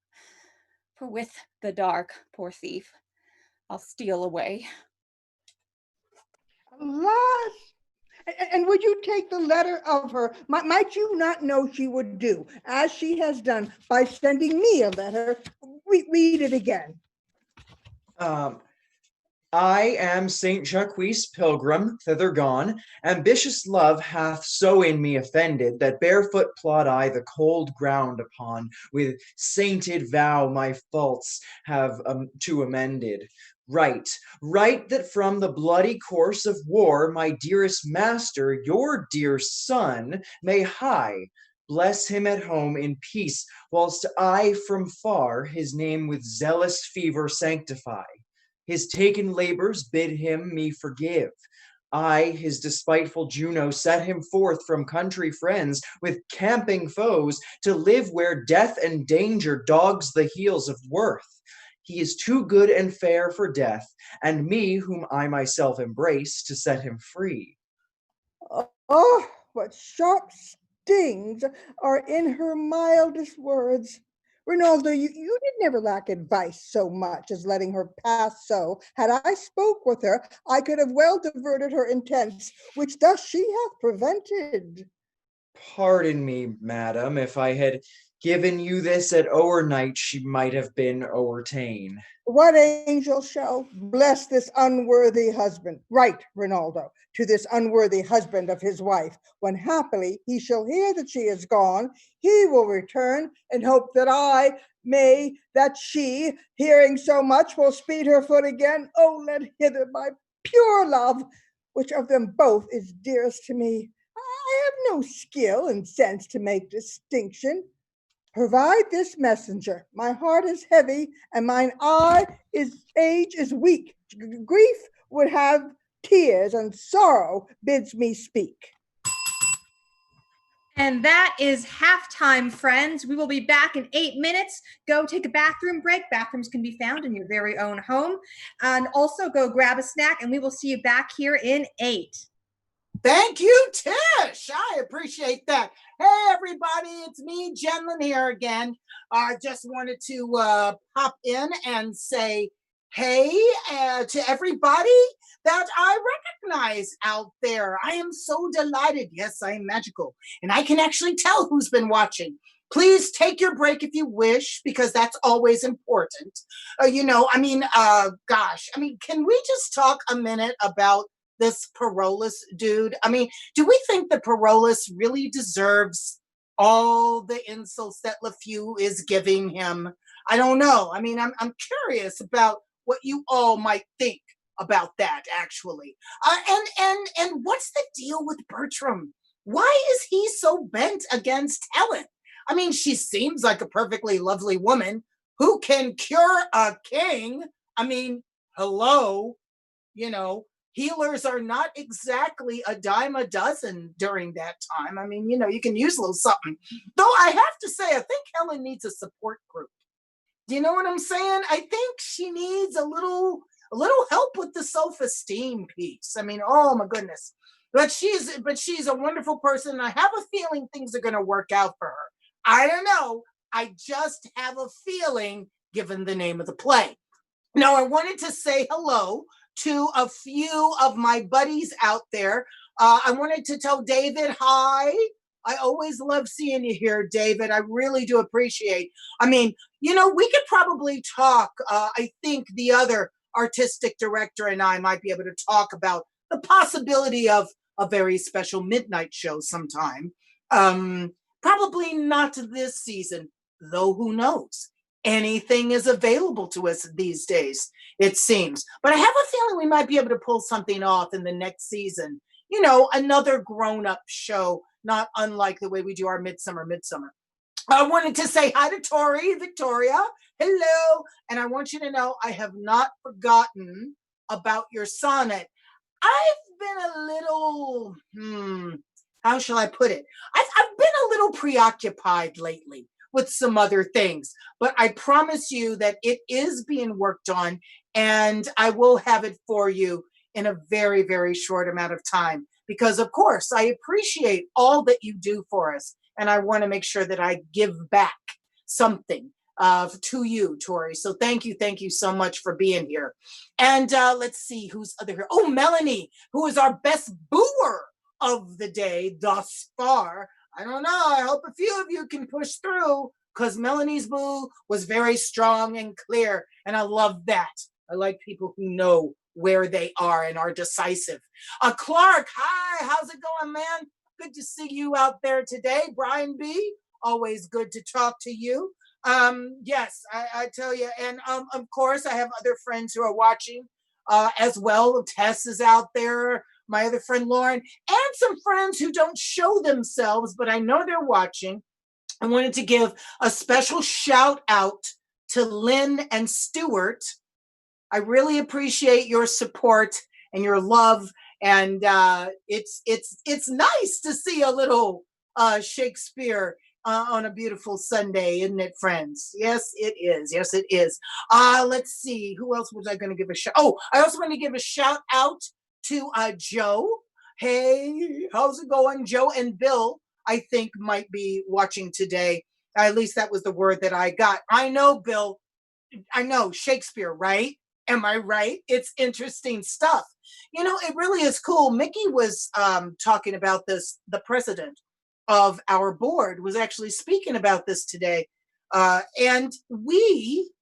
for with the dark, poor thief, I'll steal away. Alas! And would you take the letter of her? Might you not know she would do, as she has done by sending me a letter? Read it again. I am Saint Jacques pilgrim, thither gone. Ambitious love hath so in me offended, that barefoot plod I the cold ground upon, with sainted vow my faults have to amended. Right that from the bloody course of war, my dearest master, your dear son, may hie. Bless him at home in peace, whilst I from far his name with zealous fever sanctify. His taken labors bid him me forgive. I, his despiteful Juno, set him forth from country friends with camping foes to live where death and danger dogs the heels of worth. He is too good and fair for death, and me, whom I myself embrace, to set him free. Oh, what sharp stings are in her mildest words. Rinaldo, you did never lack advice so much as letting her pass so. Had I spoke with her, I could have well diverted her intents, which thus she hath prevented. Pardon me, madam, if I had given you this at overnight, she might have been o'erta'en. What angel shall bless this unworthy husband? Write, Rinaldo, to this unworthy husband of his wife. When happily he shall hear that she is gone, he will return and hope that she, hearing so much, will speed her foot again. Oh, let hither my pure love, which of them both is dearest to me. I have no skill and sense to make distinction. Provide this messenger. My heart is heavy, and mine age is weak. Grief would have tears, and sorrow bids me speak. And that is halftime, friends. We will be back in 8 minutes. Go take a bathroom break. Bathrooms can be found in your very own home. And also go grab a snack, and we will see you back here in 8. Thank you, Tish. I appreciate that. Hey, everybody, it's me, Jenlyn, here again. I just wanted to pop in and say hey to everybody that I recognize out there. I am so delighted. Yes, I am magical, and I can actually tell who's been watching. Please take your break if you wish, because that's always important. Gosh, can we just talk a minute about this Parolus dude? I mean, do we think that Parolus really deserves all the insults that LeFew is giving him? I don't know. I mean, I'm curious about what you all might think about that, actually. And what's the deal with Bertram? Why is he so bent against Helen? I mean, she seems like a perfectly lovely woman who can cure a king. I mean, hello, healers are not exactly a dime a dozen during that time. I mean, you can use a little something. Though I have to say, I think Helen needs a support group. Do you know what I'm saying? I think she needs a little help with the self-esteem piece. I mean, oh my goodness. But she's a wonderful person. And I have a feeling things are going to work out for her. I don't know. I just have a feeling, given the name of the play. Now, I wanted to say hello to a few of my buddies out there. I wanted to tell David hi. I always love seeing you here, David. I really do appreciate. I mean, we could probably talk. I think the other artistic director and I might be able to talk about the possibility of a very special midnight show sometime. Probably not this season, though who knows? Anything is available to us these days, it seems. But I have a feeling we might be able to pull something off in the next season. Another grown-up show, not unlike the way we do our Midsummer. I wanted to say hi to Tori, Victoria. Hello. And I want you to know I have not forgotten about your sonnet. I've been a little, how shall I put it? I've been a little preoccupied lately with some other things, but I promise you that it is being worked on, and I will have it for you in a very, very short amount of time, because of course I appreciate all that you do for us, and I want to make sure that I give back something to you, Tori. So thank you so much for being here. And let's see who's other here. Oh, Melanie, who is our best booer of the day thus far. I don't know. I hope a few of you can push through, because Melanie's boo was very strong and clear, and I love that. I like people who know where they are and are decisive. Clark, hi, how's it going, man? Good to see you out there today. Brian B, always good to talk to you. Yes, I tell you, and of course, I have other friends who are watching as well. Tess is out there, my other friend Lauren, and some friends who don't show themselves, but I know they're watching. I wanted to give a special shout out to Lynn and Stuart. I really appreciate your support and your love, and it's nice to see a little Shakespeare on a beautiful Sunday, isn't it, friends? Yes, it is. Yes, it is. Let's see. Who else was I going to give a shout? Oh, I also want to give a shout out to Joe. Hey, how's it going? Joe and Bill, I think, might be watching today. At least that was the word that I got. I know, Bill. I know Shakespeare, right? Am I right? It's interesting stuff. It really is cool. Mickey was talking about this. The president of our board was actually speaking about this today. And we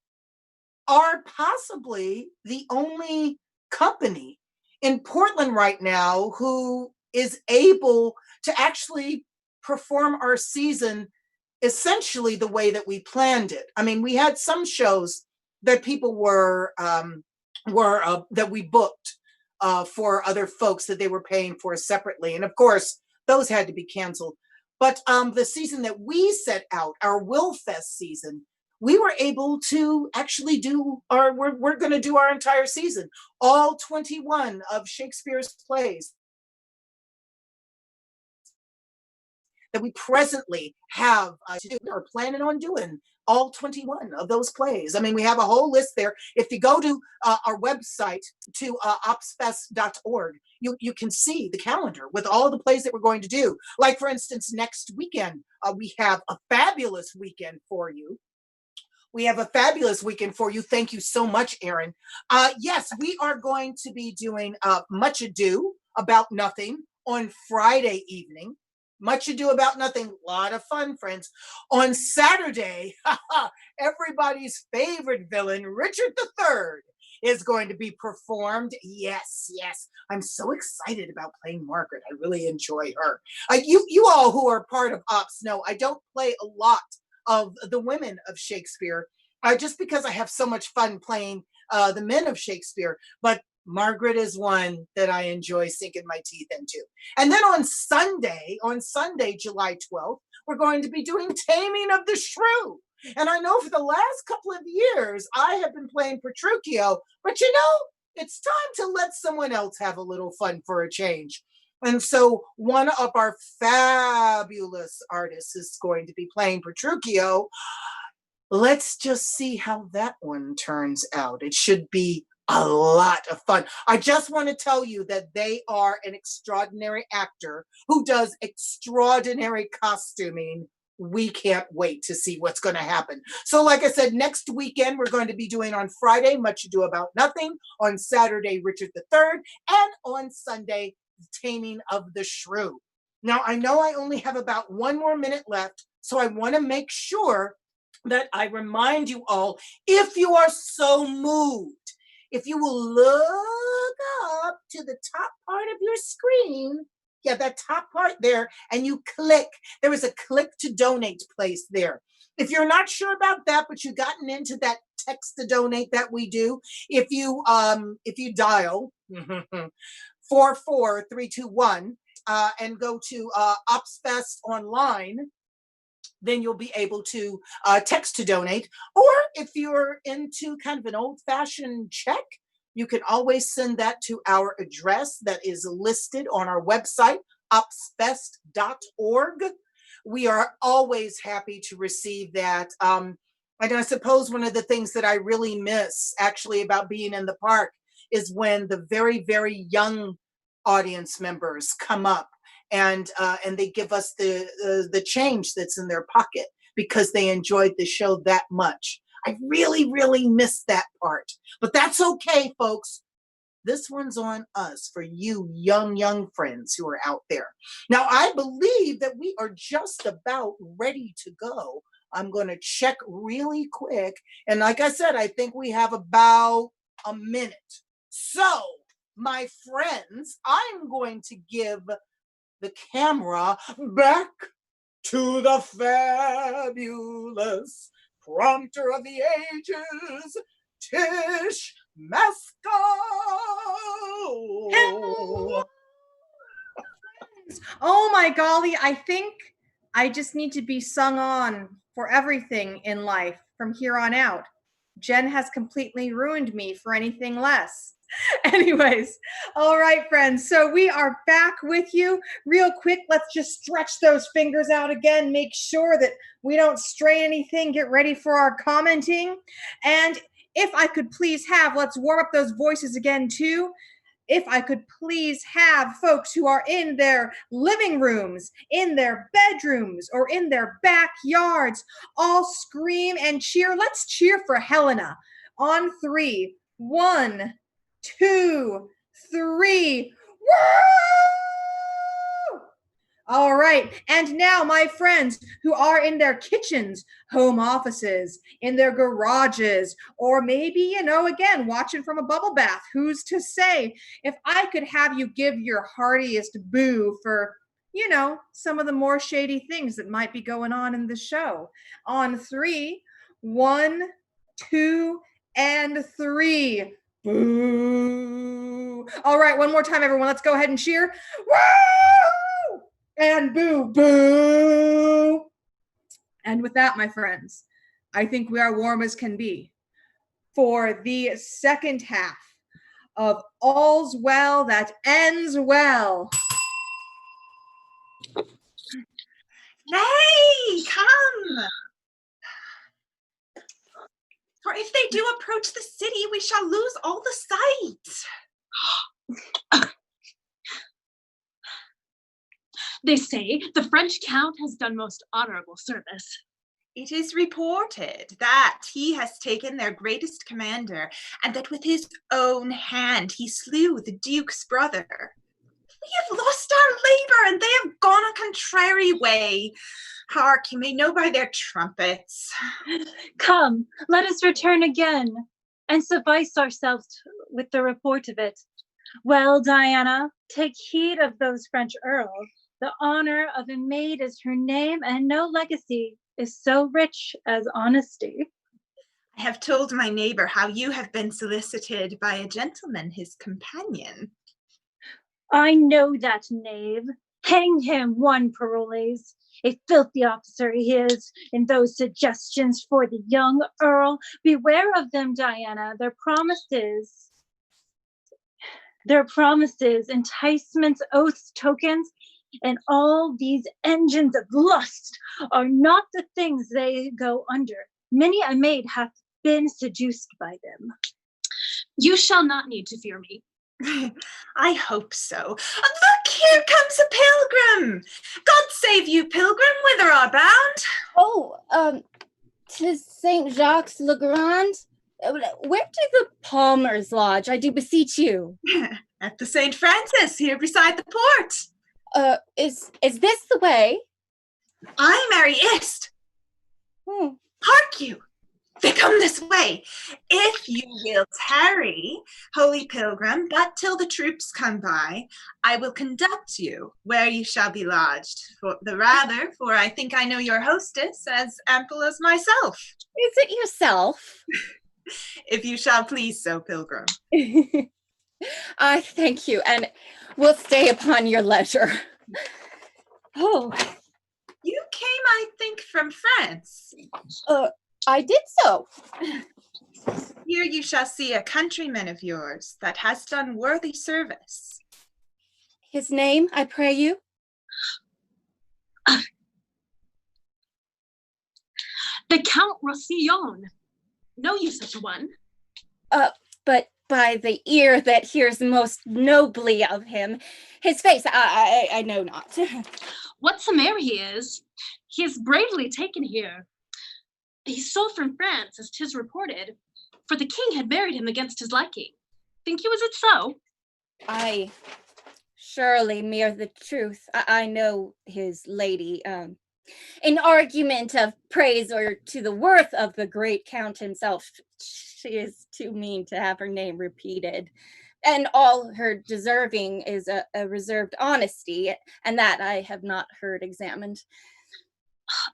are possibly the only company in Portland right now who is able to actually perform our season essentially the way that we planned it. I mean, we had some shows that people were that we booked for other folks that they were paying for separately, and of course those had to be canceled. But the season that we set out, our Will Fest season, we were able to actually do we're going to do our entire season, all 21 of Shakespeare's plays. that we presently have to do or planning on doing all 21 of those plays. I mean, we have a whole list there. If you go to our website, to opsfest.org, you can see the calendar with all the plays that we're going to do. Like, for instance, next weekend, we have a fabulous weekend for you. Thank you so much, Erin. Yes, we are going to be doing Much Ado About Nothing on Friday evening. Much Ado About Nothing, a lot of fun, friends. On Saturday, everybody's favorite villain, Richard III, is going to be performed. Yes, I'm so excited about playing Margaret. I really enjoy her. You all who are part of Ops know I don't play a lot of the women of Shakespeare, just because I have so much fun playing the men of Shakespeare. But Margaret is one that I enjoy sinking my teeth into. And then on Sunday, July 12th, we're going to be doing Taming of the Shrew. And I know for the last couple of years, I have been playing Petruchio, but it's time to let someone else have a little fun for a change. And so one of our fabulous artists is going to be playing Petruchio. Let's just see how that one turns out. It should be a lot of fun. I just want to tell you that they are an extraordinary actor who does extraordinary costuming. We can't wait to see what's going to happen. So like I said, next weekend, we're going to be doing on Friday, Much Ado About Nothing, on Saturday, Richard III, and on Sunday, Taming of the Shrew. Now, I know I only have about 1 more minute left, so I want to make sure that I remind you all, if you are so moved, if you will look up to the top part of your screen, that top part there, and you click, there is a click to donate place there. If you're not sure about that, but you've gotten into that text to donate that we do, if you dial 44321 and go to OpsFest online, then you'll be able to text to donate. Or if you're into kind of an old-fashioned check, you can always send that to our address that is listed on our website, opsfest.org. We are always happy to receive that. And I suppose one of the things that I really miss actually about being in the park is when the very, very young audience members come up and they give us the change that's in their pocket because they enjoyed the show that much. I really, really miss that part. But that's okay, folks. This one's on us for you young friends who are out there. Now, I believe that we are just about ready to go. I'm going to check really quick. And like I said, I think we have about a minute. So, my friends, I'm going to give the camera back to the fabulous prompter of the ages, Tish Masco. Oh my golly, I think I just need to be sung on for everything in life from here on out. Jen has completely ruined me for anything less. Anyways, all right, friends. So we are back with you. Real quick, let's just stretch those fingers out again. Make sure that we don't strain anything. Get ready for our commenting. And if I could please have, let's warm up those voices again too. If I could please have folks who are in their living rooms, in their bedrooms, or in their backyards, all scream and cheer. Let's cheer for Helena on 3. 1, 2, 3. Woo! All right. And now, my friends who are in their kitchens, home offices, in their garages, or maybe, again, watching from a bubble bath, who's to say? If I could have you give your heartiest boo for, some of the more shady things that might be going on in the show. On 3, 1, 2, and 3. Boo. All right, one more time, everyone. Let's go ahead and cheer. Woo! And boo, boo. And with that, my friends, I think we are warm as can be for the second half of All's Well That Ends Well. Nay, come! For if they do approach the city, we shall lose all the sight. They say the French count has done most honorable service. It is reported that he has taken their greatest commander, and that with his own hand he slew the Duke's brother. We have lost our labor, and they have gone a contrary way. Hark, you may know by their trumpets. Come, let us return again, and suffice ourselves with the report of it. Well, Diana, take heed of those French earls. The honor of a maid is her name, and no legacy is so rich as honesty. I have told my neighbor how you have been solicited by a gentleman, his companion. I know that knave. Hang him, one Paroles. A filthy officer he is in those suggestions for the young earl. Beware of them, Diana. Their promises, enticements, oaths, tokens, and all these engines of lust are not the things they go under. Many a maid hath been seduced by them. You shall not need to fear me. I hope so. Look, here comes a pilgrim. God save you, pilgrim. Whither art bound? Oh, 'tis St. Jacques le Grand. Where do the Palmers lodge? I do beseech you. At the St. Francis, here beside the port. Is this the way? Aye, Mary, ist. Hark you. They come this way. If you will tarry, holy pilgrim, but till the troops come by, I will conduct you where you shall be lodged. For the rather, for I think I know your hostess as ample as myself. Is it yourself? If you shall please so, pilgrim. I thank you, and will stay upon your leisure. Oh. You came, I think, from France. I did so. Here you shall see a countryman of yours that has done worthy service. His name, I pray you? The Count Roussillon. Know you such a one? But by the ear that hears most nobly of him, his face I know not. Whatsoe'er he is bravely taken here. He's sold from France, as 'tis reported, for the king had married him against his liking. Think you, is it so? I surely mere the truth. I know his lady. In argument of praise or to the worth of the great count himself, she is too mean to have her name repeated. And all her deserving is a reserved honesty, and that I have not heard examined.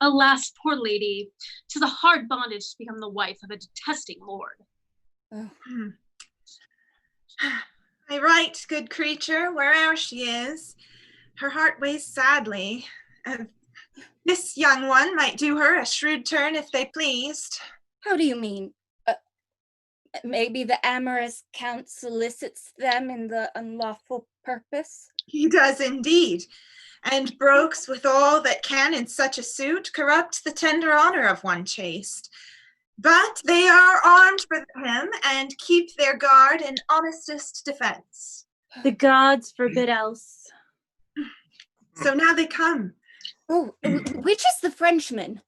Alas, poor lady, 'tis a hard bondage to become the wife of a detesting lord. Oh. I write, good creature, where'er she is. Her heart weighs sadly. This young one might do her a shrewd turn if they pleased. How do you mean? Maybe the amorous count solicits them in the unlawful purpose? He does indeed, and brokes with all that can in such a suit corrupt the tender honor of one chaste. But they are armed for him and keep their guard in honestest defense. The gods forbid else. So now they come. Oh, which is the Frenchman?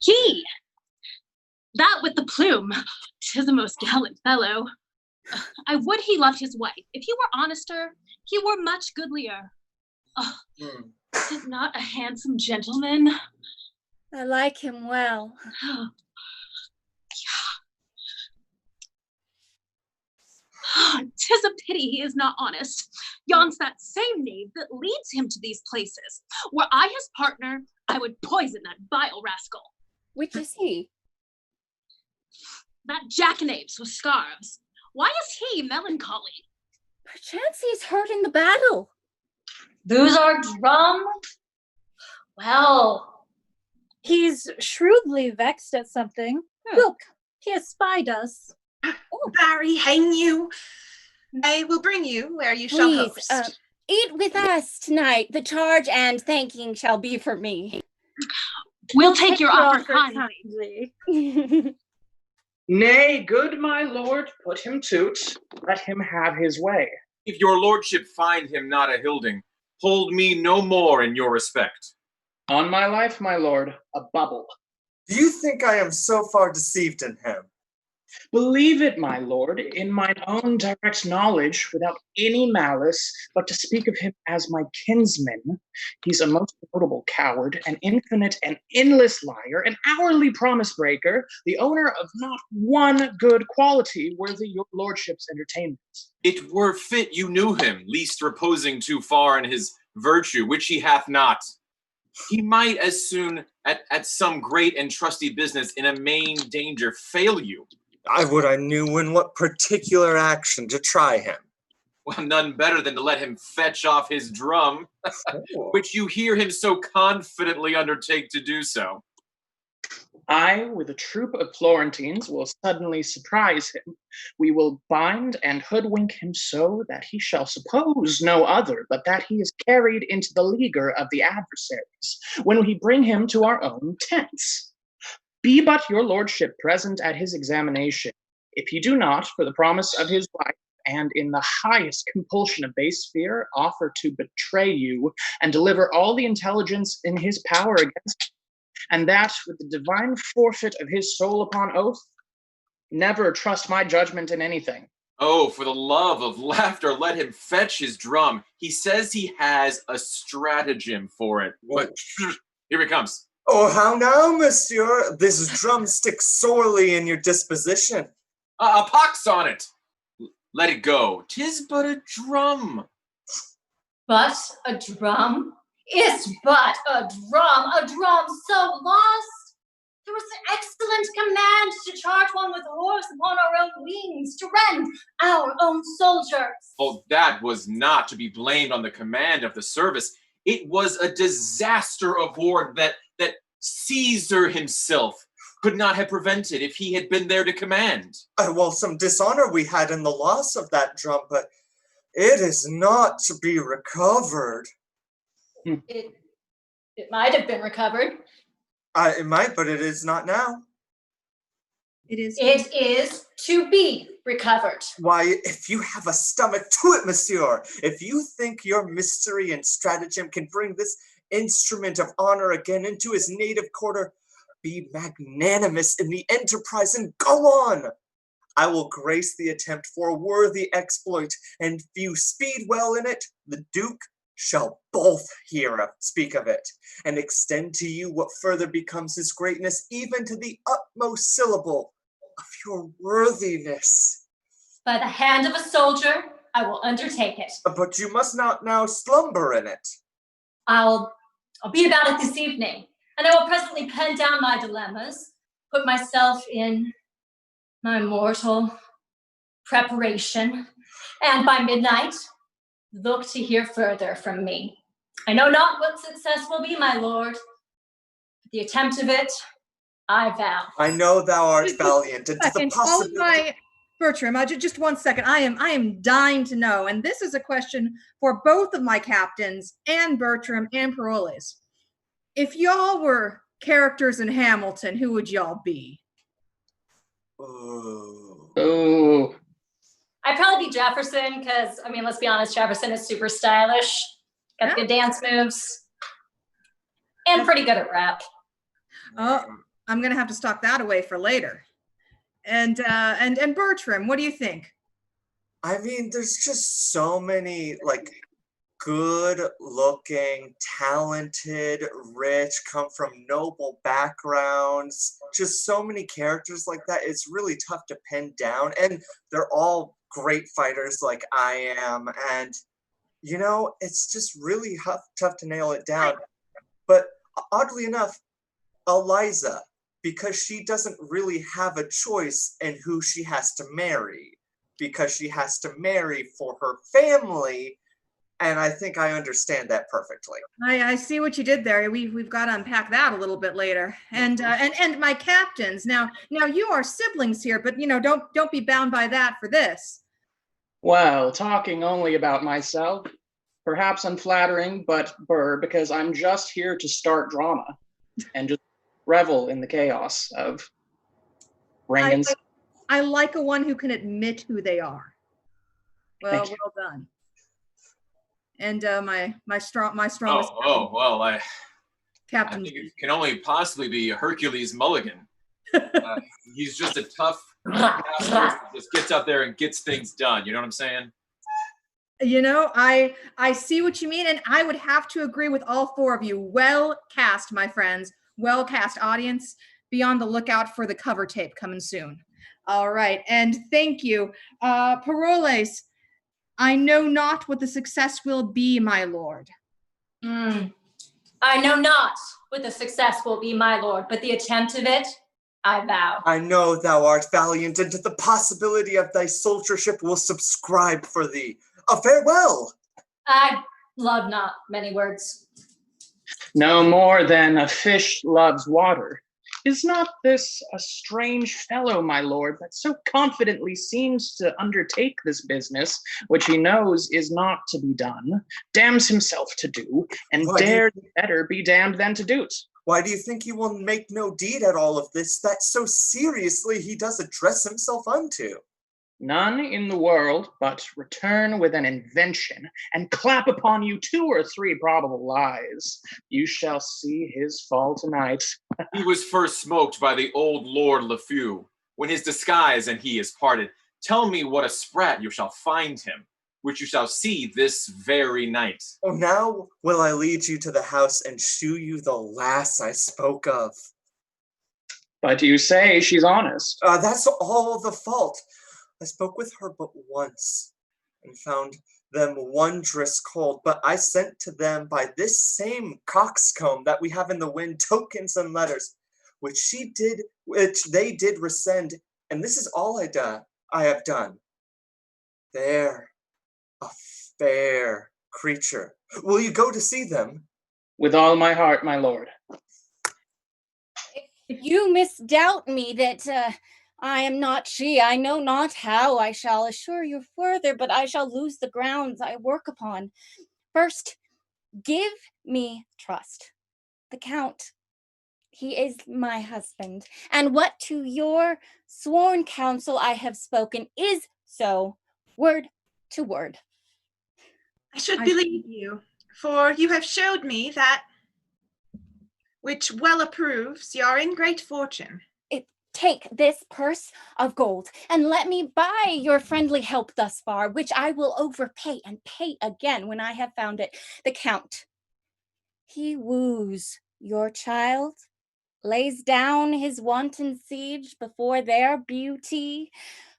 He! That with the plume. 'Tis a most gallant fellow. I would he loved his wife. If he were honester, he were much goodlier. Oh, is not a handsome gentleman? I like him well. 'Tis a pity he is not honest. Yon's that same knave that leads him to these places. Were I his partner, I would poison that vile rascal. Which is he? That jackanapes with scarves. Why is he melancholy? Perchance he's hurt in the battle. Those are drum? Well, he's shrewdly vexed at something. Look, he has spied us. Oh, Barry, hang you. I will bring you where you shall host. Eat with us tonight. The charge and thanking shall be for me. We'll take your offer kindly. Nay, good my lord, put him to't. Let him have his way. If your lordship find him not a Hilding, hold me no more in your respect. On my life, my lord, a bubble. Do you think I am so far deceived in him? Believe it, my lord, in mine own direct knowledge, without any malice, but to speak of him as my kinsman, he's a most notable coward, an infinite and endless liar, an hourly promise breaker, the owner of not one good quality worthy your lordship's entertainment. It were fit you knew him, least reposing too far in his virtue, which he hath not. He might as soon at some great and trusty business in a main danger fail you. I would I knew in what particular action to try him. Well, none better than to let him fetch off his drum, which you hear him so confidently undertake to do so. I, with a troop of Florentines, will suddenly surprise him. We will bind and hoodwink him so that he shall suppose no other, but that he is carried into the leaguer of the adversaries, when we bring him to our own tents. Be but your lordship present at his examination. If he do not, for the promise of his life, and in the highest compulsion of base fear, offer to betray you and deliver all the intelligence in his power against you, and that with the divine forfeit of his soul upon oath, never trust my judgment in anything. Oh, for the love of laughter, let him fetch his drum. He says he has a stratagem for it. But here it comes. Oh, how now, monsieur? This drum sticks sorely in your disposition. A pox on it. Let it go. 'Tis but a drum. But a drum? Is but a drum so lost? There was an excellent command to charge one with horse upon our own wings, to rend our own soldiers. Oh, that was not to be blamed on the command of the service. It was a disaster of war that Caesar himself could not have prevented if he had been there to command. Well, some dishonor we had in the loss of that drum, but it is not to be recovered. It might have been recovered. It might, but it is not now. It is to be recovered. Why, if you have a stomach to it, monsieur, if you think your mystery and stratagem can bring this instrument of honor again into his native quarter, be magnanimous in the enterprise and go on. I will grace the attempt for a worthy exploit, and if you speed well in it, the Duke shall both speak of it, and extend to you what further becomes his greatness, even to the utmost syllable of your worthiness. By the hand of a soldier, I will undertake it. But you must not now slumber in it. I'll be about it this evening, and I will presently pen down my dilemmas, put myself in my mortal preparation, and by midnight, look to hear further from me. I know not what success will be, my lord, but the attempt of it, I vow. I know thou art valiant, and to the possibility... Bertram, just 1 second. I am dying to know, and this is a question for both of my captains, and Bertram and Paroles. If y'all were characters in Hamilton, who would y'all be? Oh. I'd probably be Jefferson, because, I mean, let's be honest, Jefferson is super stylish, got good dance moves, and pretty good at rap. Oh, I'm gonna have to stock that away for later. And Bertram, what do you think? I mean, there's just so many, good-looking, talented, rich, come from noble backgrounds, just so many characters like that. It's really tough to pin down, and they're all great fighters like I am, and, it's just really tough to nail it down. But oddly enough, Eliza, because she doesn't really have a choice in who she has to marry, because she has to marry for her family, and I think I understand that perfectly. I see what you did there. We've got to unpack that a little bit later. And my captains. Now you are siblings here, but don't be bound by that for this. Well, talking only about myself, Perhaps unflattering, but Burr, because I'm just here to start drama and just revel in the chaos of bringing. I like a one who can admit who they are. Well, well done. And my strongest. Well, I Captain. think it can only possibly be Hercules Mulligan. He's just a tough bastard who just gets out there and gets things done. You know what I'm saying? You know, I see what you mean, and I would have to agree with all four of you. Well cast, my friends. Well cast, audience. Be on the lookout for the cover tape coming soon. All right, and thank you. Paroles, I know not what the success will be, my lord. I know not what the success will be, my lord, but the attempt of it, I vow. I know thou art valiant, and to the possibility of thy soldiership will subscribe for thee. A farewell! I love not many words. No more than a fish loves water. Is not this a strange fellow, my lord, that so confidently seems to undertake this business, which he knows is not to be done, damns himself to do, and dared better be damned than to do't? Why do you think he will make no deed at all of this, that so seriously he does address himself unto? None in the world, but return with an invention, and clap upon you 2 or 3 probable lies. You shall see his fall tonight. He was first smoked by the old Lord LeFou, when his disguise and he is parted. Tell me what a sprat you shall find him, which you shall see this very night. Oh, now will I lead you to the house and shew you the lass I spoke of. But you say she's honest. That's all the fault. I spoke with her but once, and found them wondrous cold, but I sent to them by this same coxcomb that we have in the wind tokens and letters, which they did resend, and this is all I have done. There, a fair creature. Will you go to see them? With all my heart, my lord. If you misdoubt me that I am not she, I know not how I shall assure you further, but I shall lose the grounds I work upon. First, give me trust. The Count, he is my husband, and what to your sworn counsel I have spoken is so, word to word. I should believe you, for you have showed me that which well approves you are in great fortune. Take this purse of gold, and let me buy your friendly help thus far, which I will overpay and pay again when I have found it. The Count, he woos your child, lays down his wanton siege before their beauty,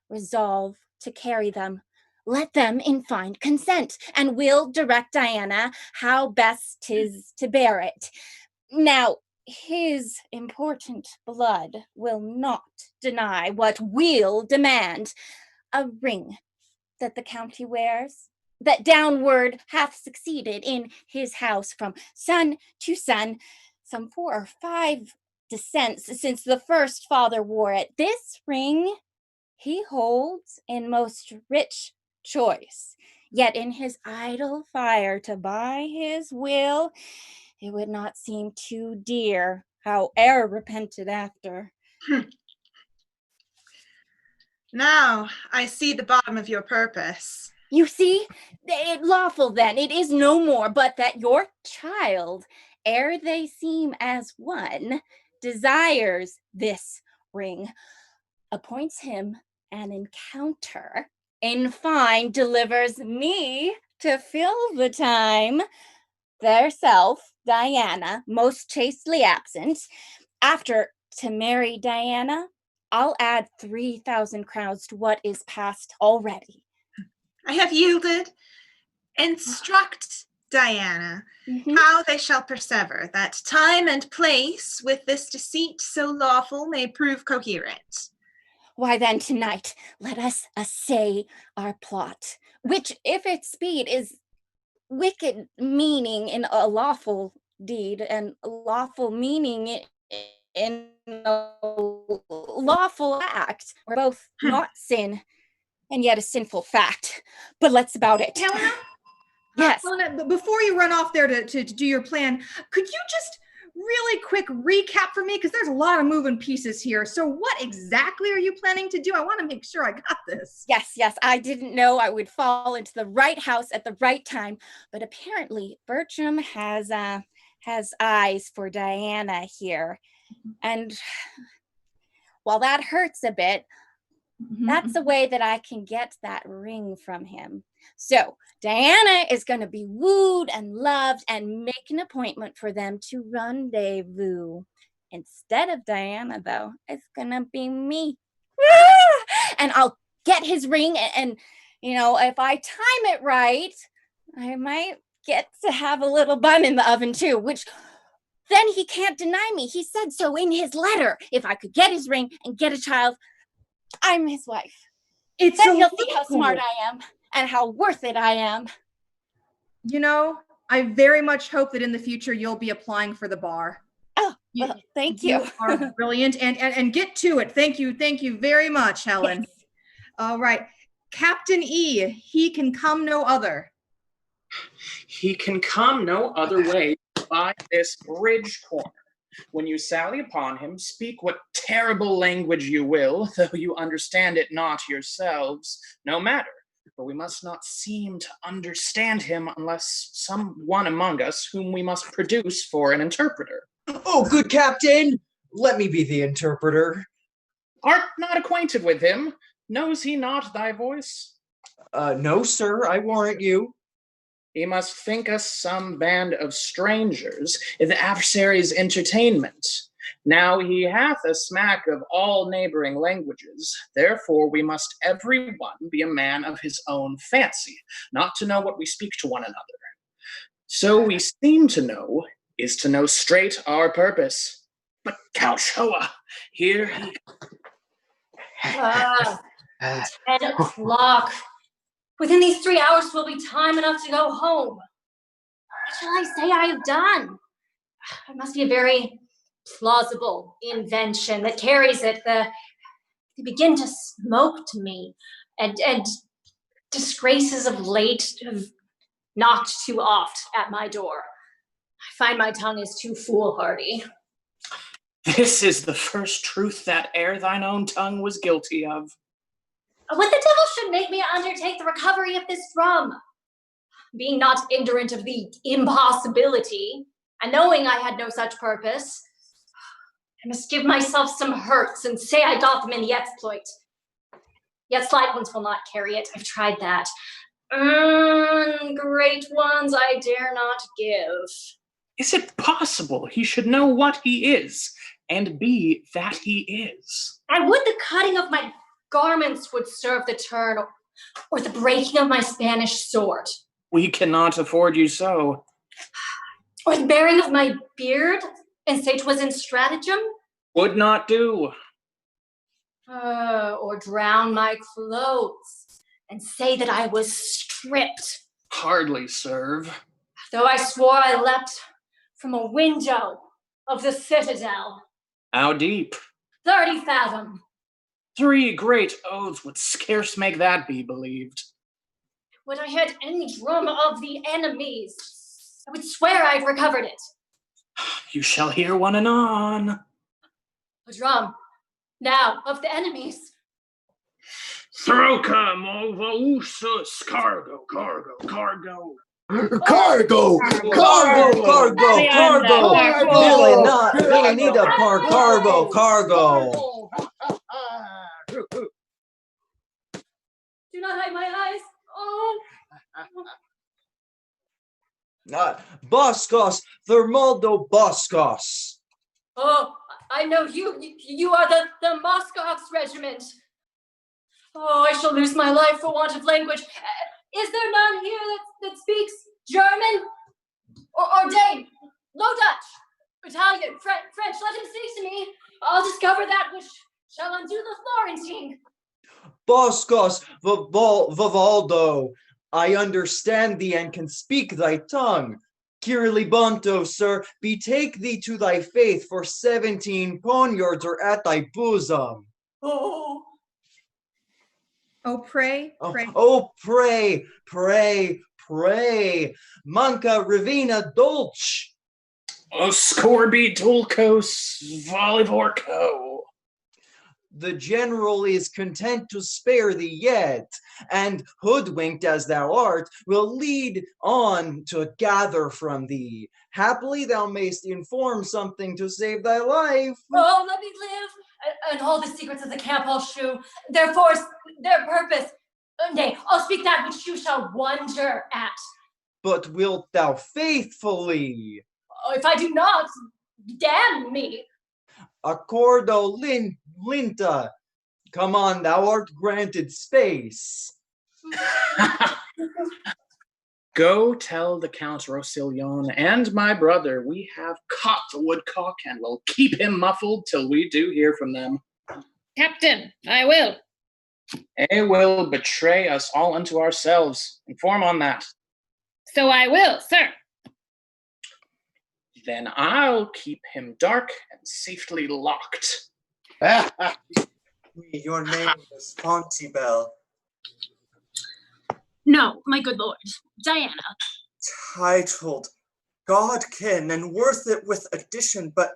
resolve to carry them. Let them in fine consent, and will direct Diana how best 'tis to bear it. Now, his important blood will not deny what we'll demand. A ring that the Count he wears, that downward hath succeeded in his house from son to son, some 4 or 5 descents since the first father wore it. This ring he holds in most rich choice, yet in his idle fire to buy his will, it would not seem too dear, howe'er repented after. Now I see the bottom of your purpose. You see, it lawful then, it is no more but that your child, ere they seem as one, desires this ring, appoints him an encounter, in fine, delivers me to fill the time, their self, Diana, most chastely absent. After, to marry Diana, I'll add 3,000 crowns to what is past already. I have yielded. Instruct Diana how they shall persever, that time and place with this deceit so lawful may prove coherent. Why then tonight let us essay our plot, which if it speed is wicked meaning in a lawful deed, and lawful meaning in a lawful act, or both not sin and yet a sinful fact. But let's about it. Helena, Yes. Helena, before you run off there to do your plan, could you just really quick recap for me? Because there's a lot of moving pieces here. So what exactly are you planning to do? I want to make sure I got this. Yes, I didn't know I would fall into the right house at the right time, but apparently Bertram has eyes for Diana here. And while that hurts a bit, that's a way that I can get that ring from him. So Diana is going to be wooed and loved and make an appointment for them to rendezvous. Instead of Diana, though, it's going to be me. And I'll get his ring and, if I time it right, I might get to have a little bun in the oven too, which then he can't deny me. He said so in his letter. If I could get his ring and get a child, I'm his wife. Then he'll see how smart I am and how worth it I am. I very much hope that in the future you'll be applying for the bar. Oh, well, thank you. You are brilliant, and get to it. Thank you very much, Helen. Yes. All right, Captain E, he can come no other. He can come no other way by this bridge corner. When you sally upon him, speak what terrible language you will, though you understand it not yourselves, no matter, for we must not seem to understand him unless some one among us whom we must produce for an interpreter. Oh, good captain! Let me be the interpreter. Art not acquainted with him? Knows he not thy voice? No, sir, I warrant you. He must think us some band of strangers in the adversary's entertainment. Now he hath a smack of all neighboring languages, therefore we must every one be a man of his own fancy, not to know what we speak to one another. So we seem to know is to know straight our purpose. But Kalshoa, here he... 10 o'clock. Within these 3 hours will be time enough to go home. What shall I say I have done? It must be a very plausible invention that carries it. They begin to smoke to me, and disgraces of late have knocked too oft at my door. I find my tongue is too foolhardy. This is the first truth that e'er thine own tongue was guilty of. What the devil should make me undertake the recovery of this drum? Being not ignorant of the impossibility, and knowing I had no such purpose, I must give myself some hurts and say I got them in the exploit. Yet slight ones will not carry it. I've tried that. Great ones I dare not give. Is it possible he should know what he is, and be that he is? I would the cutting of my garments would serve the turn, or the breaking of my Spanish sword. We cannot afford you so. Or the bearing of my beard, and say 'twas in stratagem? Would not do. Or drown my clothes, and say that I was stripped. Hardly serve. Though I swore I leapt from a window of the citadel. How deep? 30 fathom. 3 great oaths would scarce make that be believed. Would I had any drum of the enemies, I would swear I'd recovered it. You shall hear one anon. A drum, now, of the enemies. Throca movousus cargo, cargo, cargo. Cargo! Really need a cargo. Do not hide my eyes. Oh. Boscos, Thermaldo Boscos. Oh, I know you. You are the Moscox regiment. Oh, I shall lose my life for want of language. Is there none here that speaks German? Or Dane? Low Dutch? Italian? French? Let him speak to me. I'll discover that which shall undo the Florentine. Boscos, Vivaldo, I understand thee and can speak thy tongue. Kirlibonto, sir, betake thee to thy faith, for 17 poniards are at thy bosom. Oh. Oh, pray, pray. Oh, pray, pray, pray, manca rivina dolce. Oscorbi dulcos volivorco. The general is content to spare thee yet, and hoodwinked as thou art, will lead on to gather from thee. Haply thou mayst inform something to save thy life. Oh, let me live, and all the secrets of the camp I'll shew, their force, their purpose. Nay, I'll speak that which you shall wonder at. But wilt thou faithfully? Oh, if I do not, damn me. Accordo linta. Come on, thou art granted space. Go tell the Count Rosillon and my brother we have caught the woodcock and will keep him muffled till we do hear from them. Captain, I will. They will betray us all unto ourselves. Inform on that. So I will, sir. Then I'll keep him dark and safely locked. Your name is Fontybell. No, my good lord, Diana. Titled Godkin and worth it with addition, but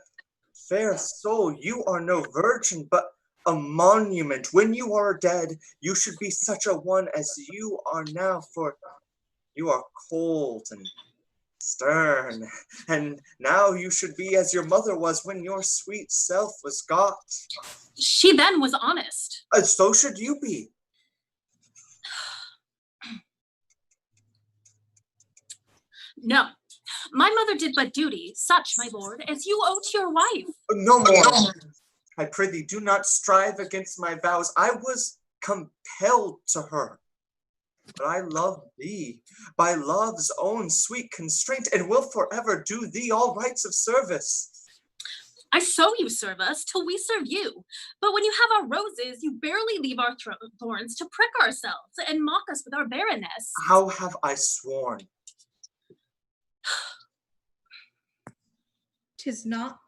fair soul, you are no virgin, but a monument. When you are dead, you should be such a one as you are now, for you are cold and stern, and now you should be as your mother was when your sweet self was got. She then was honest. So should you be. No, my mother did but duty, such, my lord, as you owe to your wife. No more. I prithee, do not strive against my vows. I was compelled to her. But I love thee by love's own sweet constraint, and will forever do thee all rights of service. I so you serve us till we serve you. But when you have our roses, you barely leave our thorns to prick ourselves and mock us with our barrenness. How have I sworn? 'Tis not.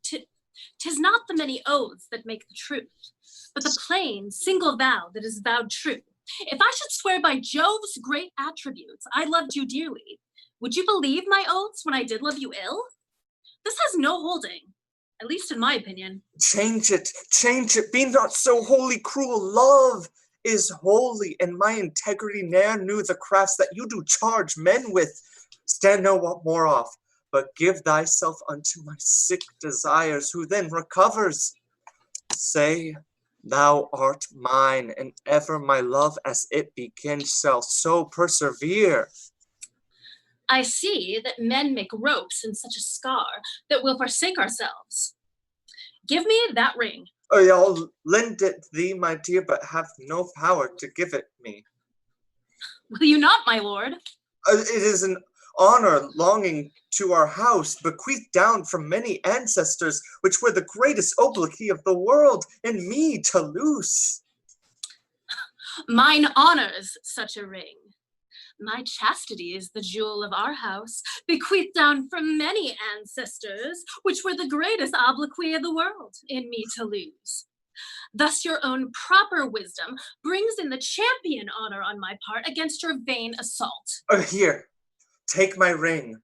'Tis not the many oaths that make the truth, but the plain, single vow that is vowed true. If I should swear by Jove's great attributes, I loved you dearly, would you believe my oaths when I did love you ill? This has no holding, at least in my opinion. Change it, be not so wholly cruel. Love is holy, and my integrity ne'er knew the crafts that you do charge men with. Stand no more off, but give thyself unto my sick desires, who then recovers. Say, thou art mine, and ever my love as it begins shall so persevere. I see that men make ropes in such a scar that we'll forsake ourselves. Give me that ring. I'll lend it thee, my dear, but have no power to give it me. Will you not, my lord? It is an honor longing to our house, bequeathed down from many ancestors, which were the greatest obloquy of the world, and me to loose. Mine honors such a ring. My chastity is the jewel of our house, bequeathed down from many ancestors, which were the greatest obloquy of the world, in me to lose. Thus your own proper wisdom brings in the champion honor on my part against your vain assault. Here, take my ring,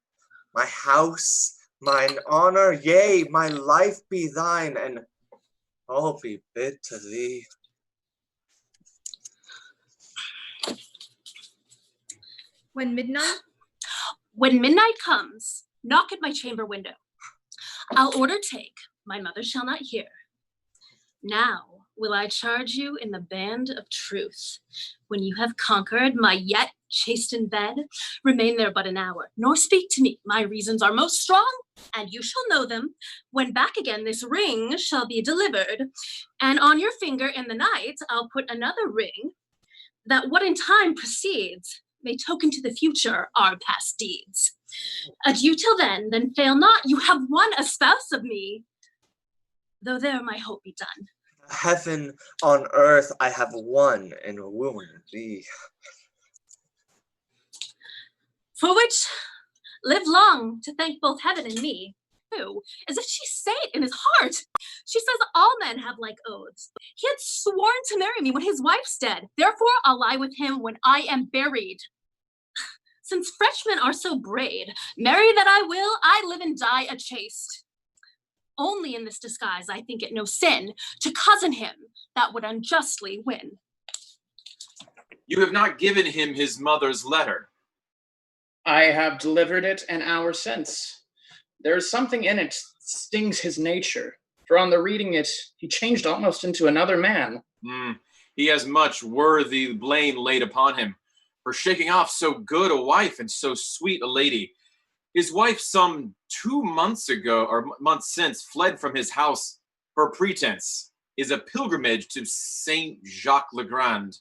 my house, mine honor, yea, my life be thine, and all be bid to thee. When midnight? When midnight comes, knock at my chamber window. I'll order take, my mother shall not hear. Now will I charge you in the band of truth. When you have conquered my yet chastened bed, remain there but an hour, nor speak to me. My reasons are most strong, and you shall know them. When back again this ring shall be delivered, and on your finger in the night I'll put another ring, that what in time precedes may token to the future our past deeds. Adieu till then fail not, you have won a spouse of me, though there my hope be done. Heaven on earth I have won and wooed thee. For which live long to thank both heaven and me. Who, as if she say it in his heart. She says all men have like oaths. He had sworn to marry me when his wife's dead. Therefore I'll lie with him when I am buried. Since Frenchmen are so braid, marry that I will, I live and die a chaste. Only in this disguise I think it no sin to cozen him that would unjustly win. You have not given him his mother's letter. I have delivered it an hour since. There is something in it that stings his nature, for on the reading it, he changed almost into another man. He has much worthy blame laid upon him, for shaking off so good a wife and so sweet a lady. His wife some 2 months ago, or months since, fled from his house. Her pretense is a pilgrimage to Saint Jacques le Grand,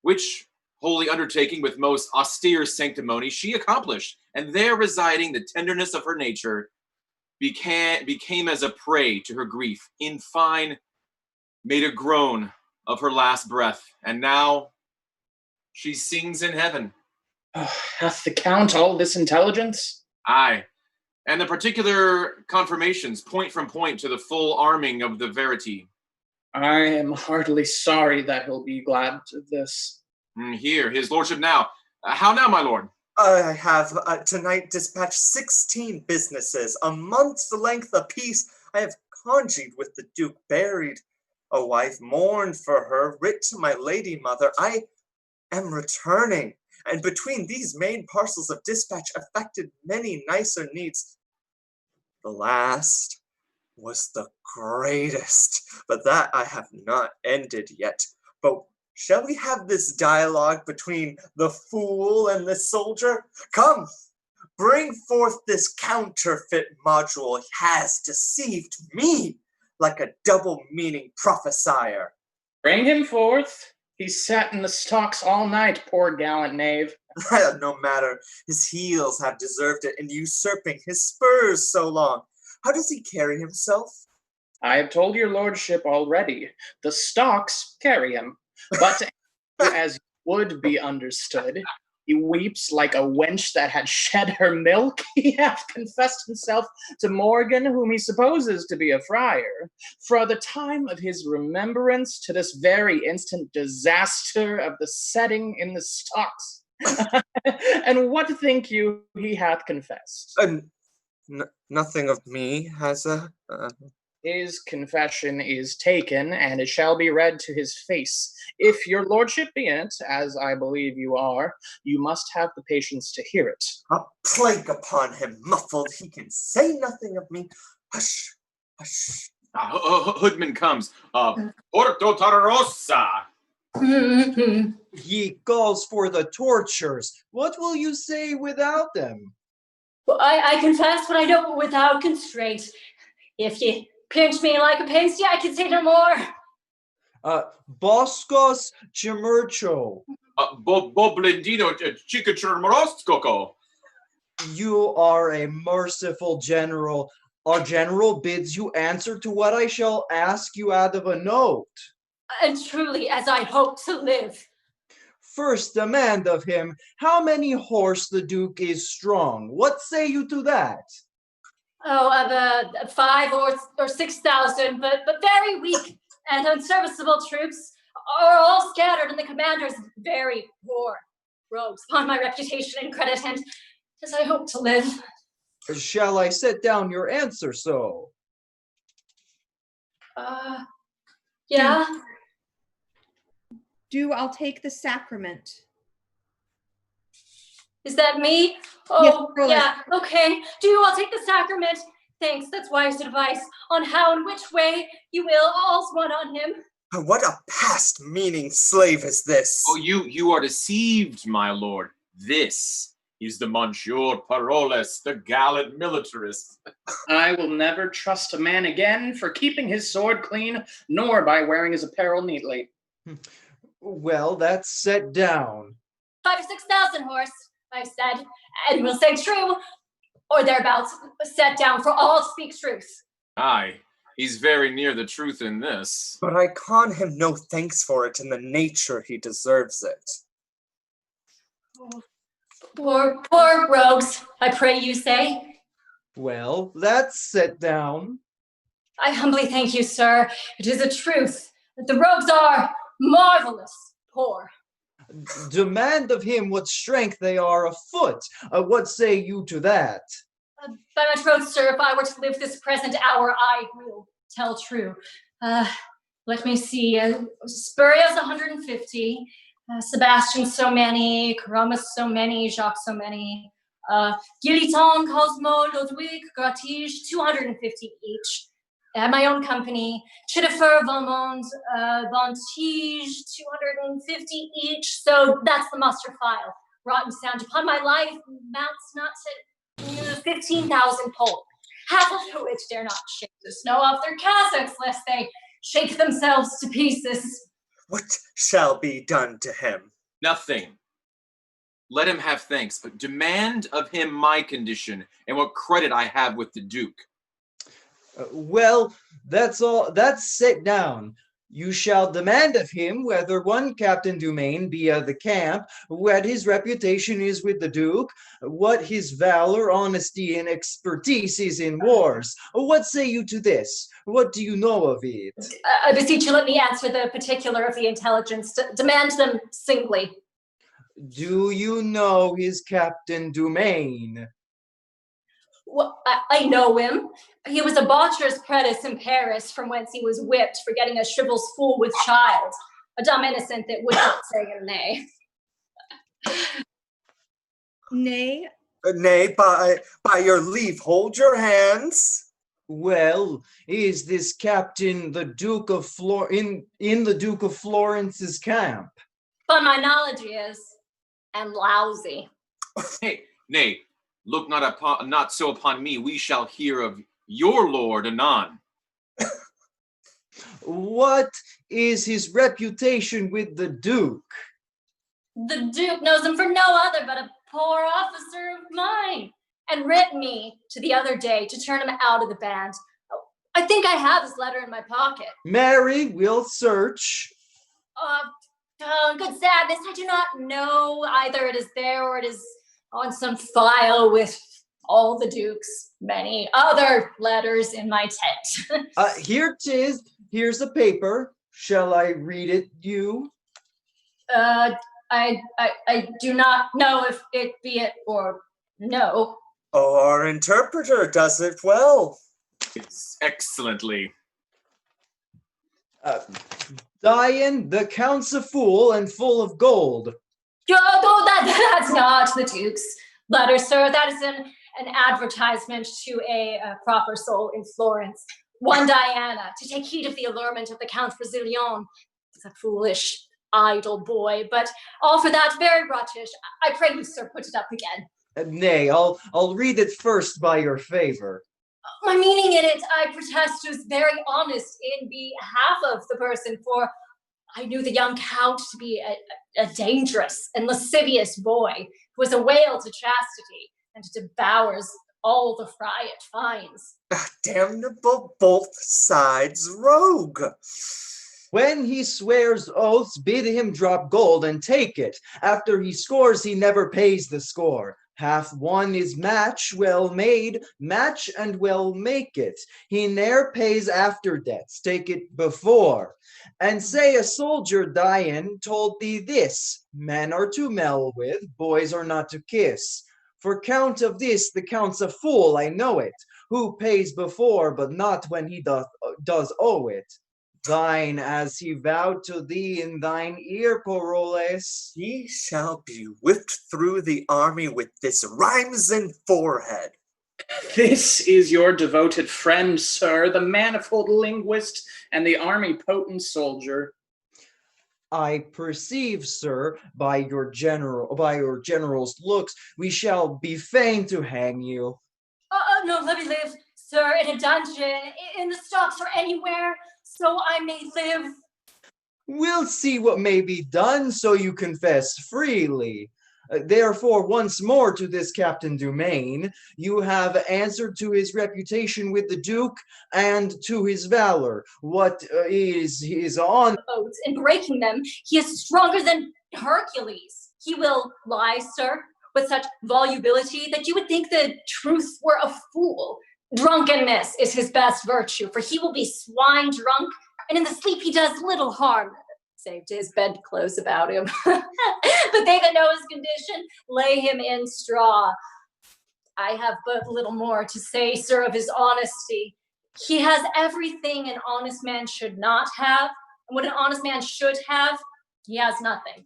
which holy undertaking with most austere sanctimony she accomplished, and there residing the tenderness of her nature became as a prey to her grief. In fine, made a groan of her last breath, and now she sings in heaven. Hath the Count all this intelligence? Aye, and the particular confirmations, point from point, to the full arming of the verity. I am heartily sorry that he'll be glad of this. Here, his lordship now. How now, my lord? I have tonight dispatched 16 businesses, a month's length apiece. I have congied with the Duke, buried a wife, mourned for her, writ to my lady mother. I am returning, and between these main parcels of dispatch effected many nicer needs. The last was the greatest, but that I have not ended yet. But shall we have this dialogue between the fool and the soldier? Come, bring forth this counterfeit module. He has deceived me like a double-meaning prophesier. Bring him forth. He sat in the stocks all night, poor gallant knave. No matter, his heels have deserved it in usurping his spurs so long. How does he carry himself? I have told your lordship already. The stocks carry him. But as would be understood, he weeps like a wench that had shed her milk. He hath confessed himself to Morgan, whom he supposes to be a friar, for the time of his remembrance to this very instant disaster of the setting in the stocks. And what think you he hath confessed? Nothing of me has His confession is taken, and it shall be read to his face. If your lordship be in it, as I believe you are, you must have the patience to hear it. A plague upon him, muffled. He can say nothing of me. Hush, hush. Hoodman comes. Porto Tartarossa. He calls for the tortures. What will you say without them? Well, I confess what I know without constraint. If ye pinch me like a pasty, I can say no more. Boscos Chimurcho. Boblendino Chicachurmoroscoco. You are a merciful general. Our general bids you answer to what I shall ask you out of a note. And truly, as I hope to live. First demand of him, how many horse the Duke is strong. What say you to that? Oh, of 5 or 6,000, but very weak and unserviceable troops are all scattered, and the commanders very poor rogues upon my reputation and credit, and as I hope to live. Shall I set down your answer so? Yeah. Do I'll take the sacrament. Is that me? Oh, yeah, okay. Do I'll take the sacrament. Thanks, that's wise advice on how and which way you will. All's one on him. What a past meaning slave is this? Oh, you are deceived, my lord. This is the Monsieur Paroles, the gallant militarist. I will never trust a man again for keeping his sword clean, nor by wearing his apparel neatly. Well, that's set down. 5 or 6,000 horse, I said, and we'll say true, or thereabouts, set down for all speak truth. Aye, he's very near the truth in this. But I con him no thanks for it in the nature he deserves it. Poor rogues, I pray you say. Well, that's set down. I humbly thank you, sir. It is a truth that the rogues are marvelous poor. Demand of him what strength they are afoot. What say you to that? By my troth, sir, if I were to live this present hour, I will tell true. Let me see. Spurious 150. Sebastian so many. Caramus so many. Jacques so many. Guilliton, Cosmo, Ludwig, Gratige, 250 each. My own company. Chittifer, Valmont, Bontige, 250 each. So that's the muster file. Rotten sound. Upon my life, mounts not to 15,000 Poles, half of which dare not shake the snow off their cassocks, lest they shake themselves to pieces. What shall be done to him? Nothing. Let him have thanks, but demand of him my condition and what credit I have with the Duke. Well, that's all. That's set down. You shall demand of him whether one Captain Dumaine be of the camp, what his reputation is with the Duke, what his valor, honesty, and expertise is in wars. What say you to this? What do you know of it? I beseech you, let me answer the particular of the intelligence. Demand them singly. Do you know his Captain Dumaine? Well, I know him. He was a botcher's apprentice in Paris, from whence he was whipped for getting a shrivel's fool with child. A dumb innocent that would not say a nay. Nay? Nay, by your leave, hold your hands. Well, is this captain the Duke of in the Duke of Florence's camp? But my knowledge is, and lousy. Nay, look not so upon me. We shall hear of your lord anon. What is his reputation with the Duke? The Duke knows him for no other but a poor officer of mine, and writ me to the other day to turn him out of the band. I think I have his letter in my pocket. Mary, we'll search. Good sadness, I do not know. Either it is there or it is on some file with all the Duke's many other letters in my tent. Here 'tis. Here's a paper. Shall I read it you? I do not know if it be it or no. Oh, our interpreter does it well. It's excellently. Dian, the Count's a fool and full of gold. Oh, that's not the Duke's letter, sir. That is an advertisement to a proper soul in Florence. One Diana, to take heed of the allurement of the Count Brazilian. He's a foolish, idle boy, but all for that very rottish. I pray you, sir, put it up again. Nay, I'll read it first by your favor. My meaning in it, I protest, was very honest in behalf of the person, for I knew the young Count to be a dangerous and lascivious boy who was a whale to chastity and devours all the fry it finds. A damnable both sides rogue. When he swears oaths, bid him drop gold and take it. After he scores, he never pays the score. Half won is match well made, match and well make it. He ne'er pays after debts, take it before. And say a soldier, Dian, told thee this: men are to mell with, boys are not to kiss. For count of this, the Count's a fool, I know it, who pays before, but not when he does owe it. Thine, as he vowed to thee in thine ear, Poroles. He shall be whipped through the army with this rhymes forehead. This is your devoted friend, sir, the manifold linguist and the army potent soldier. I perceive, sir, by your general's looks, we shall be fain to hang you. No, let me live, sir, in a dungeon, in the stocks, or anywhere, so I may live. We'll see what may be done, so you confess freely. Therefore, once more to this Captain Dumaine, you have answered to his reputation with the Duke and to his valor. What is his honor? Oaths, in breaking them, he is stronger than Hercules. He will lie, sir, with such volubility that you would think the truth were a fool. Drunkenness is his best virtue, for he will be swine drunk, and in the sleep he does little harm. saved his bedclothes about him. But they that know his condition lay him in straw. I have but little more to say, sir, of his honesty. He has everything an honest man should not have, and what an honest man should have, he has nothing.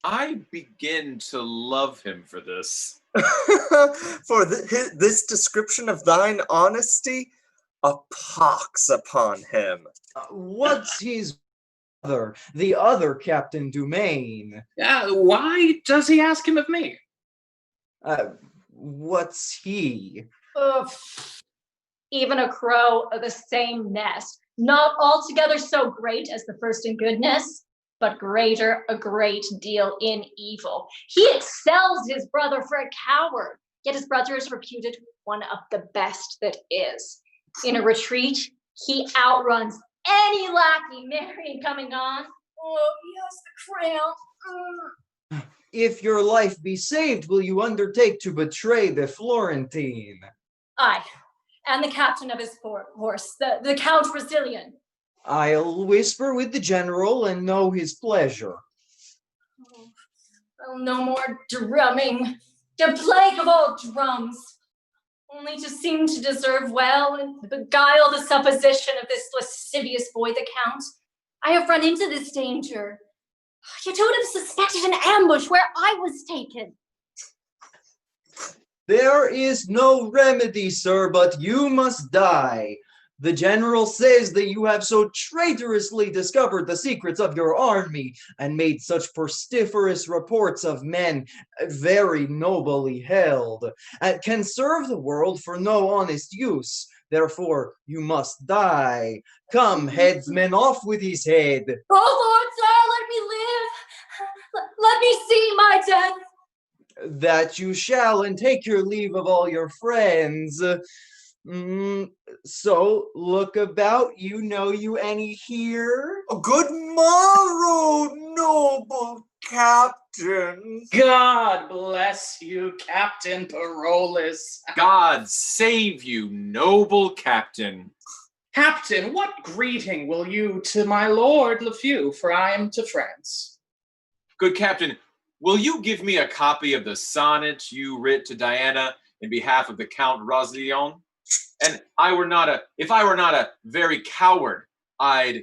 I begin to love him for this. For this description of thine honesty, a pox upon him. What's his other, the other Captain Dumaine? Why does he ask him of me? What's he? Even a crow of the same nest, not altogether so great as the first in goodness, but greater a great deal in evil. He excels his brother for a coward, yet his brother is reputed one of the best that is. In a retreat, he outruns any lackey, marrying coming on. Oh, yes, the crown. If your life be saved, will you undertake to betray the Florentine? Aye, and the captain of his horse, the Count Brazilian. I'll whisper with the general and know his pleasure. Oh, no more drumming. The plague of all drums. Only to seem to deserve well and beguile the supposition of this lascivious boy, the Count. I have run into this danger. Yet who would have suspected an ambush where I was taken? There is no remedy, sir, but you must die. The general says that you have so traitorously discovered the secrets of your army and made such pestiferous reports of men very nobly held, and can serve the world for no honest use. Therefore, you must die. Come, headsman, off with his head. Oh, Lord, sir, let me live. Let me see my death. That you shall, and take your leave of all your friends. So, look about you. Know you any here? Good morrow, noble captain. God bless you, Captain Parolles. God save you, noble captain. Captain, what greeting will you to my lord Lefeu, for I am to France? Good captain, will you give me a copy of the sonnet you writ to Diana in behalf of the Count Rosillon? And if I were not a very coward, I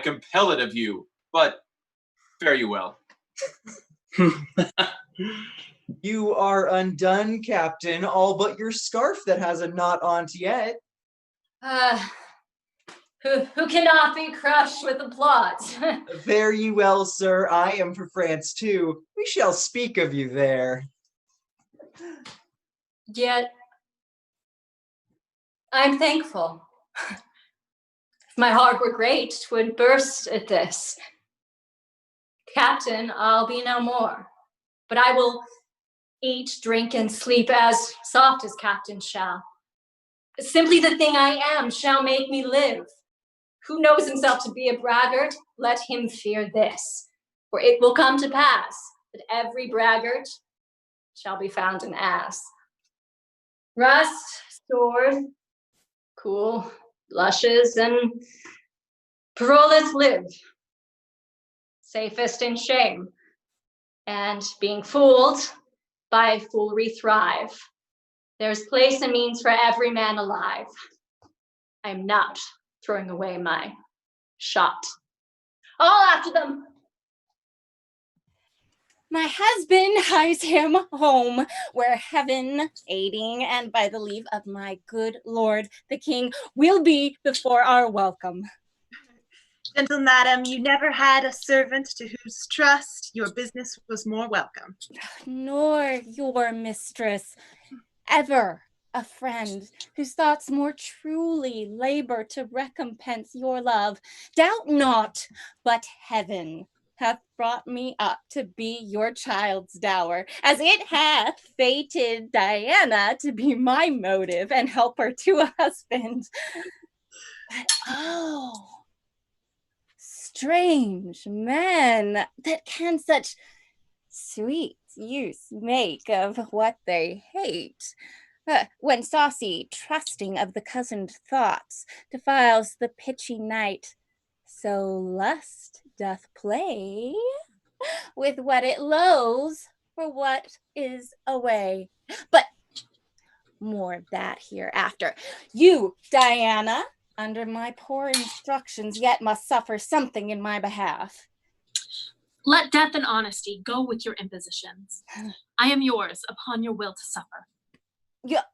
compel it of you, but fare you well. You are undone, Captain, all but your scarf that has a knot on't yet. Who cannot be crushed with applause? Fare you well, sir. I am for France too. We shall speak of you there. Yet, I'm thankful. If my heart were great, 'twould burst at this. Captain, I'll be no more, but I will eat, drink, and sleep as soft as captain shall. Simply the thing I am shall make me live. Who knows himself to be a braggart, let him fear this, for it will come to pass that every braggart shall be found an ass. Rust, sword, cool, blushes, and Parolles live, safest in shame, and being fooled, by foolery thrive. There's place and means for every man alive. I'm not throwing away my shot. All after them. My husband hies him home, where heaven aiding, and by the leave of my good lord the king, will be before our welcome. Gentle madam, you never had a servant to whose trust your business was more welcome. Nor your mistress, ever a friend whose thoughts more truly labor to recompense your love. Doubt not, but heaven hath brought me up to be your child's dower, as it hath fated Diana to be my motive and helper to a husband. But oh, strange men that can such sweet use make of what they hate. When saucy, trusting of the cozened thoughts, defiles the pitchy night, So lust doth play with what it loathes for what is away. But more of that hereafter. You, Diana, under my poor instructions, yet must suffer something in my behalf. Let death and honesty go with your impositions. I am yours upon your will to suffer.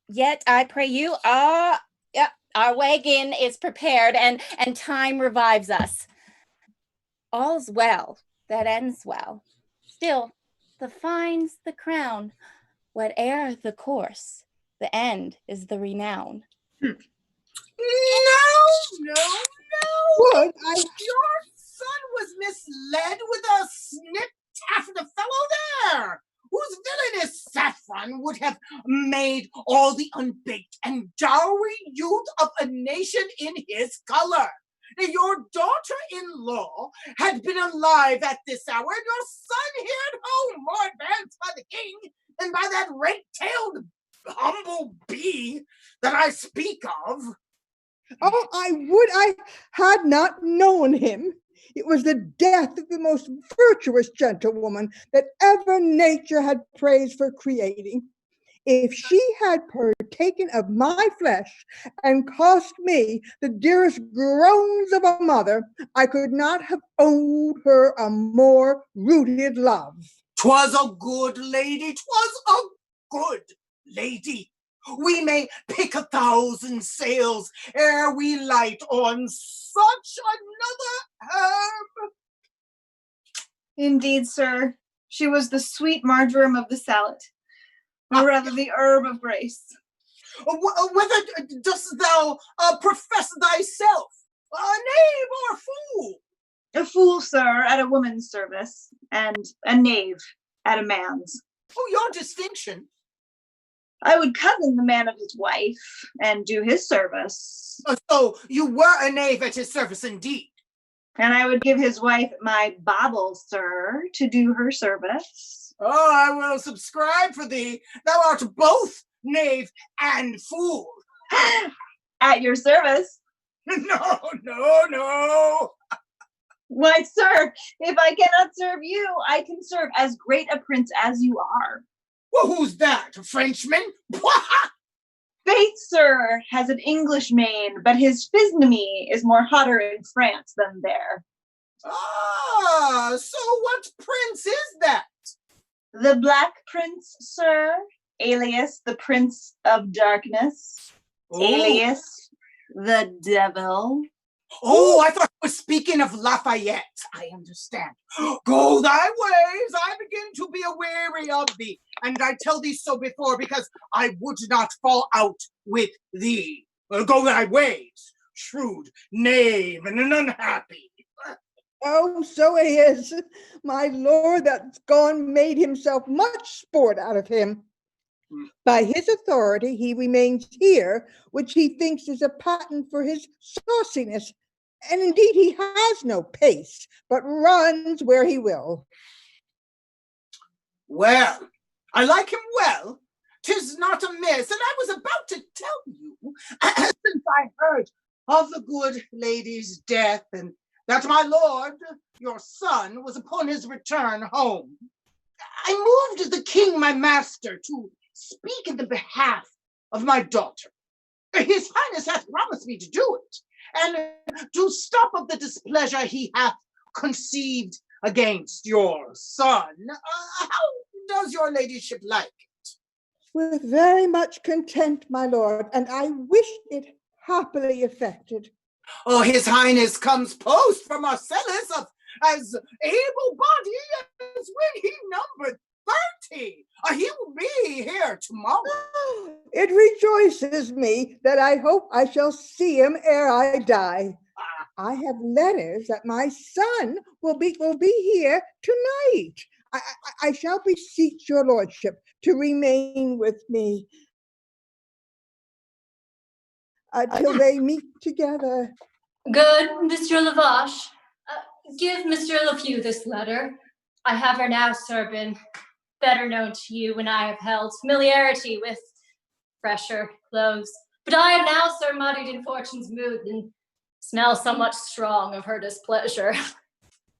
Yet I pray you, our wagon is prepared and time revives us. All's well that ends well. Still, the fine's the crown. Whate'er the course, the end is the renown. No. Would I? Your son was misled with a snip taffeta fellow there, whose villainous saffron would have made all the unbaked and dowry youth of a nation in his color. Your daughter-in-law had been alive at this hour, and your son here at home, more advanced by the king than by that red-tailed humble bee that I speak of. Oh, I had not known him. It was the death of the most virtuous gentlewoman that ever nature had praised for creating. If she had partaken of my flesh and cost me the dearest groans of a mother, I could not have owed her a more rooted love. 'Twas a good lady, 'twas a good lady. We may pick 1,000 sails ere we light on such another herb. Indeed, sir, she was the sweet marjoram of the salad, or rather the herb of grace. Whether dost thou profess thyself a knave or a fool? A fool, sir, at a woman's service, and a knave at a man's. Oh, your distinction. I would cousin the man of his wife and do his service. So you were a knave at his service indeed. And I would give his wife my bauble, sir, to do her service. Oh, I will subscribe for thee. Thou art both knave and fool. At your service. No. Why, sir, if I cannot serve you, I can serve as great a prince as you are. Well, who's that? A Frenchman? Faith, sir, has an English mane, but his physiognomy is more hotter in France than there. Ah, so what prince is that? The Black Prince, sir, alias the Prince of Darkness, alias the Devil. Oh, I thought you were speaking of Lafayette. I understand. Go thy ways. I begin to be aweary of thee. And I tell thee so before, because I would not fall out with thee. Go thy ways, shrewd knave and an unhappy. Oh, so he is. My lord that's gone made himself much sport out of him. By his authority, he remains here, which he thinks is a patent for his sauciness. And indeed, he has no pace, but runs where he will. Well, I like him well. 'Tis not amiss, and I was about to tell you, since I heard of the good lady's death, and that my lord, your son, was upon his return home. I moved the king, my master, to speak in the behalf of my daughter. His highness hath promised me to do it, and to stop of the displeasure he hath conceived against your son. How does your ladyship like it? With very much content, my lord, and I wish it happily effected. Oh, his highness comes post from Marcellus of as able-bodied as when he numbered 30. He will be here tomorrow. It rejoices me that I hope I shall see him ere I die. I have letters that my son will be here tonight. I shall beseech your lordship to remain with me until they meet together. Good, Monsieur Lavache. Give Monsieur Lafeu this letter. I have her now, sir, been better known to you when I have held familiarity with fresher clothes. But I am now, sir, muddied in fortune's mood, and Smells somewhat strong of her displeasure.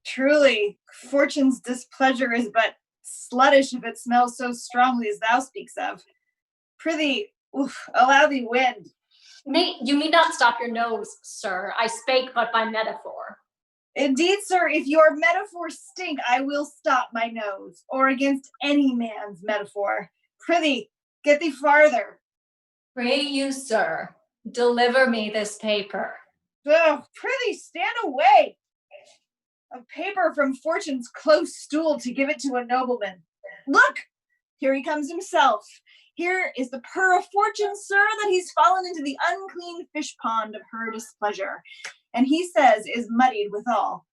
Truly, fortune's displeasure is but sluttish if it smells so strongly as thou speaks of. Prithee, allow thee wind. You need not stop your nose, sir. I spake but by metaphor. Indeed, sir, if your metaphors stink, I will stop my nose, or against any man's metaphor. Prithee, get thee farther. Pray you, sir, deliver me this paper. Oh, prithee, stand away. A paper from Fortune's close stool to give it to a nobleman. Look, here he comes himself. Here is the purr of Fortune, sir, that he's fallen into the unclean fish pond of her displeasure, and he says is muddied withal.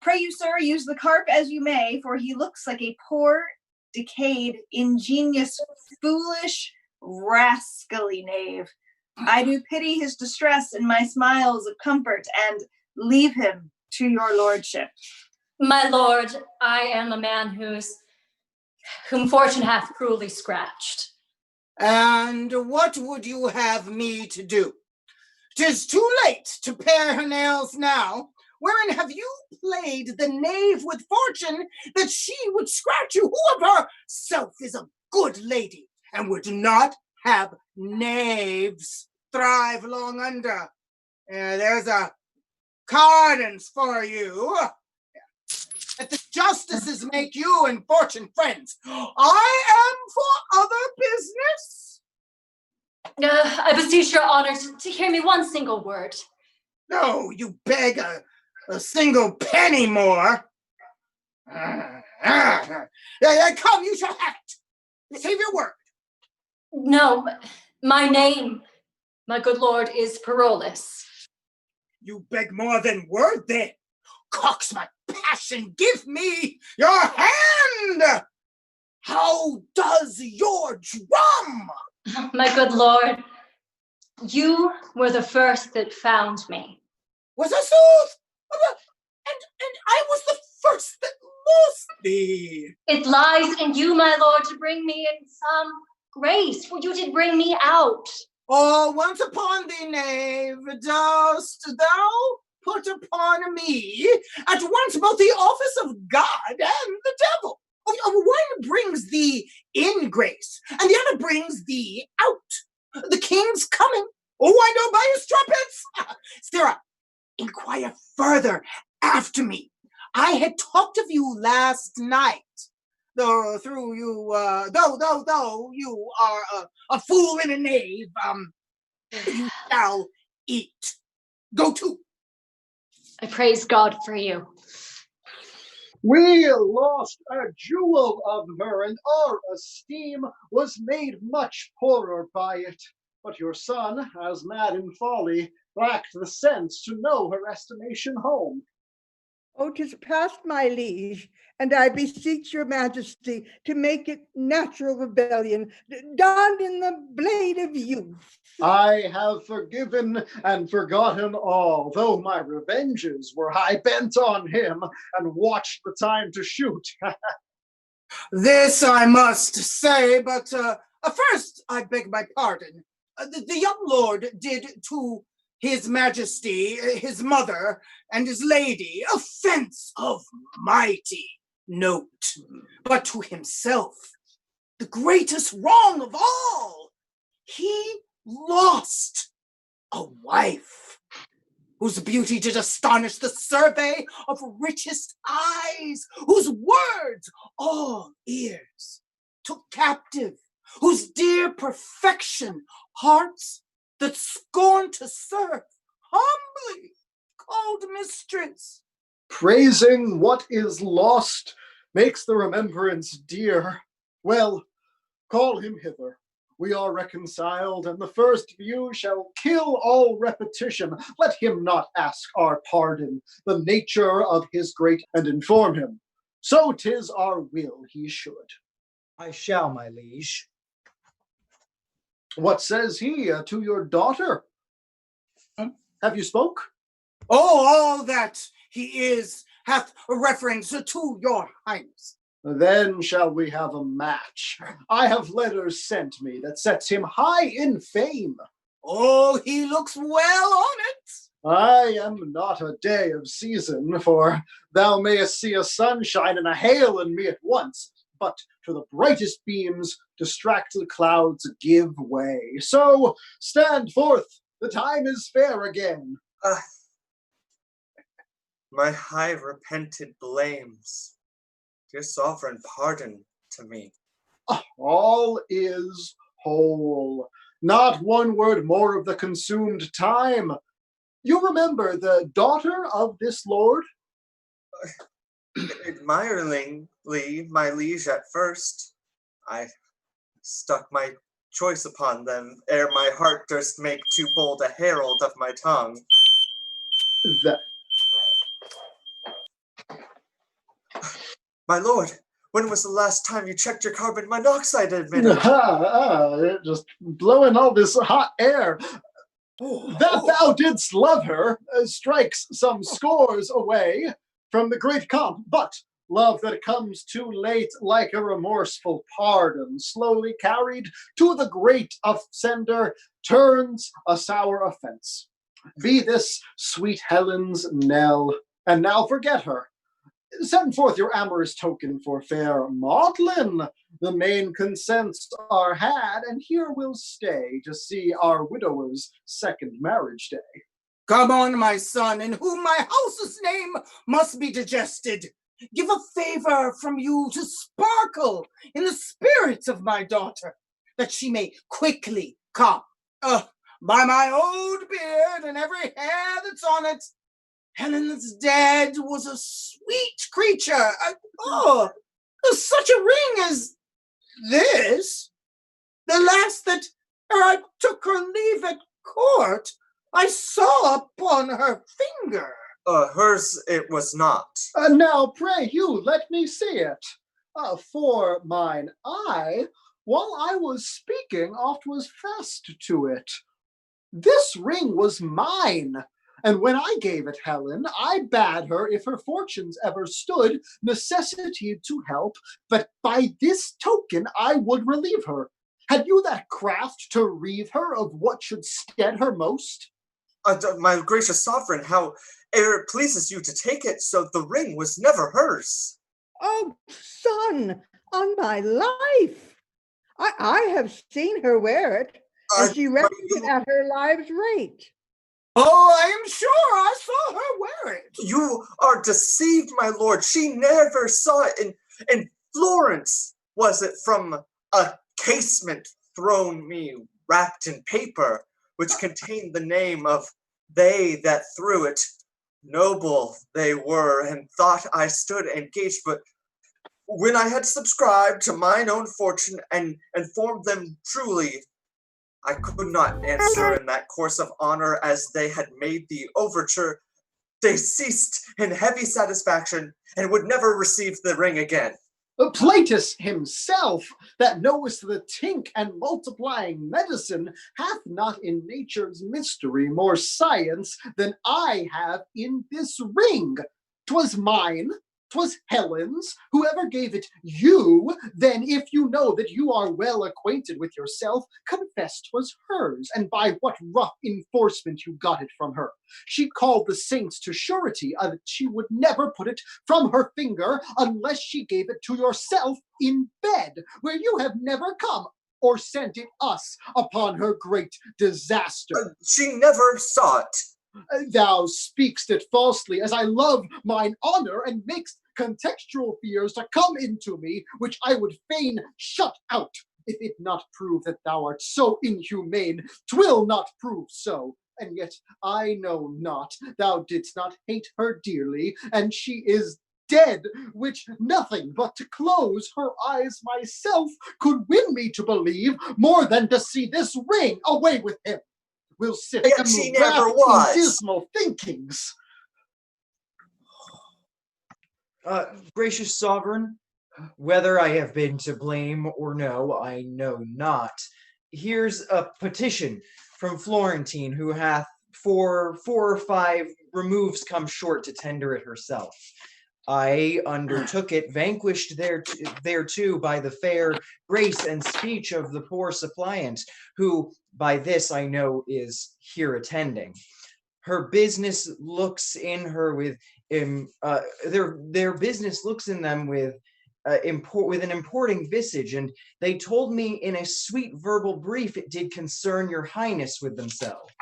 Pray you, sir, use the carp as you may, for he looks like a poor, decayed, ingenious, foolish, rascally knave. I do pity his distress in my smiles of comfort, and leave him to your lordship. My lord, I am a man whom fortune hath cruelly scratched. And what would you have me to do? 'Tis too late to pare her nails now. Wherein have you played the knave with fortune that she would scratch you, who of herself is a good lady, and would not have knaves thrive long under? There's a cardance for you. That the justices make you and fortune friends. I am for other business. I beseech your honor to hear me one single word. No, you beg a single penny more. Come, you shall have it. Save your word. No, my name, my good lord, is Parolles. You beg more than word, then. Cox my passion, give me your hand. How does your drum? My good lord, you were the first that found me. Was a sooth? And I was the first that lost thee. It lies in you, my lord, to bring me in some grace, for you did bring me out. Oh, once upon thee, knave, dost thou put upon me at once both the office of God and the devil? One brings thee in grace, and the other brings thee out. The king's coming. Oh, I know by his trumpets. Sarah, inquire further after me. I had talked of you last night. Though you are a fool and a knave, you shall eat. Go to. I praise God for you. We lost a jewel of her, and our esteem was made much poorer by it. But your son, as mad in folly, lacked the sense to know her estimation home. Oh, 'tis past, my liege, and I beseech your majesty to make it natural rebellion, done in the blade of youth. I have forgiven and forgotten all, though my revenges were high bent on him, and watched the time to shoot. This I must say, but first I beg my pardon. The young lord did to his majesty, his mother, and his lady offense of mighty note, but to himself the greatest wrong of all. He lost a wife whose beauty did astonish the survey of richest eyes, whose words all ears took captive, whose dear perfection hearts that scorn to serve humbly called mistress. Praising what is lost makes the remembrance dear. Well, call him hither. We are reconciled, and the first view shall kill all repetition. Let him not ask our pardon, the nature of his great, and inform him. So 'tis our will he should. I shall, my liege. What says he to your daughter? Have you spoke? Oh, all that he is hath reference to your highness. Then shall we have a match. I have letters sent me that sets him high in fame. Oh, he looks well on it. I am not a day of season, for thou mayest see a sunshine and a hail in me at once, but to the brightest beams distracted clouds give way. So stand forth, the time is fair again. My high repented blames, dear sovereign, pardon to me. All is whole. Not one word more of the consumed time. You remember the daughter of this lord? Admiringly, my liege, at first, I stuck my choice upon them, ere my heart durst make too bold a herald of my tongue. My lord, when was the last time you checked your carbon monoxide emitter? Just blowing all this hot air. That thou didst love her strikes some scores away from the great comp, but love that comes too late, like a remorseful pardon, slowly carried to the great offender, turns a sour offense. Be this sweet Helen's knell, and now forget her. Send forth your amorous token for fair Maudlin. The main consents are had, and here we'll stay to see our widower's second marriage day. Come on, my son, in whom my house's name must be digested. Give a favor from you to sparkle in the spirits of my daughter, that she may quickly come. By my old beard and every hair that's on it, Helen's dad was a sweet creature. Such a ring as this. The last that I took her leave at court, I saw upon her finger. Hers it was not. Now, pray you, let me see it. For mine eye, while I was speaking, oft was fast to it. This ring was mine. And when I gave it Helen, I bade her, if her fortunes ever stood, necessity to help, but by this token I would relieve her. Had you that craft to relieve her of what should stead her most? My gracious sovereign, how ere it pleases you to take it, so the ring was never hers. Oh, son, on my life, I have seen her wear it, and she reckons it at her life's rate. Oh, I am sure I saw her wear it. You are deceived, my lord. She never saw it. In Florence was it from a casement thrown me, wrapped in paper, which contained the name of they that threw it. Noble they were, and thought I stood engaged, but when I had subscribed to mine own fortune and informed them truly, I could not answer in that course of honor as they had made the overture. They ceased in heavy satisfaction and would never receive the ring again. Platus himself, that knowest the tink and multiplying medicine, hath not in nature's mystery more science than I have in this ring. 'Twas mine, 'twas Helen's, whoever gave it you, then if you know that you are well acquainted with yourself, confess 'twas hers, and by what rough enforcement you got it from her. She called the saints to surety that she would never put it from her finger unless she gave it to yourself in bed, where you have never come, or sent it us upon her great disaster. She never saw it. Thou speak'st it falsely, as I love mine honor, and makest contextual fears to come into me, which I would fain shut out. If it not prove that thou art so inhumane, 'twill not prove so. And yet I know not, thou didst not hate her dearly, and she is dead, which nothing but to close her eyes myself could win me to believe, more than to see this ring. Away with him! We'll sit yet she never in was. dismal thinkings. Gracious sovereign, whether I have been to blame or no, I know not. Here's a petition from Florentine, who hath for 4 or 5 removes come short to tender it herself. I undertook it, vanquished thereto by the fair grace and speech of the poor suppliant, who by this I know is here attending. her business looks in her with their business looks in them with with an importing visage, and they told me in a sweet verbal brief it did concern your highness with themselves.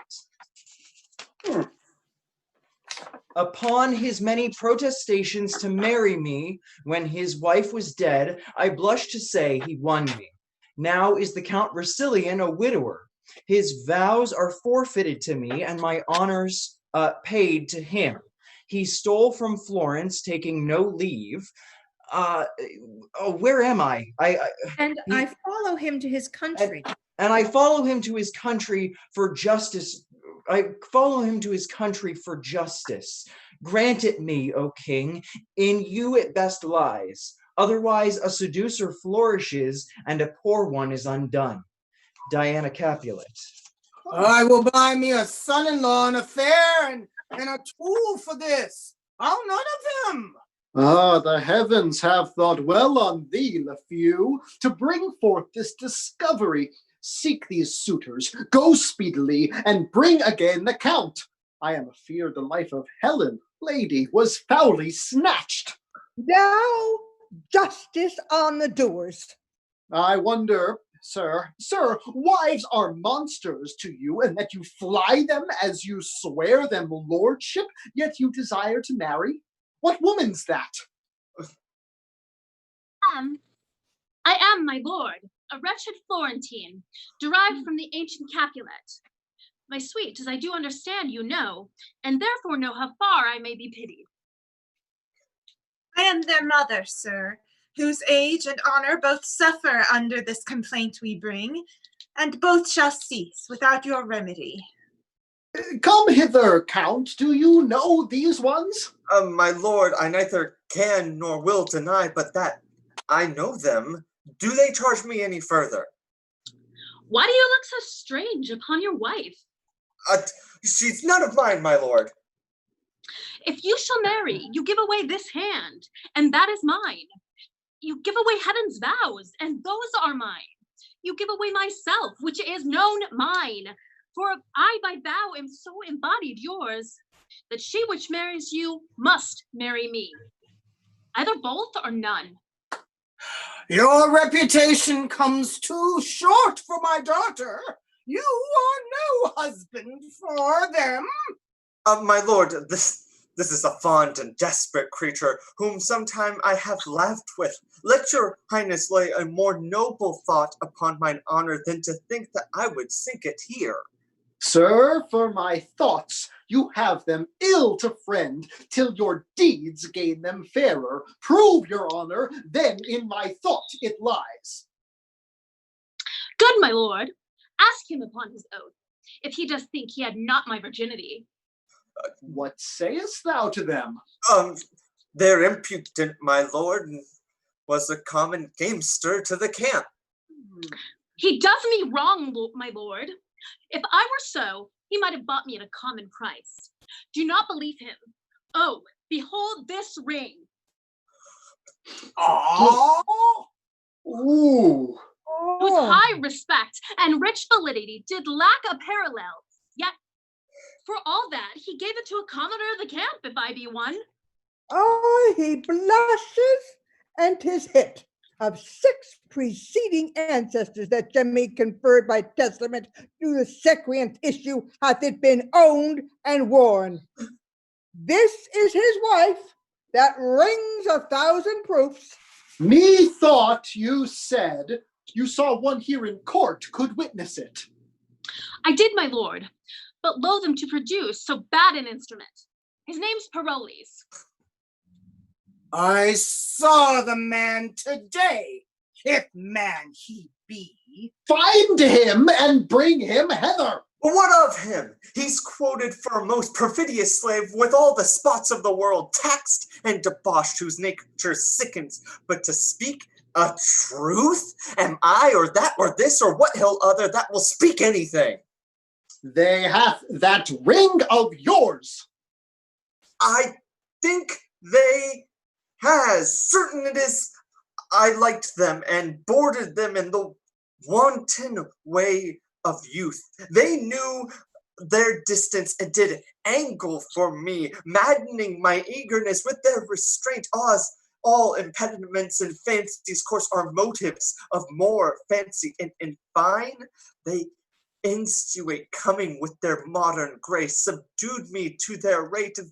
Upon his many protestations to marry me when his wife was dead, I blush to say he won me. Now is the Count Racilian a widower. His vows are forfeited to me, and my honors paid to him. He stole from Florence, taking no leave. Where am I? I follow him to his country. And I follow him to his country for justice. I follow him to his country for justice. Grant it me, O king, in you it best lies. Otherwise a seducer flourishes, and a poor one is undone. Diana Capulet. I will buy me a son-in-law and a fair and a tool for this. I'll none of them. Ah, the heavens have thought well on thee, Lafew, to bring forth this discovery. Seek these suitors, go speedily, and bring again the Count. I am afeard the life of Helen, lady, was foully snatched. Now, justice on the doers. I wonder, sir, wives are monsters to you, and that you fly them as you swear them lordship, yet you desire to marry? What woman's that? I am, my lord, a wretched Florentine, derived from the ancient Capulet. My sweet, as I do understand you know, and therefore know how far I may be pitied. I am their mother, sir, whose age and honor both suffer under this complaint we bring, and both shall cease without your remedy. Come hither, Count. Do you know these ones? My lord, I neither can nor will deny but that I know them. Do they charge me any further? Why do you look so strange upon your wife? She's none of mine, my lord. If you shall marry, you give away this hand, and that is mine. You give away heaven's vows, and those are mine. You give away myself, which is known mine. For I by vow am so embodied yours, that she which marries you must marry me. Either both or none. Your reputation comes too short for my daughter. You are no husband for them. My lord, this is a fond and desperate creature, whom sometime I have laughed with. Let your highness lay a more noble thought upon mine honor than to think that I would sink it here. Sir, for my thoughts, you have them ill to friend, till your deeds gain them fairer. Prove your honor, then in my thought it lies. Good, my lord. Ask him upon his oath, if he does think he had not my virginity. What sayest thou to them? They're impudent, my lord, and was a common gamester to the camp. He does me wrong, my lord. If I were so, he might have bought me at a common price. Do not believe him. Oh, behold this ring. Oh! Ooh. Whose high respect and rich validity did lack a parallel, yet for all that he gave it to a commoner of the camp, if I be one. Oh, he blushes, and 'tis hit of 6 preceding ancestors that Jemmy conferred by testament through the sequent issue hath it been owned and worn. This is his wife that rings 1,000 proofs. Methought you said you saw one here in court could witness it. I did, my lord, but loath him to produce so bad an instrument. His name's Paroles. I saw the man today, if man he be. Find him and bring him hither. What of him? He's quoted for a most perfidious slave with all the spots of the world, taxed and debauched, whose nature sickens. But to speak a truth? Am I or that or this or what hill other that will speak anything? They hath that ring of yours. I think they has. Certain it is I liked them and boarded them in the wanton way of youth. They knew their distance and did angle for me, maddening my eagerness with their restraint. All impediments and fancies course are motives of more fancy. In fine, they insinuate coming with their modern grace, subdued me to their rate of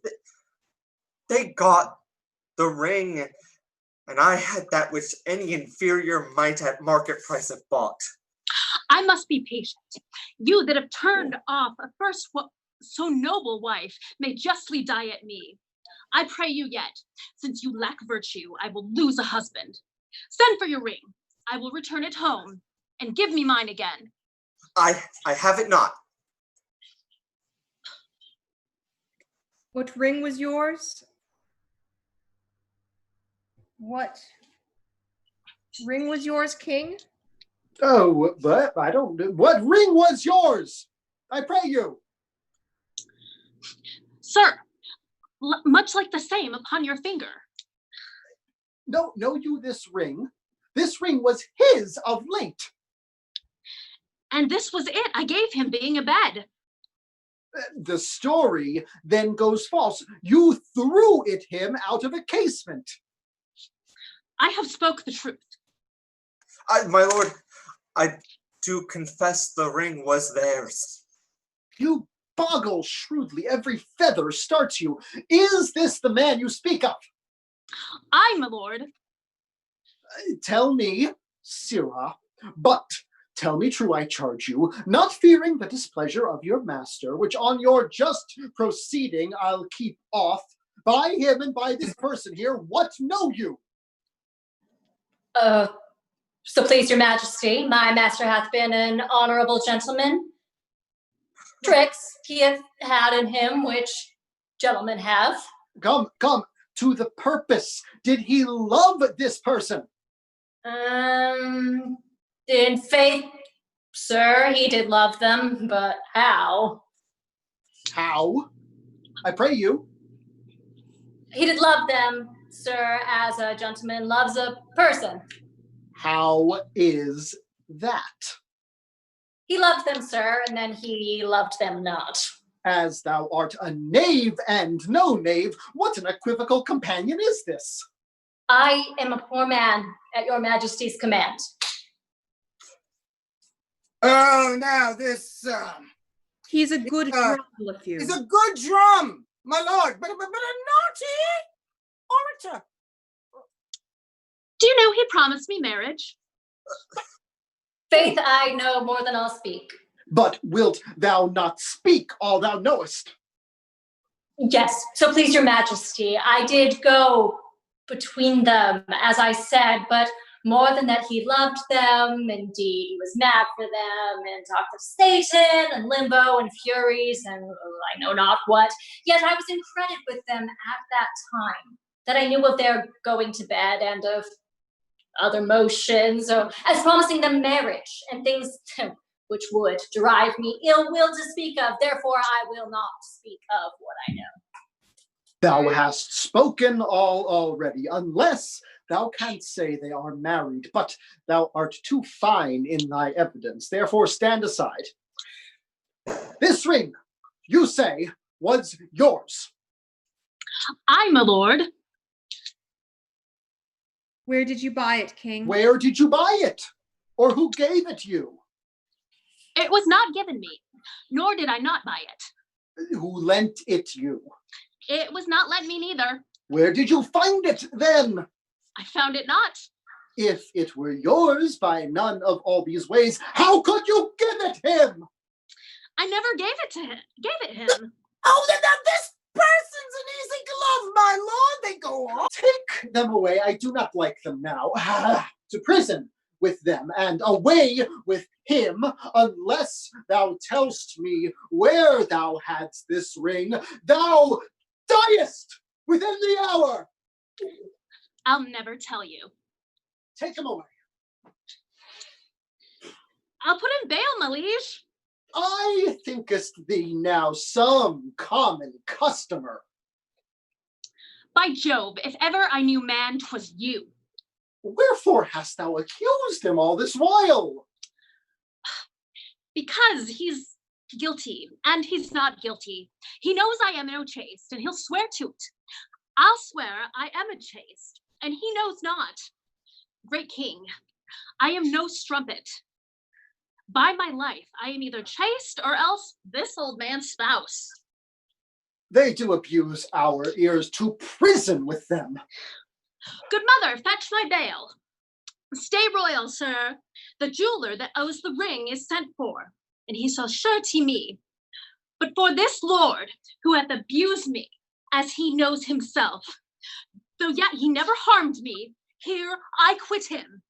they got the ring, and I had that which any inferior might at market price have bought. I must be patient. You that have turned off a first so noble wife may justly die at me. I pray you yet, since you lack virtue, I will lose a husband. Send for your ring. I will return it home, and give me mine again. I have it not. What ring was yours? What ring was yours, King? Oh, but I don't know. What ring was yours? I pray you. Sir, much like the same upon your finger. No, know you this ring? This ring was his of late. And this was it I gave him being abed. The story then goes false. You threw it him out of a casement. I have spoke the truth. My lord, I do confess the ring was theirs. You boggle shrewdly, every feather starts you. Is this the man you speak of? I, my lord. Tell me, Sirrah, but tell me true, I charge you, not fearing the displeasure of your master, which on your just proceeding I'll keep off, by him and by this person here, what know you? So please your majesty, my master hath been an honorable gentleman. Tricks he hath had in him, which gentlemen have. Come, to the purpose. Did he love this person? In faith, sir, he did love them, but how? How? I pray you. He did love them, sir, as a gentleman loves a person. How is that? He loved them, sir, and then he loved them not. As thou art a knave and no knave, what an equivocal companion is this? I am a poor man at your majesty's command. Oh, now this, He's a good drum, Lafew. He's a good drum, my lord, but a naughty orator. Do you know he promised me marriage? Faith, I know more than I'll speak. But wilt thou not speak all thou knowest? Yes, so please your majesty, I did go between them, as I said, but more than that, he loved them. Indeed, he was mad for them, and talked of Satan and limbo and furies and I know not what. Yet I was in credit with them at that time, that I knew of their going to bed and of other motions, or as promising them marriage and things which would derive me ill will to speak of. Therefore, I will not speak of what I know. Thou hast spoken all already, unless thou canst say they are married, but thou art too fine in thy evidence, therefore stand aside. This ring, you say, was yours. I, my lord. Where did you buy it, King? Where did you buy it? Or who gave it you? It was not given me, nor did I not buy it. Who lent it you? It was not lent me neither. Where did you find it then? I found it not. If it were yours by none of all these ways, how could you give it him? I never gave it to him. Gave it him. Oh, then this person's an easy glove, my lord. They go on. Take them away. I do not like them now. To prison with them, and away with him, unless thou tellst me where thou hadst this ring. Thou diest within the hour. I'll never tell you. Take him away. I'll put in bail, my liege. I thinkest thee now some common customer. By Jove, if ever I knew man, 'twas you. Wherefore hast thou accused him all this while? Because he's guilty, and he's not guilty. He knows I am no chaste, and he'll swear to it. I'll swear I am a chaste, and he knows not. Great king, I am no strumpet. By my life, I am either chaste or else this old man's spouse. They do abuse our ears. To prison with them. Good mother, fetch my bail. Stay royal, sir. The jeweler that owes the ring is sent for, and he shall surety me. But for this lord, who hath abused me, as he knows himself, though yet he never harmed me, here I quit him.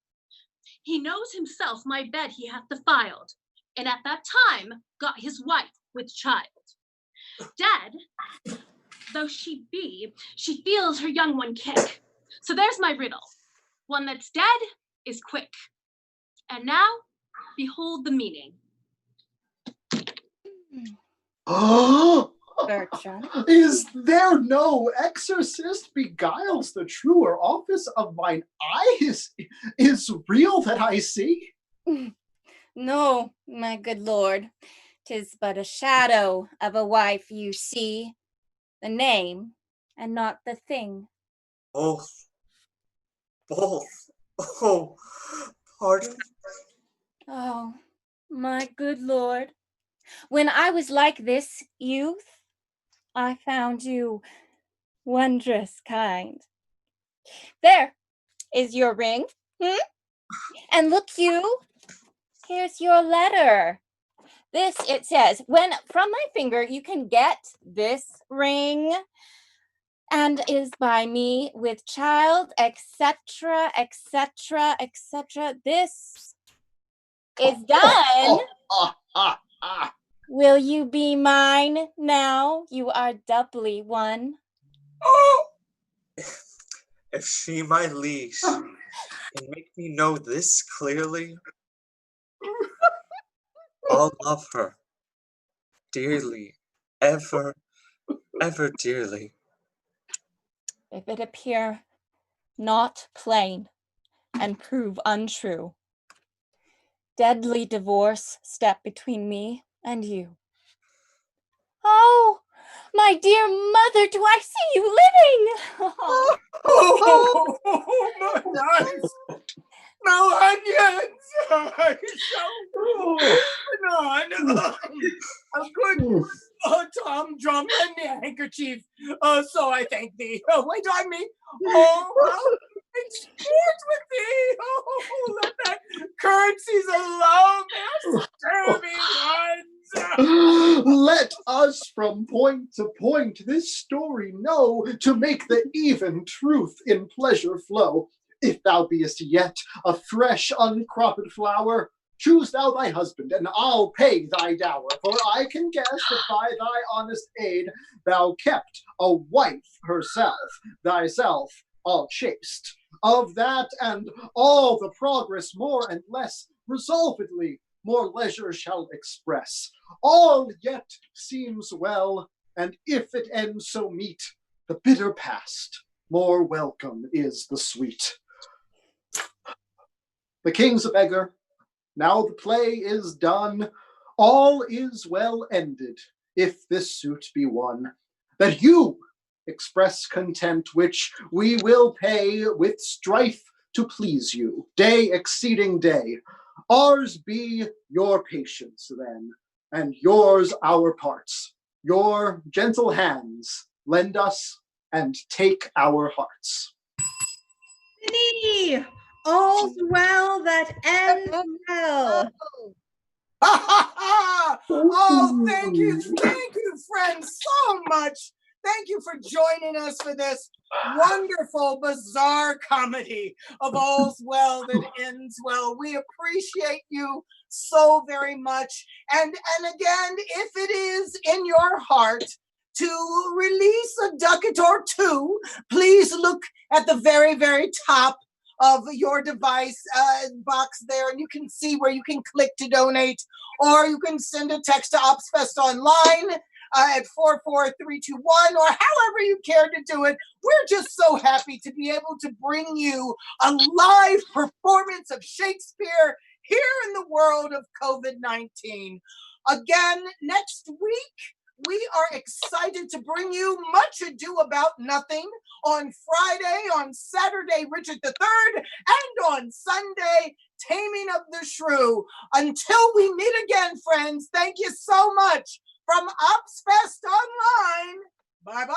He knows himself my bed he hath defiled, and at that time got his wife with child. Dead though she be, she feels her young one kick. So there's my riddle. One that's dead is quick. And now, behold the meaning. Bertram. Is there no exorcist beguiles the truer office of mine eyes? Is real that I see? No, my good lord, 'tis but a shadow of a wife you see, the name and not the thing. Both. Oh, pardon. Oh, my good lord, when I was like this youth, I found you wondrous kind. There is your ring, and look you, here's your letter. This, it says, when from my finger you can get this ring, and is by me with child, etc., etc., etc. This is done. Will you be mine now? You are doubly one. If she, my liege, can make me know this clearly, I'll love her dearly, ever, ever dearly. If it appear not plain and prove untrue, deadly divorce step between me and you. Oh, my dear mother, do I see you living? Oh, my nuts! My onions! A good Tom drum and a handkerchief. So I thank thee. Wait on me. Oh, and sport with thee. Oh, let that currencies alone. They're scurvy ones. Let us from point to point this story know, to make the even truth in pleasure flow. If thou beest yet a fresh uncropped flower, choose thou thy husband, and I'll pay thy dower. For I can guess that by thy honest aid thou kept a wife herself, thyself all chaste. Of that and all the progress more and less, resolvedly more leisure shall express. All yet seems well, and if it ends so meet, the bitter past, more welcome is the sweet. The king's a beggar, now the play is done, all is well ended, if this suit be won. That you express content, which we will pay with strife to please you, day exceeding day. Ours be your patience then, and yours our parts. Your gentle hands lend us and take our hearts. Vinny, all's well that ends well. Oh, thank you, friends, so much. Thank you for joining us for this wonderful, bizarre comedy of All's Well That Ends Well. We appreciate you so very much. And again, if it is in your heart to release a ducat or two, please look at the very, very top of your device box there, and you can see where you can click to donate, or you can send a text to OpsFest Online at 44321, or however you care to do it. We're just so happy to be able to bring you a live performance of Shakespeare here in the world of COVID-19. Again, next week, we are excited to bring you Much Ado About Nothing on Friday, on Saturday, Richard III, and on Sunday, Taming of the Shrew. Until we meet again, friends, thank you so much from OpsFest Online. Bye-bye.